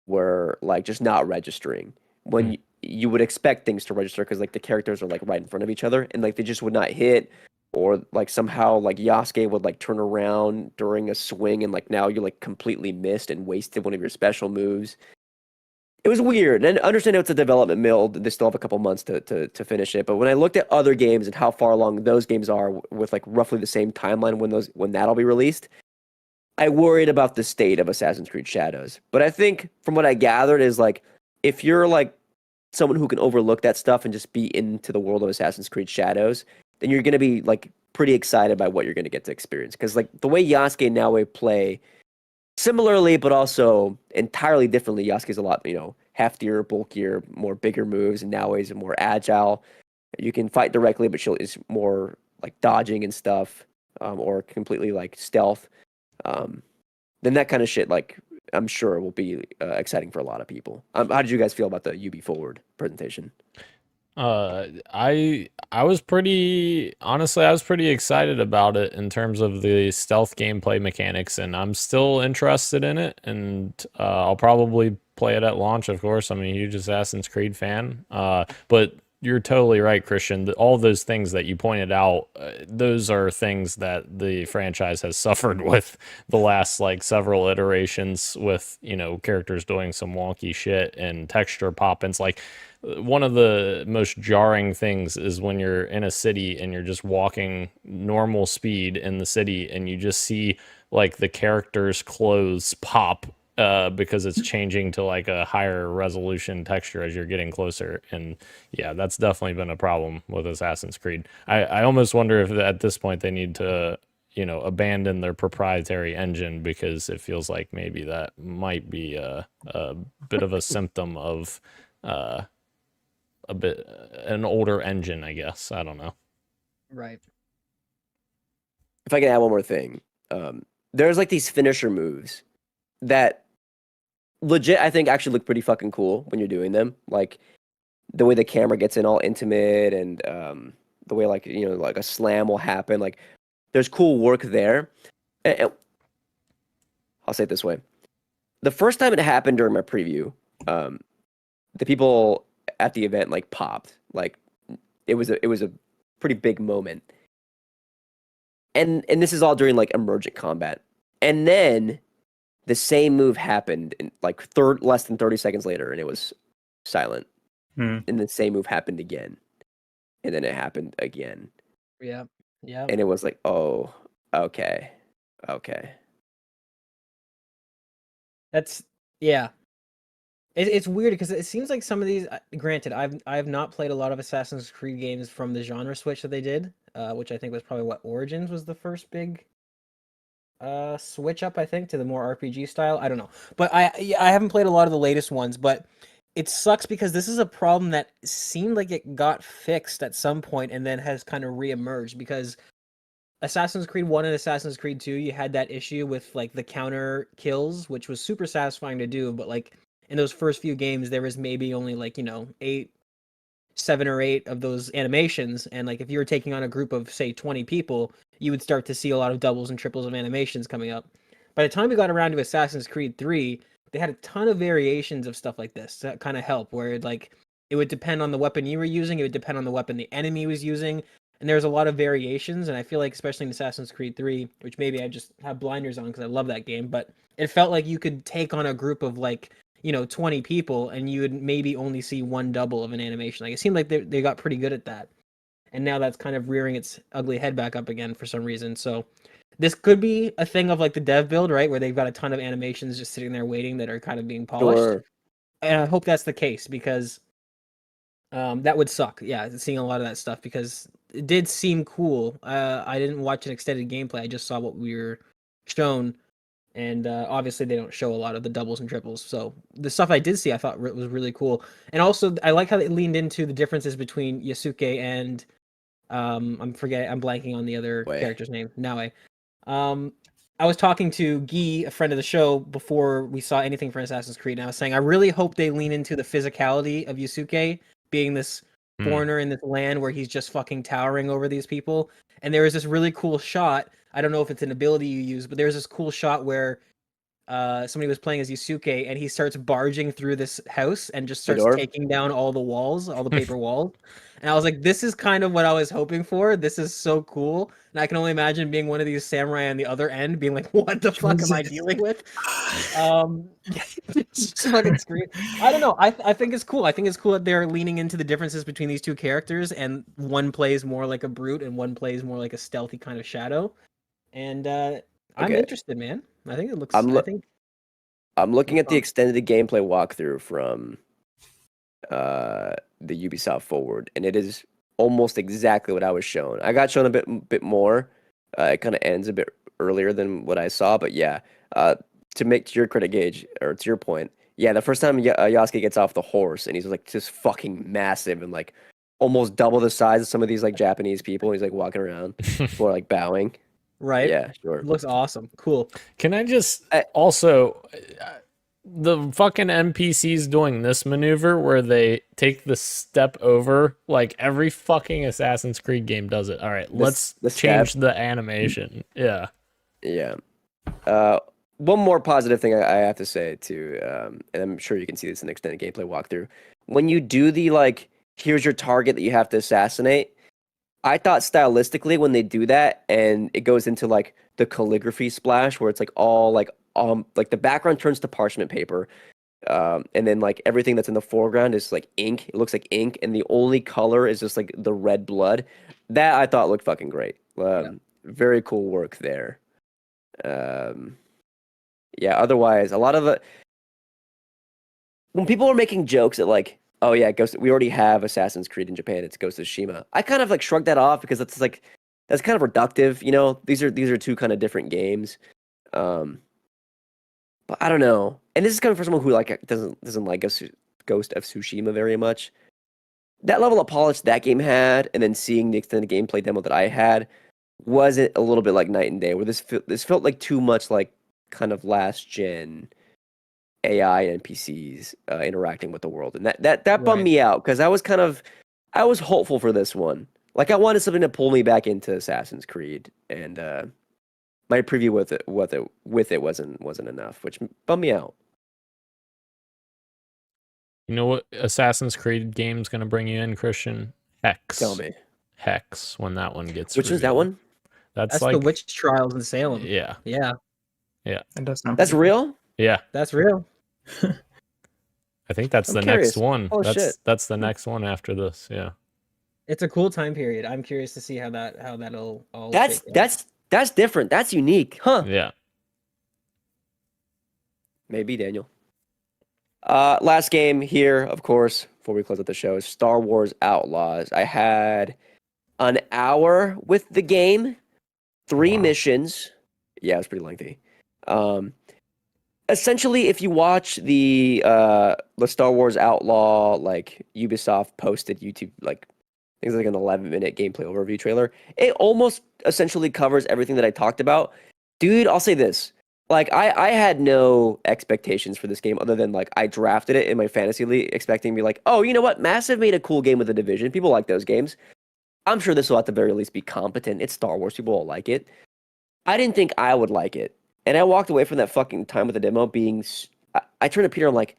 were like just not registering when you would expect things to register, because like the characters are like right in front of each other and like they just would not hit, or like somehow like Yasuke would like turn around during a swing and like now you like completely missed and wasted one of your special moves. It was weird. And I understand it's a development build. They still have a couple months to finish it. But when I looked at other games and how far along those games are with like roughly the same timeline when that'll be released, I worried about the state of Assassin's Creed Shadows. But I think from what I gathered is like, if you're like someone who can overlook that stuff and just be into the world of Assassin's Creed Shadows, then you're going to be like pretty excited by what you're going to get to experience. Because like the way Yasuke and Naoe play similarly, but also entirely differently. Yasuke's a lot, heftier, bulkier, more bigger moves, and Naoe's more agile. You can fight directly, but is more like dodging and stuff, or completely like stealth. Then that kind of shit, like I'm sure will be exciting for a lot of people. How did you guys feel about the UB Forward presentation? I was pretty honestly, I was pretty excited about it in terms of the stealth gameplay mechanics, and I'm still interested in it. And I'll probably play it at launch, of course. I'm a huge Assassin's Creed fan. But you're totally right, Christian. All those things that you pointed out, those are things that the franchise has suffered with the last like several iterations, with characters doing some wonky shit and texture pop-ins. Like one of the most jarring things is when you're in a city and you're just walking normal speed in the city and you just see like the character's clothes pop because it's changing to like a higher resolution texture as you're getting closer. And yeah, that's definitely been a problem with Assassin's Creed. I almost wonder if at this point they need to abandon their proprietary engine, because it feels like maybe that might be a bit of a symptom of an older engine, I guess. I don't know. Right. If I can add one more thing, there's like these finisher moves that legit I think actually look pretty fucking cool when you're doing them. Like the way the camera gets in all intimate, and the way like like a slam will happen. Like there's cool work there. And I'll say it this way: the first time it happened during my preview, the people at the event like popped. Like it was a pretty big moment. And this is all during like emergent combat. And then the same move happened in like less than 30 seconds later, and it was silent. And the same move happened again. And then it happened again. Yeah. Yeah. And it was like, oh, okay. That's yeah. It's weird because it seems like some of these. Granted, I've not played a lot of Assassin's Creed games from the genre switch that they did, which I think was probably what Origins was the first big switch up, I think, to the more RPG style. I don't know, but I haven't played a lot of the latest ones, but it sucks because this is a problem that seemed like it got fixed at some point and then has kind of reemerged, because Assassin's Creed 1 and Assassin's Creed 2, you had that issue with like the counter kills, which was super satisfying to do, but like in those first few games there was maybe only like 7 or 8 of those animations, and like if you were taking on a group of say 20 people, you would start to see a lot of doubles and triples of animations coming up. By the time we got around to Assassin's Creed 3, they had a ton of variations of stuff like this that kind of help, where it would depend on the weapon you were using, it would depend on the weapon the enemy was using, and there's a lot of variations. And I feel like especially in Assassin's Creed 3, which maybe I just have blinders on because I love that game, but it felt like you could take on a group of like 20 people and you would maybe only see one double of an animation. Like it seemed like they got pretty good at that. And now that's kind of rearing its ugly head back up again for some reason. So this could be a thing of like the dev build, right? Where they've got a ton of animations just sitting there waiting that are kind of being polished. Sure. And I hope that's the case, because that would suck. Yeah, seeing a lot of that stuff, because it did seem cool. I didn't watch an extended gameplay. I just saw what we were shown. And obviously they don't show a lot of the doubles and triples. So the stuff I did see, I thought was really cool. And also I like how they leaned into the differences between Yasuke and I'm blanking on the other character's name. Naue. I was talking to Guy, a friend of the show, before we saw anything for Assassin's Creed, and I was saying I really hope they lean into the physicality of Yasuke being this foreigner in this land where he's just fucking towering over these people. And there was this really cool shot. I don't know if it's an ability you use, but there's this cool shot where somebody was playing as Yusuke, and he starts barging through this house and just starts taking down all the walls, all the paper walls. And I was like, this is kind of what I was hoping for. This is so cool. And I can only imagine being one of these samurai on the other end, being like, what the fuck am I dealing with? Just fucking scream. I don't know. I think it's cool. I think it's cool that they're leaning into the differences between these two characters, and one plays more like a brute and one plays more like a stealthy kind of shadow. And I'm interested, man. I think it looks. I'm looking at the extended gameplay walkthrough from the Ubisoft Forward, and it is almost exactly what I was shown. I got shown a bit more. It kind of ends a bit earlier than what I saw, but yeah. To your credit, Gage, or to your point, yeah, the first time Yasuke gets off the horse and he's like just fucking massive and like almost double the size of some of these like Japanese people. He's like walking around or like bowing. Right. Yeah, sure. It looks awesome. Cool. Can I just also the fucking NPCs doing this maneuver where they take the step over, like every fucking Assassin's Creed game does it. All right, let's change the animation. Yeah. Yeah. One more positive thing I have to say too, and I'm sure you can see this in the extended gameplay walkthrough. When you do the like, here's your target that you have to assassinate. I thought stylistically when they do that and it goes into like the calligraphy splash where it's like all like the background turns to parchment paper, and then like everything that's in the foreground is like ink. It looks like ink, and the only color is just like the red blood. That I thought looked fucking great. Very cool work there. Yeah. Otherwise, a lot of the when people are making jokes at like, oh yeah, we already have Assassin's Creed in Japan. It's Ghost of Tsushima. I kind of like shrugged that off because that's like that's kind of reductive. You know, these are two kind of different games. But I don't know. And this is coming from someone who like doesn't like Ghost of Tsushima very much. That level of polish that game had, and then seeing the extended gameplay demo that I had, wasn't a little bit like night and day. Where this felt like too much like kind of last gen AI and NPCs interacting with the world, and that bummed me out because I was hopeful for this one. Like I wanted something to pull me back into Assassin's Creed, and my preview with it wasn't enough, which bummed me out. You know what Assassin's Creed game's gonna bring you in, Christian? Hex. Tell me. Hex when that one gets. Which is that one? That's like the witch trials in Salem. Yeah. Yeah. It does sound That's real? Yeah. That's real. I think that's the curious. next one. Oh, shit. That's the next one after this. Yeah. It's a cool time period. I'm curious to see how that'll all. shake out. That's different. That's unique, huh? Yeah. Maybe, Daniel. Last game here, of course, before we close out the show, is Star Wars Outlaws. I had an hour with the game, 3 missions. Yeah, it was pretty lengthy. Essentially, if you watch the Star Wars Outlaw, like Ubisoft posted YouTube, like I think it's like an 11-minute gameplay overview trailer, it almost essentially covers everything that I talked about. Dude, I'll say this. Like, I had no expectations for this game other than, like, I drafted it in my fantasy league expecting to be like, oh, you know what? Massive made a cool game with The Division. People like those games. I'm sure this will at the very least be competent. It's Star Wars. People will like it. I didn't think I would like it. And I walked away from that fucking time with the demo being... I turned to Peter, I'm like,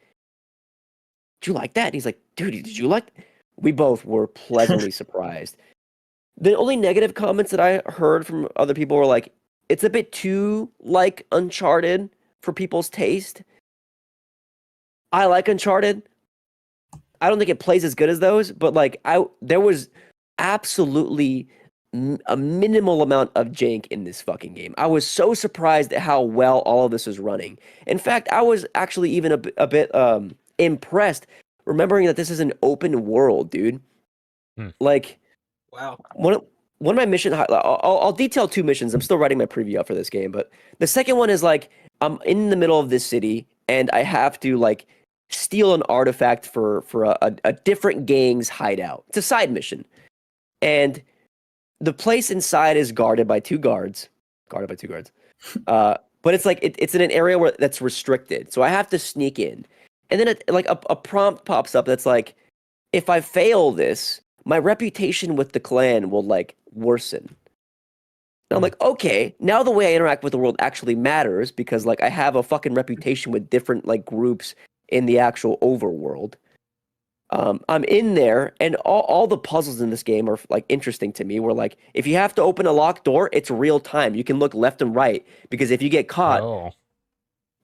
did you like that? And he's like, dude, did you like... We both were pleasantly surprised. The only negative comments that I heard from other people were like, it's a bit too like Uncharted for people's taste. I like Uncharted. I don't think it plays as good as those, but like there was absolutely a minimal amount of jank in this fucking game. I was so surprised at how well all of this was running. In fact, I was actually even a bit impressed, remembering that this is an open world, dude. Like, wow. One of my mission, I'll detail 2 missions. I'm still writing my preview up for this game, but the second one is like, I'm in the middle of this city and I have to like steal an artifact for a different gang's hideout. It's a side mission. And the place inside is guarded by 2 guards. But it's like, it's in an area where that's restricted. So I have to sneak in. And then a prompt pops up that's like, if I fail this, my reputation with the clan will like worsen. And I'm like, okay, now the way I interact with the world actually matters because like I have a fucking reputation with different like groups in the actual overworld. I'm in there, and all the puzzles in this game are like interesting to me. Where like if you have to open a locked door, it's real time. You can look left and right because if you get caught,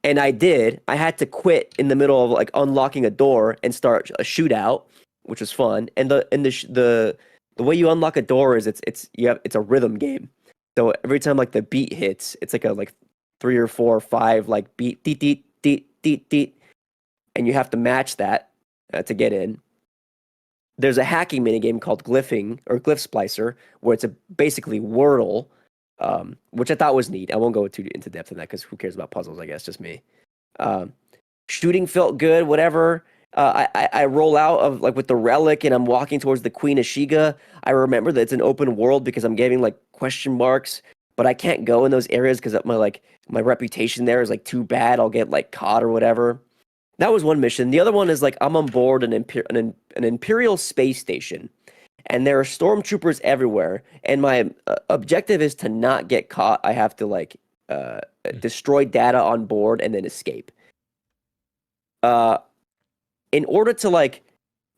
and I did, I had to quit in the middle of like unlocking a door and start a shootout, which was fun. And the way you unlock a door is it's a rhythm game. So every time like the beat hits, it's like a 3 or 4 or 5 like beat deet deet deet deet deet, and you have to match that to get in. There's a hacking minigame called Glyphing or Glyph Splicer, where it's basically Wordle, which I thought was neat. I won't go too into depth in that because who cares about puzzles? I guess just me. Shooting felt good. Whatever. I roll out of like with the relic and I'm walking towards the Queen of Shiga. I remember that it's an open world because I'm getting like question marks, but I can't go in those areas because my reputation there is like too bad. I'll get like caught or whatever. That was one mission. The other one is like I'm on board an Imperial space station, and there are stormtroopers everywhere. And my objective is to not get caught. I have to like destroy data on board and then escape. In order to like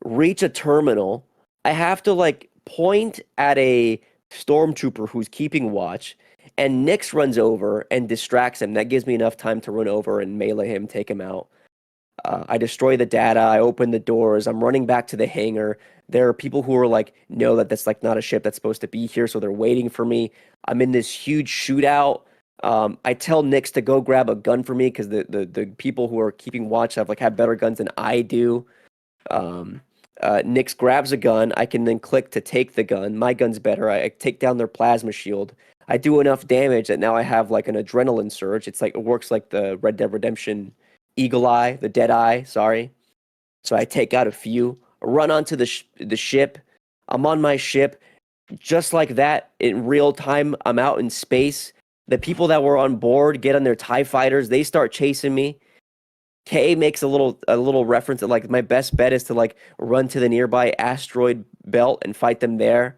reach a terminal, I have to like point at a stormtrooper who's keeping watch, and Nyx runs over and distracts him. That gives me enough time to run over and melee him, take him out. I destroy the data. I open the doors. I'm running back to the hangar. There are people who are like, no, that's like not a ship that's supposed to be here, so they're waiting for me. I'm in this huge shootout. I tell Nyx to go grab a gun for me because the people who are keeping watch have better guns than I do. Nyx grabs a gun. I can then click to take the gun. My gun's better. I take down their plasma shield. I do enough damage that now I have like an adrenaline surge. It's like it works like the Red Dead Redemption Eagle Eye, the Dead Eye, sorry. So I take out a few, run onto the ship. I'm on my ship. Just like that, in real time, I'm out in space. The people that were on board get on their TIE fighters. They start chasing me. Kay makes a little reference that like my best bet is to like run to the nearby asteroid belt and fight them there.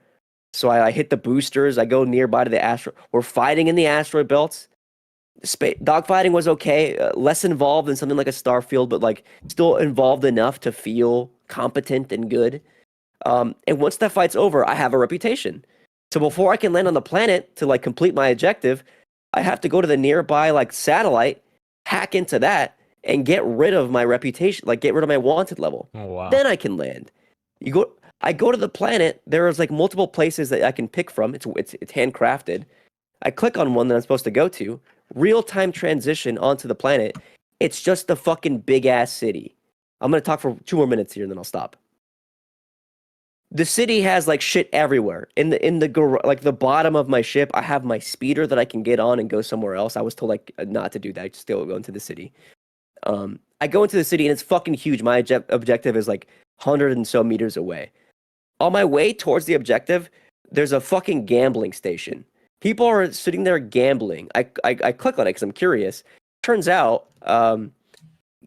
So I hit the boosters. I go nearby to the asteroid. We're fighting in the asteroid belts. Dogfighting was okay, less involved than something like a Starfield, but like still involved enough to feel competent and good. And once that fight's over, I have a reputation. So before I can land on the planet to like complete my objective, I have to go to the nearby like satellite, hack into that, and get rid of my reputation, like get rid of my wanted level. Oh, wow. Then I can land. I go to the planet. There is like multiple places that I can pick from. It's handcrafted. I click on one that I'm supposed to go to. Real-time transition onto the planet. It's just a fucking big-ass city. I'm going to talk for 2 more minutes here, and then I'll stop. The city has, like, shit everywhere. In the bottom of my ship, I have my speeder that I can get on and go somewhere else. I was told, like, not to do that. I just still go into the city. I go into the city, and it's fucking huge. My objective is, like, 100 and so meters away. On my way towards the objective, there's a fucking gambling station. People are sitting there gambling. I click on it because I'm curious. Turns out,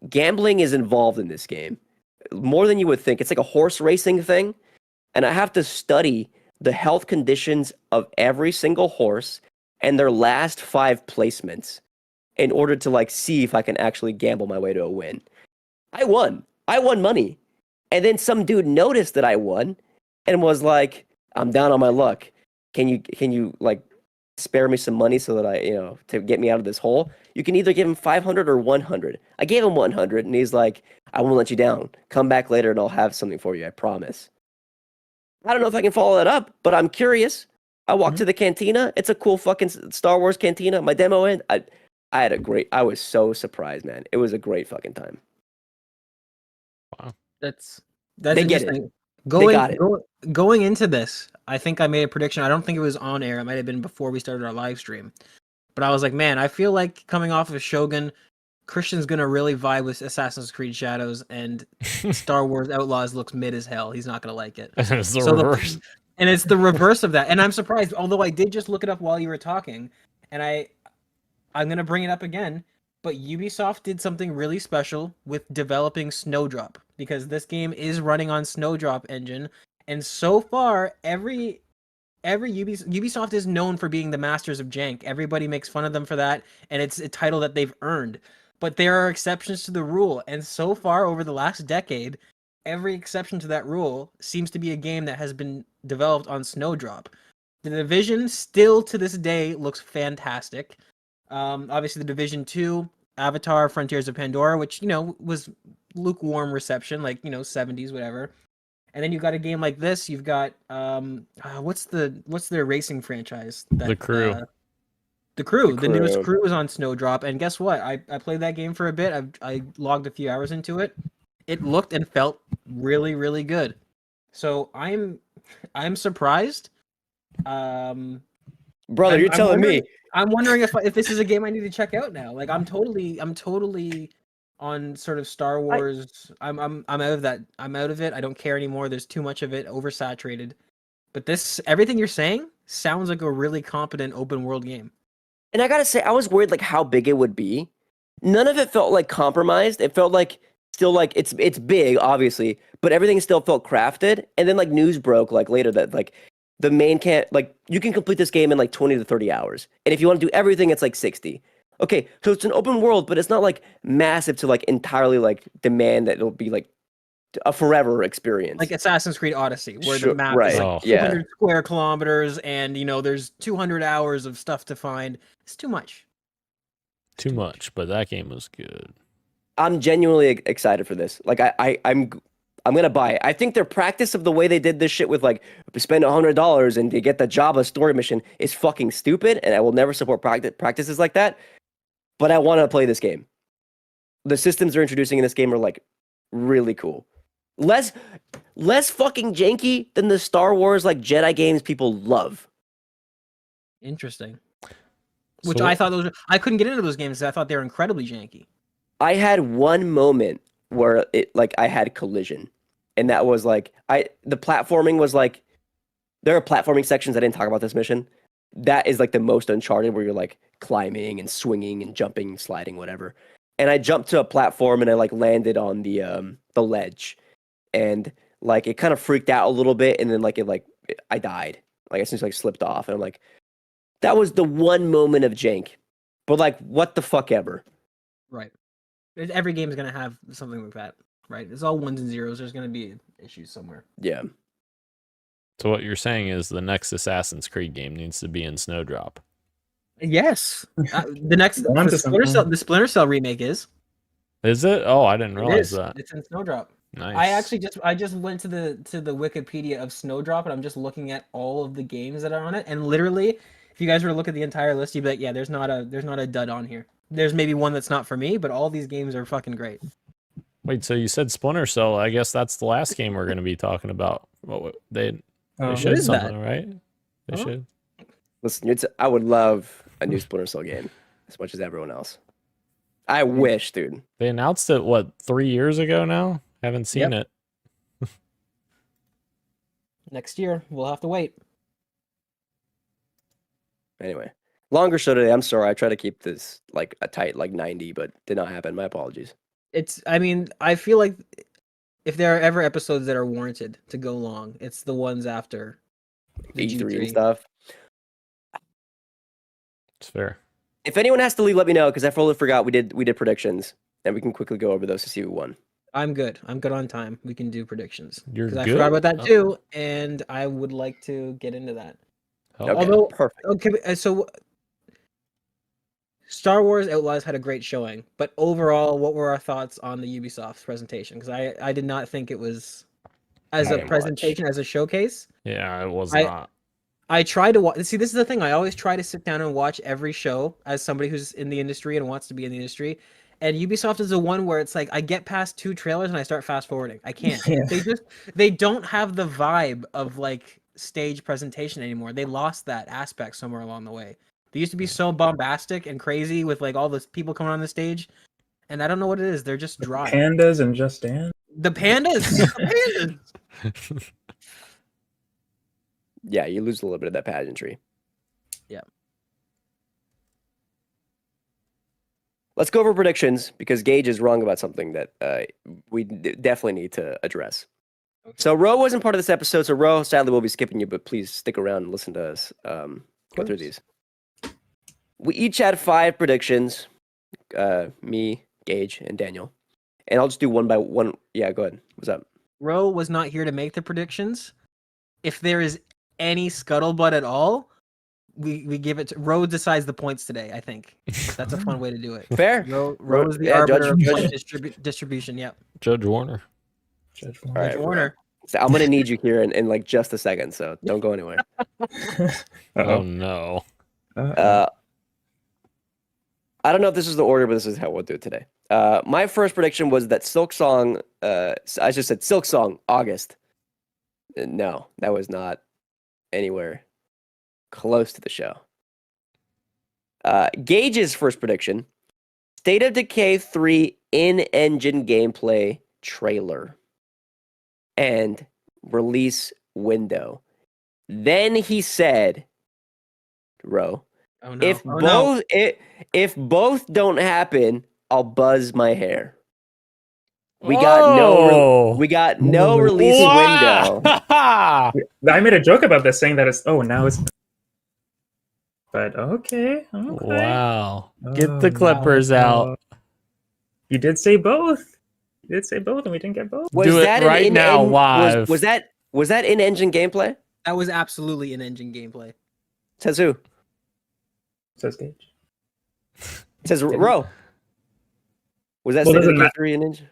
gambling is involved in this game. More than you would think. It's like a horse racing thing. And I have to study the health conditions of every single horse and their last 5 placements in order to like see if I can actually gamble my way to a win. I won. I won money. And then some dude noticed that I won and was like, I'm down on my luck. Can you like spare me some money so that I, to get me out of this hole? You can either give him 500 or 100. I gave him 100 and he's like, I won't let you down. Come back later and I'll have something for you. I promise. I don't know if I can follow that up, but I'm curious. I walked to the cantina. It's a cool fucking Star Wars cantina. My demo in. I was so surprised, man. It was a great fucking time. Wow. That's they get interesting. it. Going into this, I think I made a prediction. I don't think it was on air. It might have been before we started our live stream. But I was like, man, I feel like coming off of Shogun, Christian's gonna really vibe with Assassin's Creed Shadows, and Star Wars Outlaws looks mid as hell. He's not gonna like it. It's the reverse. And it's the reverse of that. And I'm surprised, although I did just look it up while you were talking, and I'm gonna bring it up again. But Ubisoft did something really special with developing Snowdrop, because this game is running on Snowdrop engine, and so far every Ubisoft is known for being the masters of jank. Everybody makes fun of them for that, and it's a title that they've earned. But there are exceptions to the rule, and so far over the last decade, every exception to that rule seems to be a game that has been developed on Snowdrop. The Division still to this day looks fantastic. Obviously, The Division 2, Avatar, Frontiers of Pandora, which, was lukewarm reception, like, 70s, whatever. And then you've got a game like this. You've got what's their racing franchise? The Crew. The Crew. The newest Crew is on Snowdrop, and guess what? I played that game for a bit. I logged a few hours into it. It looked and felt really, really good. So I'm surprised. Brother, you're telling me. I'm wondering if this is a game I need to check out now. Like I'm totally on sort of Star Wars. I'm out of that. I'm out of it. I don't care anymore. There's too much of it, oversaturated. But everything you're saying sounds like a really competent open world game. And I gotta say, I was worried like how big it would be. None of it felt like compromised. It felt like still like it's big, obviously, but everything still felt crafted. And then like news broke like later that like the main can't like you can complete this game in like 20 to 30 hours. And if you want to do everything, it's like 60. Okay, so it's an open world, but it's not like massive to like entirely like demand that it'll be like a forever experience. Like Assassin's Creed Odyssey, where Sure, the map right. is Oh. like 200 square kilometers, and you know there's 200 hours of stuff to find. It's too much. Too much, but that game was good. I'm genuinely excited for this. Like I'm gonna buy it. I think their practice of the way they did this shit with like spend $100 and to get the Java story mission is fucking stupid, and I will never support practices like that. But I want to play this game. The systems they're introducing in this game are like really cool. Less fucking janky than the Star Wars like Jedi games people love. Interesting. So Which I thought I couldn't get into those games. I thought they were incredibly janky. I had one moment where it like I had collision, and that was like the platforming was like there are platforming sections. I didn't talk about this mission. That is like the most Uncharted, where you're like climbing and swinging and jumping, sliding, whatever. And I jumped to a platform and I like landed on the ledge, and like it kind of freaked out a little bit, and then like I died. Like I just like slipped off, and I'm like, that was the one moment of jank. But like, what the fuck ever. Right. Every game is gonna have something like that. Right. It's all ones and zeros. There's gonna be issues somewhere. Yeah. So what you're saying is the next Assassin's Creed game needs to be in Snowdrop. Yes. The next Onto the Splinter Cell remake is. Is it? Oh, I didn't It realize is. that. It's in Snowdrop. Nice. I just went to the Wikipedia of Snowdrop, and I'm just looking at all of the games that are on it, and literally, if you guys were to look at the entire list, you'd be like, yeah, there's not a dud on here. There's maybe one that's not for me, but all these games are fucking great. Wait, so you said Splinter Cell? I guess that's the last game we're going to be talking about. They showed is that? something, right? They Huh? should. Listen, I would love a new Splinter Cell game as much as everyone else. I wish, dude. They announced it 3 years ago now. Haven't seen it. Next year, we'll have to wait. Anyway, longer show today. I'm sorry. I try to keep this like a tight like 90, but did not happen. My apologies. I mean, I feel like if there are ever episodes that are warranted to go long, it's the ones after the E3 G3 and stuff. It's fair. If anyone has to leave, let me know, because I fully forgot we did predictions, and we can quickly go over those to see who won. I'm good. I'm good on time. We can do predictions. You're Because I good? forgot about that Oh. too, and I would like to get into that. Oh, Okay, Although- perfect. Okay, so Star Wars Outlaws had a great showing, but overall, what were our thoughts on the Ubisoft presentation? Because I did not think it was as I a didn't presentation, as a showcase. Yeah, it was I- not. I try to watch. See, this is the thing. I always try to sit down and watch every show as somebody who's in the industry and wants to be in the industry. And Ubisoft is the one where it's like I get past 2 trailers and I start fast forwarding. I can't. Yeah. They don't have the vibe of like stage presentation anymore. They lost that aspect somewhere along the way. They used to be so bombastic and crazy with like all those people coming on the stage, and I don't know what it is. They're just dry. Pandas and Just Dance. The pandas. The pandas. Yeah, you lose a little bit of that pageantry. Yeah. Let's go over predictions, because Gage is wrong about something that we definitely need to address. Okay. So Ro wasn't part of this episode, so Ro, sadly, we'll be skipping you, but please stick around and listen to us go through course. these. We each had 5 predictions, me, Gage, and Daniel. And I'll just do one by one. Yeah, go ahead. What's up? Ro was not here to make the predictions. If there is any scuttlebutt at all, we give it to Ro decides the points today. I think that's a fun way to do it. Fair? Ro is the yeah, arbiter Judge- of point distribution. Yep. Judge Warner. Judge All right, Warner. So I'm going to need you here in like just a second, so don't go anywhere. Oh no. I don't know if this is the order, but this is how we'll do it today. My first prediction was that Silk Song, I just said Silk Song, August. No, that was not anywhere close to the show. Gage's first prediction, State of Decay 3 in-engine gameplay trailer and release window. Then he said, Ro, Oh no. if Oh, both no. if both don't happen, I'll buzz my hair. We got no release window. I made a joke about this, saying that now it's. But okay. Wow. Get the Clippers out. You did say both. And we didn't get both. Do it right now, live. Was that in-engine gameplay? That was absolutely in-engine gameplay. Says who? Says Gage. Says Ro. Was that Q3 in-engine?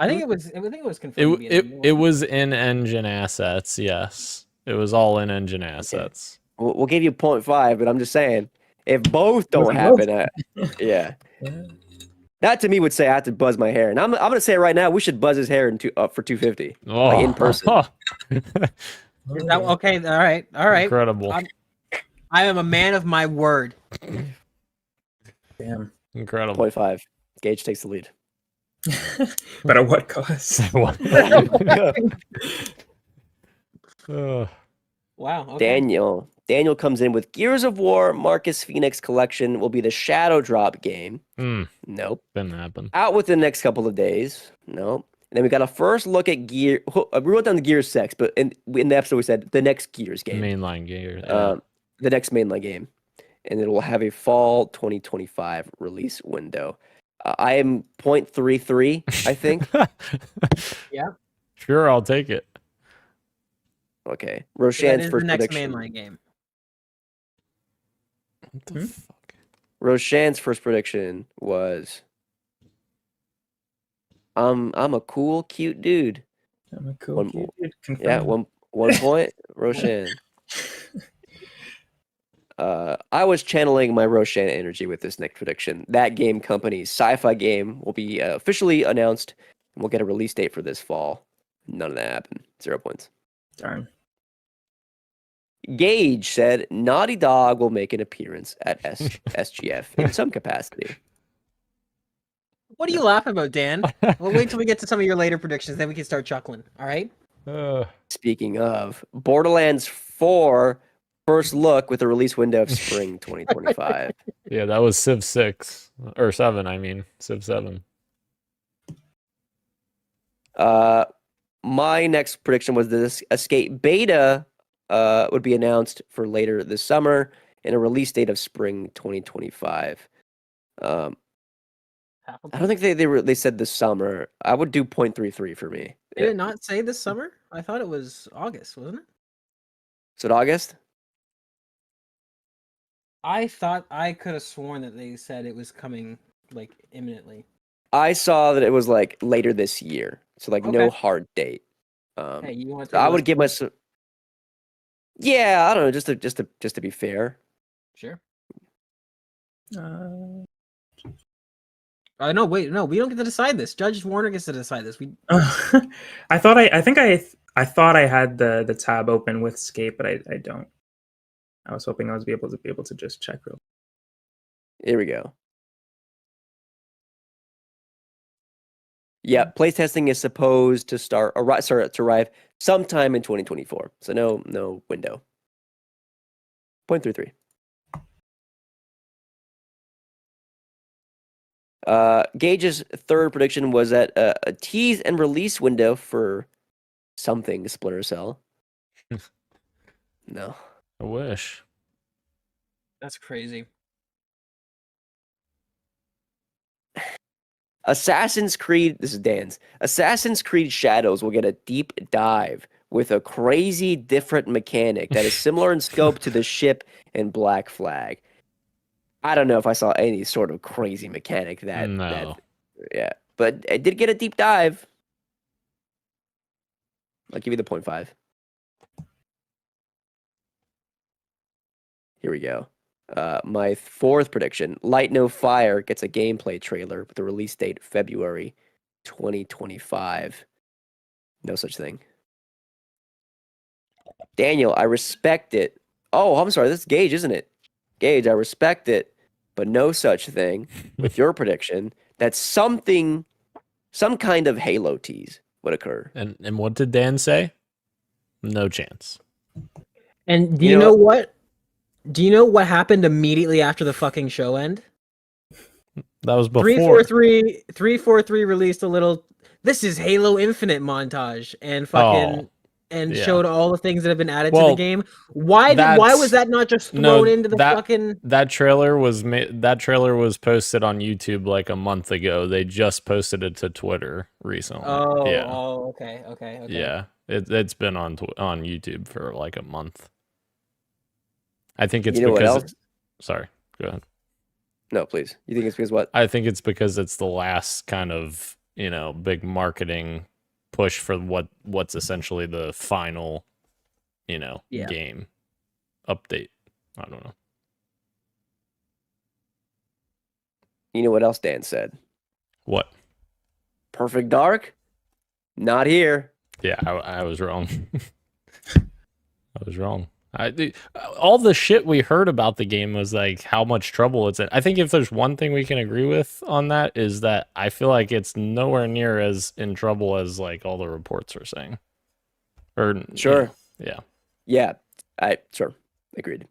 I think it was confirmed. It was in-engine assets. Yes, it was all in-engine assets. Okay. We'll give you 0.5, but I'm just saying, if both don't happen, yeah. That to me would say I have to buzz my hair, and I'm gonna say it right now. We should buzz his hair for 250, like in person. Okay, all right. Incredible. I am a man of my word. Damn. Incredible. 0.5. Gage takes the lead. But at what cost? Wow. Okay. Daniel comes in with Gears of War Marcus Phoenix Collection will be the Shadow Drop game. Nope. Didn't happen. Out within the next couple of days. Nope. And then we got a first look at Gear. We wrote down the Gears 6, but in the episode we said the next Gears game. Mainline Gears. The next mainline game. And it will have a fall 2025 release window. I am 0.33, I think. Yeah. Sure, I'll take it. Okay. Roshan's first the next prediction. mainline game. What the fuck? Roshan's first prediction was I'm a cool, cute dude. I'm a cool, cute dude. Confirmed. Yeah, one point, Roshan. I was channeling my Roshan energy with this next prediction. That game company's sci-fi game will be officially announced, and we'll get a release date for this fall. None of that happened. 0 points. Darn. Gage said Naughty Dog will make an appearance at SGF in some capacity. What are you laughing about, Dan? We'll wait till we get to some of your later predictions, then we can start chuckling. All right? Speaking of, Borderlands 4 first look with a release window of spring 2025. Yeah, that was Civ 6 or 7. I mean, Civ 7. My next prediction was this Escape beta would be announced for later this summer and a release date of spring 2025. I don't think they said this summer. I would do 0.33 for me. Did it not say this summer? I thought it was August, wasn't it? Is it August? I thought I could have sworn that they said it was coming like imminently. I saw that it was like later this year, so like no hard date. Hey, you want I would give myself. Yeah, I don't know, just to be fair. Sure. No, wait, no, we don't get to decide this. Judge Warner gets to decide this. I thought I thought I had the tab open with Escape, but I don't. I was hoping I was be able to just check real. Here we go. Yeah, playtesting is supposed to arrive sometime in 2024. So no window. 0.33. Gage's third prediction was that a tease and release window for something Splinter Cell. No. I wish. That's crazy. Assassin's Creed, this is Dan's. Assassin's Creed Shadows will get a deep dive with a crazy different mechanic that is similar in scope to the ship in Black Flag. I don't know if I saw any sort of crazy mechanic No. Yeah, but it did get a deep dive. I'll give you the 0.5. Here we go. My fourth prediction, Light No Fire gets a gameplay trailer with a release date February 2025. No such thing. Daniel, I respect it. Oh, I'm sorry, this is Gage, isn't it? Gage, I respect it, but no such thing with your prediction that some kind of Halo tease would occur. And what did Dan say? No chance. And do you know what? Do you know what happened immediately after the fucking show end? That was before. 343 released a little this is Halo Infinite montage and fucking showed all the things that have been added to the game. Why was that not just thrown into the fucking? That trailer was posted on YouTube like a month ago. They just posted it to Twitter recently. Okay. Yeah, it's been on YouTube for like a month. I think it's because. Sorry, go ahead. No, please. You think it's because what? I think it's because it's the last kind of, big marketing push for what's essentially the final, game update. I don't know. You know what else Dan said? What? Perfect Dark? Not here. Yeah, I was wrong. I was wrong. All the shit we heard about the game was like how much trouble it's in. I think if there's one thing we can agree with on that is that I feel like it's nowhere near as in trouble as like all the reports are saying. Or sure. Yeah. Yeah. Sure. Agreed.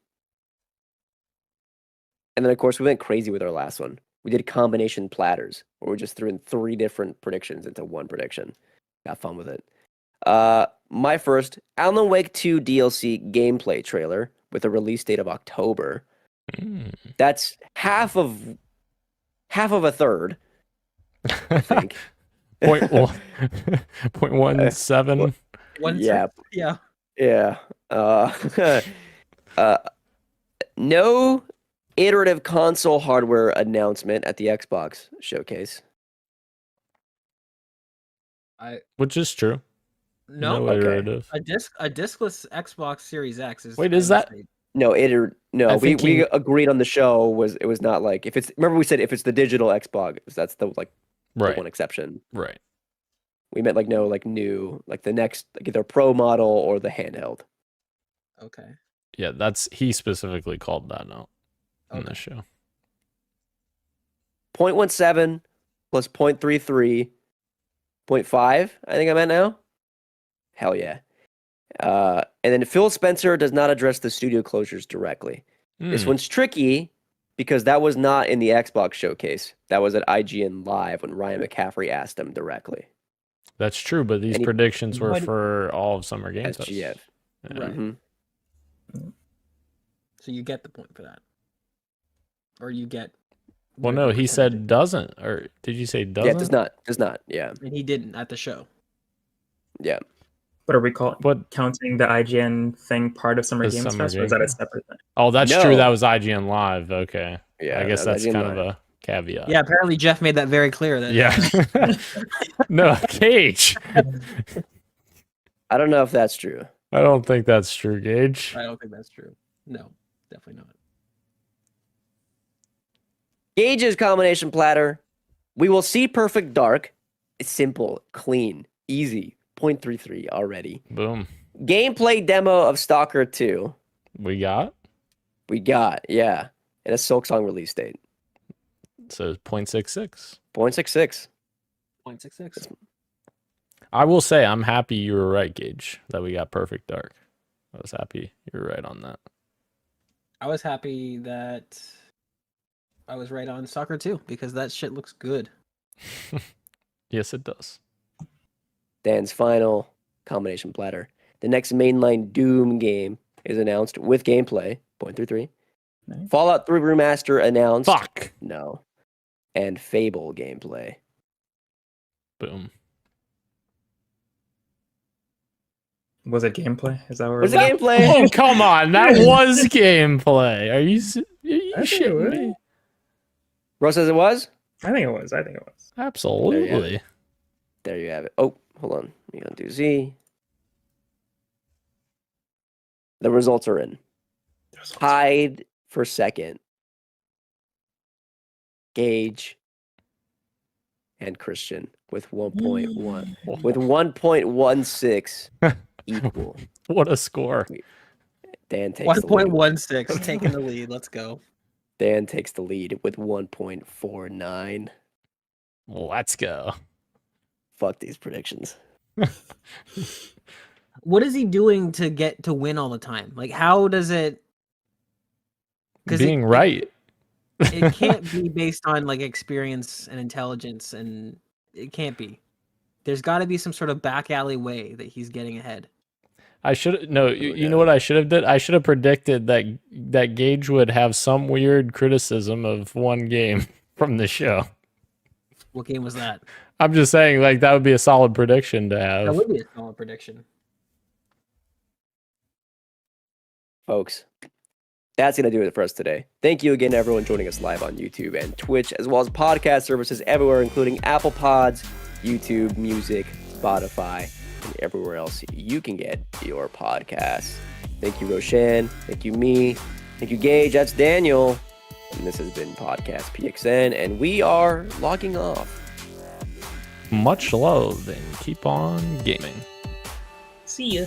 And then of course we went crazy with our last one. We did combination platters where we just threw in 3 different predictions into one prediction. Got fun with it. My first Alan Wake 2 DLC gameplay trailer with a release date of October. That's half of a third, I think. 0.17. Yeah. No iterative console hardware announcement at the Xbox showcase. Which is true. No, iterative. A discless Xbox Series X is. Wait, is that? No, we agreed on the show it was not like if it's. Remember we said if it's the digital Xbox, that's the the one exception. Right. We meant new the next either Pro model or the handheld. Okay. Yeah, he specifically called that out in the show. 0.17 plus 0.33, 0.5. I think I meant now. Hell yeah. And then Phil Spencer does not address the studio closures directly. This one's tricky because that was not in the Xbox showcase. That was at IGN Live when Ryan McCaffrey asked him directly. That's true, but these predictions were for all of Summer Game Fest. SGF. Yeah. Right. Mm-hmm. So you get the point for that. Or you get... Well, no, he said doesn't. Or did you say doesn't? Yeah, does not. Yeah. And he didn't at the show. Yeah. But are we counting the IGN thing part of Summer Games Fest, or is that a separate thing? Oh, that's true. That was IGN Live. Okay. Yeah, I guess that's kind of a caveat. Yeah, apparently Jeff made that very clear. That No, Gage. I don't know if that's true. I don't think that's true, Gage. I don't think that's true. No, definitely not. Gage's combination platter. We will see Perfect Dark. It's simple, clean, easy. 0.33 already. Boom. Gameplay demo of Stalker 2. We got, yeah. And a Silksong release date. So 0.66. 0.66. 0.66. I will say I'm happy you were right, Gage, that we got Perfect Dark. I was happy you were right on that. I was happy that I was right on Stalker 2 because that shit looks good. Yes, it does. Dan's final combination platter. The next mainline Doom game is announced with gameplay. 0.33. Nice. Fallout 3 Remaster announced. Fuck. No. And Fable gameplay. Boom. Was it gameplay? Is that where Was it gameplay? Oh, come on. That was gameplay. Are you shitting me? Rose says it was? I think it was. Absolutely. There you have it. Oh, hold on. We gotta do Z. The results are in. Tied for second. Gage and Christian with 1.1. With 1.16 equal. What a score. Dan takes 1.16, taking the lead. Let's go. Dan takes the lead with 1.49. Let's go. Fuck these predictions. What is he doing to get to win all the time? Like, how does it? Being right. It can't be based on like experience and intelligence, and it can't be. There's got to be some sort of back alley way that he's getting ahead. I should no. You know what I should have did? I should have predicted that Gage would have some weird criticism of one game from the show. What game was that? I'm just saying, like, that would be a solid prediction to have. That would be a solid prediction. Folks, that's going to do it for us today. Thank you again, everyone joining us live on YouTube and Twitch, as well as podcast services everywhere, including Apple Pods, YouTube, Music, Spotify, and everywhere else you can get your podcasts. Thank you, Roshan. Thank you, me. Thank you, Gage. That's Daniel. And this has been Podcast PXN, and we are logging off. Much love and keep on gaming. See ya.